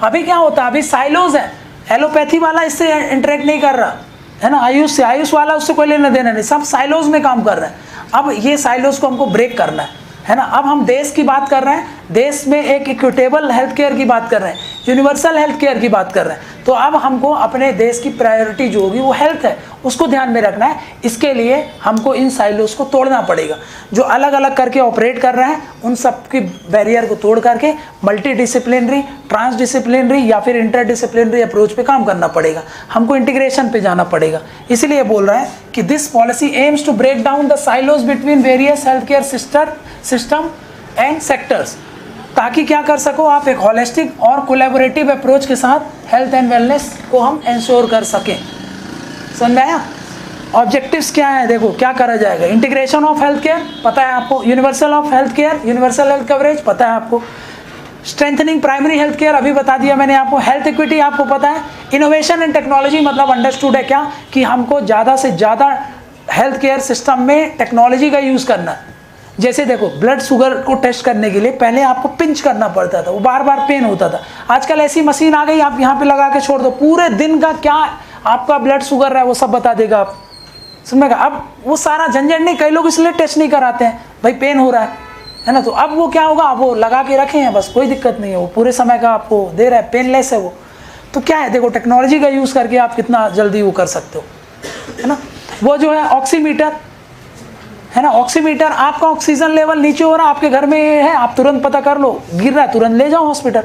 Speaker 1: अभी क्या होता है, अभी साइलोज है, एलोपैथी वाला इससे इंटरेक्ट नहीं कर रहा है ना, आयुष से, आयुष वाला उससे कोई लेना देना नहीं, सब साइलोज में काम कर रहे हैं। अब ये साइलोज को हमको ब्रेक करना है ना। अब हम देश की बात कर रहे हैं, देश में एक इक्विटेबल हेल्थ केयर की बात कर रहे हैं, यूनिवर्सल हेल्थ केयर की बात कर रहे हैं। तो अब हमको अपने देश की प्रायोरिटी जो होगी वो हेल्थ है, उसको ध्यान में रखना है। इसके लिए हमको इन साइलोज को तोड़ना पड़ेगा, जो अलग अलग करके ऑपरेट कर रहे हैं उन सब की बैरियर को तोड़ करके मल्टी डिसिप्लिनरी, ट्रांसडिसिप्लिनरी या फिर इंटरडिसिप्लिनरी अप्रोच पे काम करना पड़ेगा, हमको इंटीग्रेशन पे जाना पड़ेगा। इसीलिए बोल रहे हैं कि this policy aims to break down the silos between various health care system and sectors, ताकि क्या कर सको आप, एक होलिस्टिक और कोलैबोरेटिव अप्रोच के साथ हेल्थ एंड वेलनेस को हम इंश्योर कर सकें। समझ में आया? ऑब्जेक्टिव्स क्या है, देखो क्या करा जाएगा, इंटीग्रेशन ऑफ हेल्थ केयर पता है आपको, universal of health care, universal health coverage पता है आपको, स्ट्रेंथनिंग प्राइमरी हेल्थ केयर अभी बता दिया मैंने आपको, हेल्थ इक्विटी आपको पता है, इनोवेशन एंड टेक्नोलॉजी मतलब अंडरस्टूड है क्या, कि हमको ज़्यादा से ज़्यादा हेल्थ केयर सिस्टम में टेक्नोलॉजी का यूज़ करना है। जैसे देखो ब्लड शुगर को टेस्ट करने के लिए पहले आपको पिंच करना पड़ता था, वो बार बार पेन होता था। आजकल ऐसी मशीन आ गई, आप यहाँ पे लगा के छोड़ दो, पूरे दिन का क्या आपका ब्लड शुगर रहा है वो सब बता देगा आप, समझेगा। अब वो सारा झंझट नहीं, कई लोग इसलिए टेस्ट नहीं कराते हैं, भाई पेन हो रहा है ना, तो अब वो क्या होगा, आप वो लगा के रखे हैं बस, कोई दिक्कत नहीं है, वो पूरे समय का आपको दे रहा है, पेनलेस है वो। तो क्या है, देखो टेक्नोलॉजी का यूज़ करके आप कितना जल्दी वो कर सकते हो, है ना। वो जो है ऑक्सीमीटर है ना, ऑक्सीमीटर, आपका ऑक्सीजन लेवल नीचे हो रहा है, आपके घर में है, आप तुरंत पता कर लो, गिर रहा है तुरंत ले जाओ हॉस्पिटल।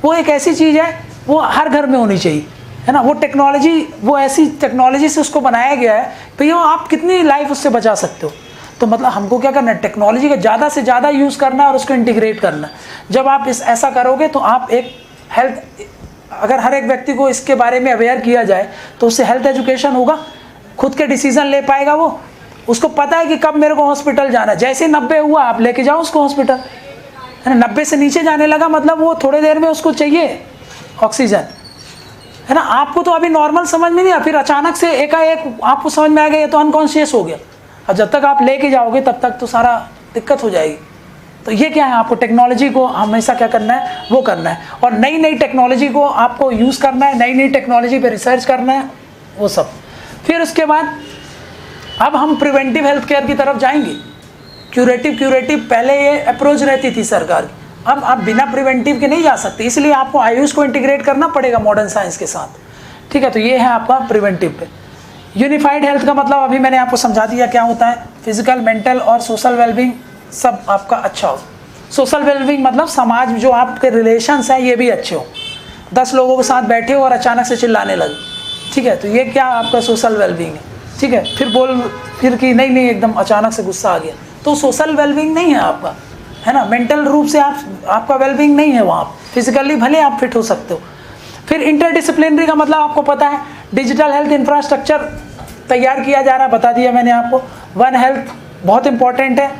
Speaker 1: वो एक ऐसी चीज़ है, वो हर घर में होनी चाहिए, है ना। वो टेक्नोलॉजी, वो ऐसी टेक्नोलॉजी से उसको बनाया गया है, तो ये आप कितनी लाइफ उससे बचा सकते हो। तो मतलब हमको क्या करना है, टेक्नोलॉजी का ज़्यादा से ज़्यादा यूज़ करना है और उसको इंटीग्रेट करना है। जब आप ऐसा करोगे तो आप एक हेल्थ, अगर हर एक व्यक्ति को इसके बारे में अवेयर किया जाए तो उससे हेल्थ एजुकेशन होगा, खुद के डिसीजन ले पाएगा वो, उसको पता है कि कब मेरे को हॉस्पिटल जाना है। जैसे 90 हुआ आप लेके जाओ उसको हॉस्पिटल, है ना। 90 से नीचे जाने लगा मतलब वो थोड़ी देर में उसको चाहिए ऑक्सीजन, है ना। आपको तो अभी नॉर्मल समझ में नहीं आया, फिर अचानक से एकाएक आपको समझ में आ गया ये तो अनकॉन्शियस हो गया। अब जब तक आप लेके जाओगे तब तक तो सारा दिक्कत हो जाएगी। तो ये क्या है, आपको टेक्नोलॉजी को हमेशा क्या करना है, वो करना है, और नई नई टेक्नोलॉजी को आपको यूज़ करना है, नई नई टेक्नोलॉजी पे रिसर्च करना है, वो सब। फिर उसके बाद अब हम प्रिवेंटिव हेल्थ केयर की तरफ जाएंगे। क्यूरेटिव पहले ये अप्रोच रहती थी सरकार की, अब आप बिना प्रिवेंटिव के नहीं जा सकते, इसलिए आपको आयुष को इंटीग्रेट करना पड़ेगा मॉडर्न साइंस के साथ, ठीक है। तो ये है आपका प्रिवेंटिव पे। यूनिफाइड हेल्थ का मतलब अभी मैंने आपको समझा दिया क्या होता है, फिजिकल, मेंटल और सोशल वेलबींग सब आपका अच्छा हो। सोशल वेलबींग मतलब समाज में जो आपके रिलेशंस हैं ये भी अच्छे हो। 10 लोगों के साथ बैठे हो और अचानक से चिल्लाने लगे, ठीक है, तो ये क्या आपका सोशल वेलबींग है, ठीक है। फिर कि नहीं एकदम अचानक से गुस्सा आ गया, तो सोशल वेलबींग नहीं है आपका, है ना। मेंटल रूप से आपका वेलबींग नहीं है वहाँ, फिजिकली भले आप फिट हो सकते हो। फिर इंटरडिसिप्लिनरी का मतलब आपको पता है, डिजिटल हेल्थ इंफ्रास्ट्रक्चर तैयार किया जा रहा है, बता दिया मैंने आपको। वन हेल्थ बहुत इंपॉर्टेंट है,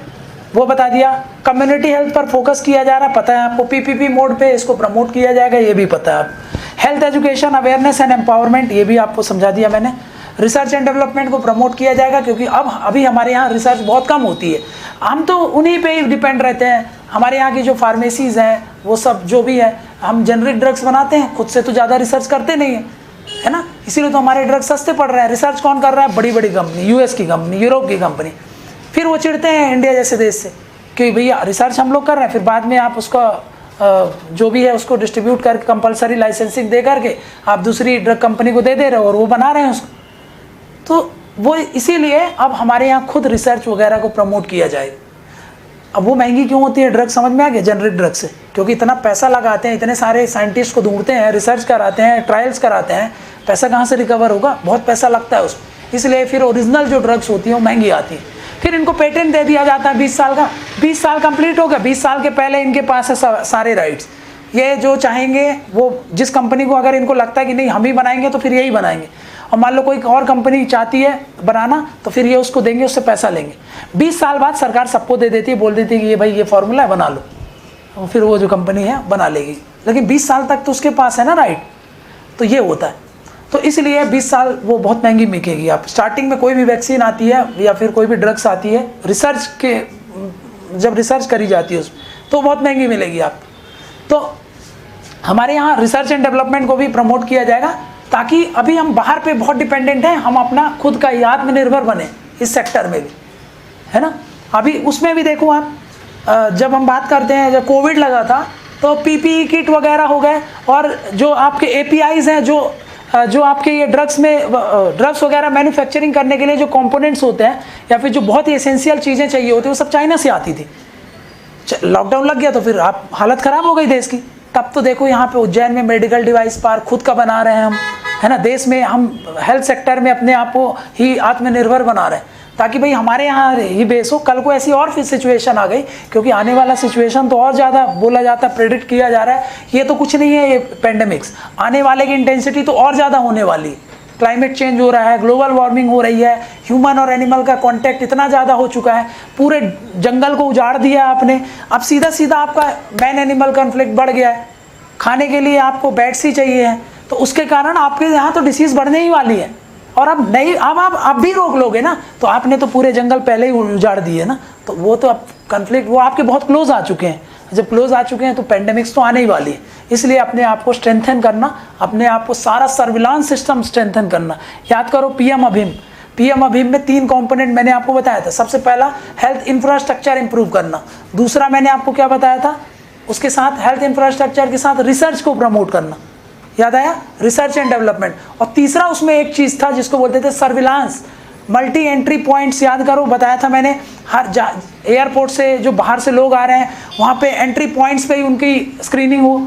Speaker 1: वो बता दिया। कम्युनिटी हेल्थ पर फोकस किया जा रहा है, पता है आपको। पीपीपी मोड पे इसको प्रमोट किया जाएगा, ये भी पता है आपको। Health education, awareness and empowerment, ये भी आपको समझा दिया मैंने। रिसर्च एंड डेवलपमेंट को प्रमोट किया जाएगा, क्योंकि अभी हमारे यहाँ रिसर्च बहुत कम होती है, हम तो उन्हीं पे ही डिपेंड रहते हैं। हमारे यहाँ की जो फार्मेसीज़ हैं वो सब जो भी है, हम जेनरिक ड्रग्स बनाते हैं, खुद से तो ज़्यादा रिसर्च करते नहीं है, है ना, इसीलिए तो हमारे ड्रग्स सस्ते पड़ रहे हैं। रिसर्च कौन कर रहा है? बड़ी बड़ी कंपनी, यूएस की कंपनी, यूरोप की कंपनी। फिर वो चिढ़ते हैं इंडिया जैसे देश से कि भैया रिसर्च हम लोग कर रहे हैं, फिर बाद में आप उसका जो भी है उसको डिस्ट्रीब्यूट करके कंपलसरी लाइसेंसिंग दे करके आप दूसरी ड्रग कंपनी को दे रहे हो और वो बना रहे हैं उसको। तो वो इसीलिए अब हमारे यहाँ खुद रिसर्च वगैरह को प्रमोट किया जाए। अब वो महंगी क्यों होती है ड्रग, समझ में आ गया? जेनरिक ड्रग से, क्योंकि इतना पैसा लगाते हैं, इतने सारे साइंटिस्ट को ढूंढते हैं, रिसर्च कराते हैं, ट्रायल्स कराते हैं, पैसा कहाँ से रिकवर होगा? बहुत पैसा लगता है उसमें, इसलिए फिर ओरिजिनल जो ड्रग्स होती हैं वो महंगी आती हैं। फिर इनको पेटेंट दे दिया जाता है 20 साल का, 20 साल कंप्लीट हो गया, 20 साल के पहले इनके पास है सारे राइट्स। ये जो चाहेंगे वो, जिस कंपनी को अगर इनको लगता है कि नहीं हम ही बनाएंगे तो फिर यही बनाएंगे, और मान लो कोई और कंपनी चाहती है बनाना तो फिर ये उसको देंगे, उससे पैसा लेंगे। 20 साल बाद सरकार सबको दे देती है, बोल देती है कि ये भाई ये फॉर्मूला है, बना लो, और फिर वो जो कंपनी है बना लेगी, लेकिन 20 साल तक तो उसके पास है ना राइट। तो ये होता है, तो इसलिए 20 साल वो बहुत महंगी बिकेगी। आप स्टार्टिंग में कोई भी वैक्सीन आती है या फिर कोई भी ड्रग्स आती है, रिसर्च के जब रिसर्च करी जाती है उसमें तो बहुत महंगी मिलेगी आप। तो हमारे यहाँ रिसर्च एंड डेवलपमेंट को भी प्रमोट किया जाएगा, ताकि अभी हम बाहर पे बहुत डिपेंडेंट हैं, हम अपना खुद का आत्मनिर्भर बने इस सेक्टर में भी, है ना। अभी उसमें भी देखो आप, जब हम बात करते हैं, जब कोविड लगा था तो पीपीई किट वगैरह हो गए, और जो आपके एपीआईज हैं, जो आपके ये ड्रग्स वगैरह मैन्युफैक्चरिंग करने के लिए जो कंपोनेंट्स होते हैं, या फिर जो बहुत ही एसेंशियल चीज़ें चाहिए होती है, वो सब चाइना से आती थी। लॉकडाउन लग गया तो फिर आप हालत ख़राब हो गई देश की। तब तो देखो यहाँ पे उज्जैन में मेडिकल डिवाइस पार्क खुद का बना रहे हैं हम, है ना। देश में हम हेल्थ सेक्टर में अपने आप को ही आत्मनिर्भर बना रहे हैं, ताकि भाई हमारे यहाँ ही बेस हो। कल को ऐसी और फिर सिचुएशन आ गई, क्योंकि आने वाला सिचुएशन तो और ज़्यादा बोला जाता है, प्रेडिक्ट किया जा रहा है, ये तो कुछ नहीं है, ये पेंडेमिक्स आने वाले की इंटेंसिटी तो और ज़्यादा होने वाली है। क्लाइमेट चेंज हो रहा है, ग्लोबल वार्मिंग हो रही है, ह्यूमन और एनिमल का कांटेक्ट इतना ज़्यादा हो चुका है, पूरे जंगल को उजाड़ दिया आपने। अब सीधा सीधा आपका मैन एनिमल कॉन्फ्लिक्ट बढ़ गया है, खाने के लिए आपको बैट्स ही चाहिए हैं, तो उसके कारण आपके यहाँ तो डिसीज़ बढ़ने ही वाली है। और अब नहीं, अब आप भी रोक लोगे ना, तो आपने तो पूरे जंगल पहले ही उजाड़ दिए ना, तो वो तो अब कॉन्फ्लिक्ट वो आपके बहुत क्लोज आ चुके हैं। जब क्लोज आ चुके हैं तो पेंडेमिक्स तो आने ही वाली है। इसलिए अपने आप को स्ट्रेंथन करना, अपने आप को सारा सर्विलांस सिस्टम स्ट्रेंथन करना। याद करो पीएम अभिम में 3 कंपोनेंट मैंने आपको बताया था। सबसे पहला हेल्थ इंफ्रास्ट्रक्चर इंप्रूव करना, दूसरा मैंने आपको क्या बताया था, उसके साथ हेल्थ इंफ्रास्ट्रक्चर के साथ रिसर्च को प्रमोट करना, याद आया, रिसर्च एंड डेवलपमेंट। और तीसरा उसमें एक चीज़ था जिसको बोलते थे सर्विलांस, मल्टी एंट्री पॉइंट्स, याद करो बताया था मैंने। हर एयरपोर्ट से जो बाहर से लोग आ रहे हैं वहाँ पे एंट्री पॉइंट्स पे ही उनकी स्क्रीनिंग हो,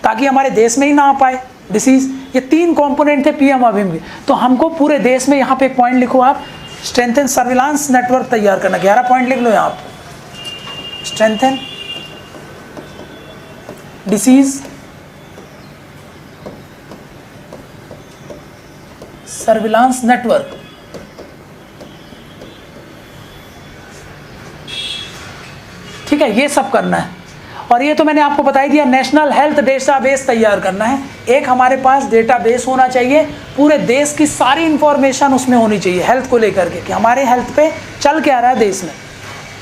Speaker 1: ताकि हमारे देश में ही ना आ पाए डिसीज़। ये 3 कंपोनेंट थे पीएम अभिम के। तो हमको पूरे देश में, यहाँ पे एक पॉइंट लिखो आप, स्ट्रेंथन सर्विलांस नेटवर्क तैयार करना। 11 पॉइंट लिख लो यहाँ पे, स्ट्रेंथन डिसीज सर्विलांस नेटवर्क। ठीक है, ये सब करना है। और ये तो मैंने आपको बता ही दिया, नेशनल हेल्थ डेटाबेस तैयार करना है। एक हमारे पास डेटाबेस होना चाहिए, पूरे देश की सारी इंफॉर्मेशन उसमें होनी चाहिए हेल्थ को लेकर के, कि हमारे हेल्थ पे चल क्या रहा है देश में,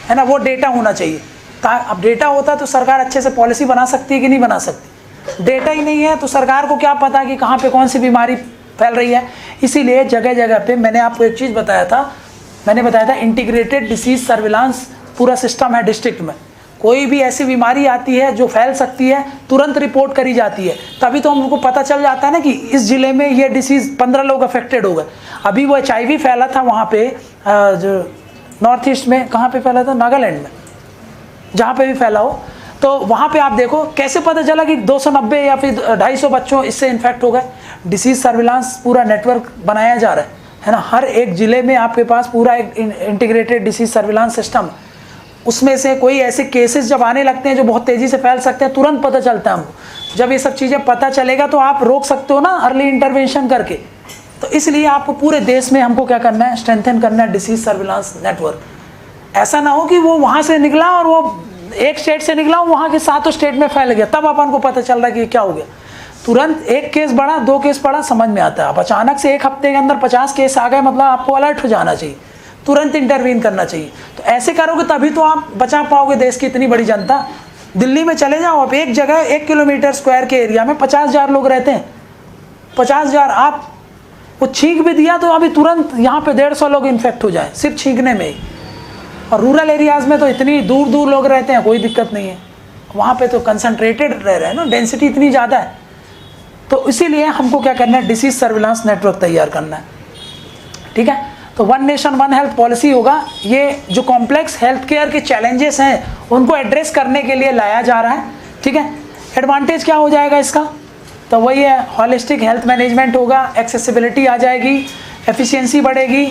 Speaker 1: है ना, वो डेटा होना चाहिए। अब डेटा होता तो सरकार अच्छे से पॉलिसी बना सकती है कि नहीं बना सकती। डेटा ही नहीं है तो सरकार को क्या पता कि कहाँ पे कौन सी बीमारी फैल रही है। इसीलिए जगह जगह पे मैंने आपको एक चीज़ बताया था, इंटीग्रेटेड डिसीज सर्विलांस पूरा सिस्टम है डिस्ट्रिक्ट में। कोई भी ऐसी बीमारी आती है जो फैल सकती है, तुरंत रिपोर्ट करी जाती है, तभी तो हमको पता चल जाता है ना कि इस ज़िले में ये डिसीज़ 15 लोग अफेक्टेड हो गए। अभी वो HIV फैला था वहाँ पे, जो नॉर्थ ईस्ट में, कहाँ पे फैला था, नागालैंड में, जहाँ पे भी फैला हो, तो वहाँ पे आप देखो कैसे पता चला कि 290 या फिर 250 बच्चों इससे इन्फेक्ट हो गए। डिसीज़ सर्विलांस पूरा नेटवर्क बनाया जा रहा है ना। हर एक ज़िले में आपके पास पूरा एक इंटीग्रेटेड डिसीज़ सर्विलांस सिस्टम, उसमें से कोई ऐसे केसेस जब आने लगते हैं जो बहुत तेज़ी से फैल सकते हैं, तुरंत पता चलता है हमको। जब ये सब चीज़ें पता चलेगा तो आप रोक सकते हो ना अर्ली इंटरवेंशन करके। तो इसलिए आपको पूरे देश में हमको क्या करना है, स्ट्रेंथन करना है डिसीज़ सर्विलांस नेटवर्क। ऐसा ना हो कि वो वहाँ से निकला और वो एक स्टेट से निकला, वहाँ के 7 स्टेट में फैल गया, तब अपन को पता चल रहा है कि क्या हो गया। तुरंत एक केस बढ़ा, 2 केस पड़ा, समझ में आता है। अब अचानक से एक हफ्ते के अंदर 50 केस आ गए, मतलब आपको अलर्ट हो जाना चाहिए, तुरंत इंटरवीन करना चाहिए। तो ऐसे करोगे तभी तो आप बचा पाओगे देश की इतनी बड़ी जनता। दिल्ली में चले जाओ, आप एक जगह 1 किलोमीटर स्क्वायर के एरिया में 50,000 लोग रहते हैं, 50,000। आप वो छींक भी दिया तो अभी तुरंत यहाँ पे 150 लोग इन्फेक्ट हो जाए सिर्फ छींकने में ही। और रूरल एरियाज़ में तो इतनी दूर दूर लोग रहते हैं, कोई दिक्कत नहीं है, वहाँ पे तो कंसनट्रेटेड रह रहे हैं ना, डेंसिटी इतनी ज़्यादा है। तो इसीलिए हमको क्या करना है, डिसीज सर्विलांस नेटवर्क तैयार करना है, ठीक है। तो 1 नेशन 1 हेल्थ पॉलिसी होगा। ये जो कॉम्प्लेक्स हेल्थ केयर के चैलेंजेस हैं उनको एड्रेस करने के लिए लाया जा रहा है, ठीक है। एडवांटेज क्या हो जाएगा इसका, तो वही है, हॉलिस्टिक हेल्थ मैनेजमेंट होगा, एक्सेसिबिलिटी आ जाएगी, एफिशिएंसी बढ़ेगी,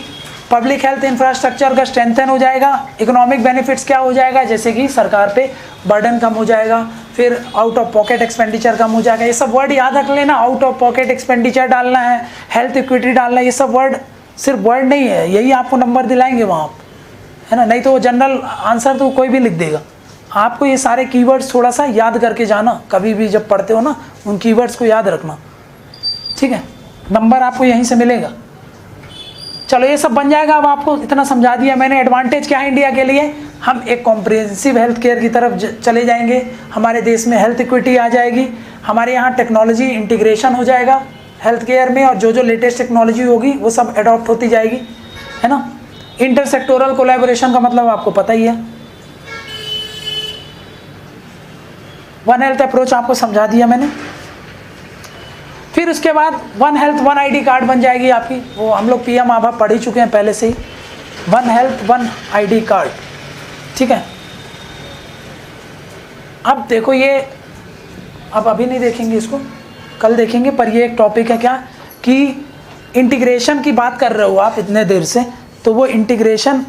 Speaker 1: पब्लिक हेल्थ इंफ्रास्ट्रक्चर का स्ट्रेंथन हो जाएगा। इकोनॉमिक बेनिफिट्स क्या हो जाएगा, जैसे कि सरकार पे बर्डन कम हो जाएगा, फिर आउट ऑफ पॉकेट एक्सपेंडिचर कम हो जाएगा। ये सब वर्ड याद रख लेना, आउट ऑफ पॉकेट एक्सपेंडिचर डालना है, हेल्थ इक्विटी डालना है, ये सब वर्ड सिर्फ वर्ड नहीं है, यही आपको नंबर दिलाएंगे वहाँ, है ना। नहीं तो जनरल आंसर तो कोई भी लिख देगा। आपको ये सारे कीवर्ड्स थोड़ा सा याद करके जाना, कभी भी जब पढ़ते हो ना उन कीवर्ड्स को याद रखना, ठीक है। नंबर आपको यहीं से मिलेगा। चलो ये सब बन जाएगा। अब आपको इतना समझा दिया मैंने। एडवांटेज क्या है इंडिया के लिए, हम एक कॉम्प्रिहेंसिव हेल्थ केयर की तरफ चले जाएंगे, हमारे देश में हेल्थ इक्विटी आ जाएगी, हमारे यहाँ टेक्नोलॉजी इंटीग्रेशन हो जाएगा हेल्थ केयर में, और जो लेटेस्ट टेक्नोलॉजी होगी वो सब अडॉप्ट होती जाएगी, है ना। इंटरसेक्टोरल कोलैबोरेशन का मतलब आपको पता ही है। 1 हेल्थ अप्रोच आपको समझा दिया मैंने। फिर उसके बाद 1 हेल्थ 1 ID कार्ड बन जाएगी आपकी, वो हम लोग PM आभा पढ़ ही चुके हैं पहले से ही। 1 हेल्थ 1 ID कार्ड, ठीक है। अब देखो ये, अब अभी नहीं देखेंगे इसको, कल देखेंगे, पर ये एक टॉपिक है क्या कि इंटीग्रेशन की बात कर रहे हो आप इतने देर से, तो वो इंटीग्रेशन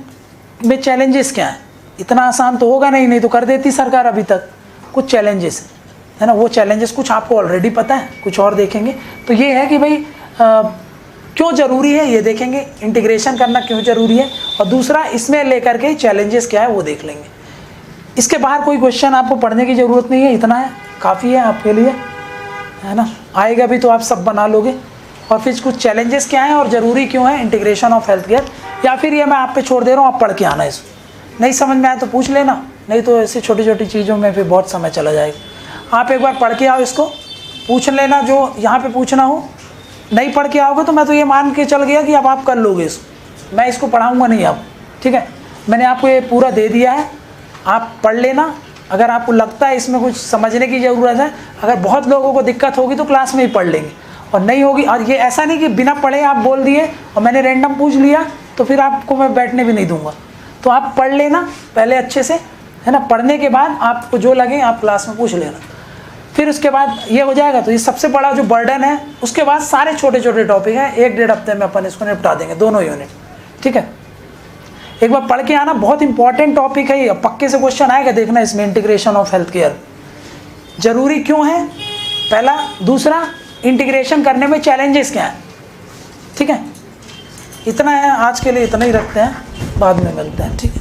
Speaker 1: में चैलेंजेस क्या हैं। इतना आसान तो होगा नहीं, नहीं तो कर देती सरकार अभी तक। कुछ चैलेंजेस है ना, वो चैलेंजेस कुछ आपको ऑलरेडी पता है, कुछ और देखेंगे। तो ये है कि भाई क्यों ज़रूरी है ये देखेंगे, इंटीग्रेशन करना क्यों ज़रूरी है, और दूसरा इसमें लेकर के चैलेंजेस क्या है वो देख लेंगे। इसके बाहर कोई क्वेश्चन आपको पढ़ने की ज़रूरत नहीं है, इतना है काफ़ी है आपके लिए, है ना। आएगा भी तो आप सब बना लोगे। और फिर कुछ चैलेंजेस क्या हैं और ज़रूरी क्यों है इंटीग्रेशन ऑफ हेल्थ केयर, या फिर ये मैं आप पे छोड़ दे रहा हूँ, आप पढ़ के आना इसको। नहीं समझ में आए तो पूछ लेना, नहीं तो ऐसी छोटी छोटी चीज़ों में फिर बहुत समय चला जाएगा। आप एक बार पढ़ के आओ, इसको पूछ लेना जो यहाँ पे पूछना हो। नहीं पढ़ के आओगे तो मैं तो ये मान के चल गया कि अब आप कर लोगे इसको, मैं इसको पढ़ाऊँगा नहीं अब, ठीक है। मैंने आपको ये पूरा दे दिया है, आप पढ़ लेना। अगर आपको लगता है इसमें कुछ समझने की ज़रूरत है, अगर बहुत लोगों को दिक्कत होगी तो क्लास में ही पढ़ लेंगे, और नहीं होगी, और ये ऐसा नहीं कि बिना पढ़े आप बोल दिए और मैंने रैंडम पूछ लिया तो फिर आपको मैं बैठने भी नहीं दूंगा। तो आप पढ़ लेना पहले अच्छे से, है ना। पढ़ने के बाद आपको जो लगे आप क्लास में पूछ लेना। फिर उसके बाद ये हो जाएगा, तो ये सबसे बड़ा जो बर्डन है। उसके बाद सारे छोटे छोटे टॉपिक हैं, 1-1.5 हफ्ते में अपन इसको निपटा देंगे, दोनों यूनिट, ठीक है। एक बार पढ़ के आना, बहुत इंपॉर्टेंट टॉपिक है ये, पक्के से क्वेश्चन आएगा देखना इसमें। इंटीग्रेशन ऑफ हेल्थ केयर जरूरी क्यों है पहला, दूसरा इंटीग्रेशन करने में चैलेंजेस क्या हैं, ठीक है। इतना है आज के लिए, इतना ही रखते हैं, बाद में मिलते हैं, ठीक है।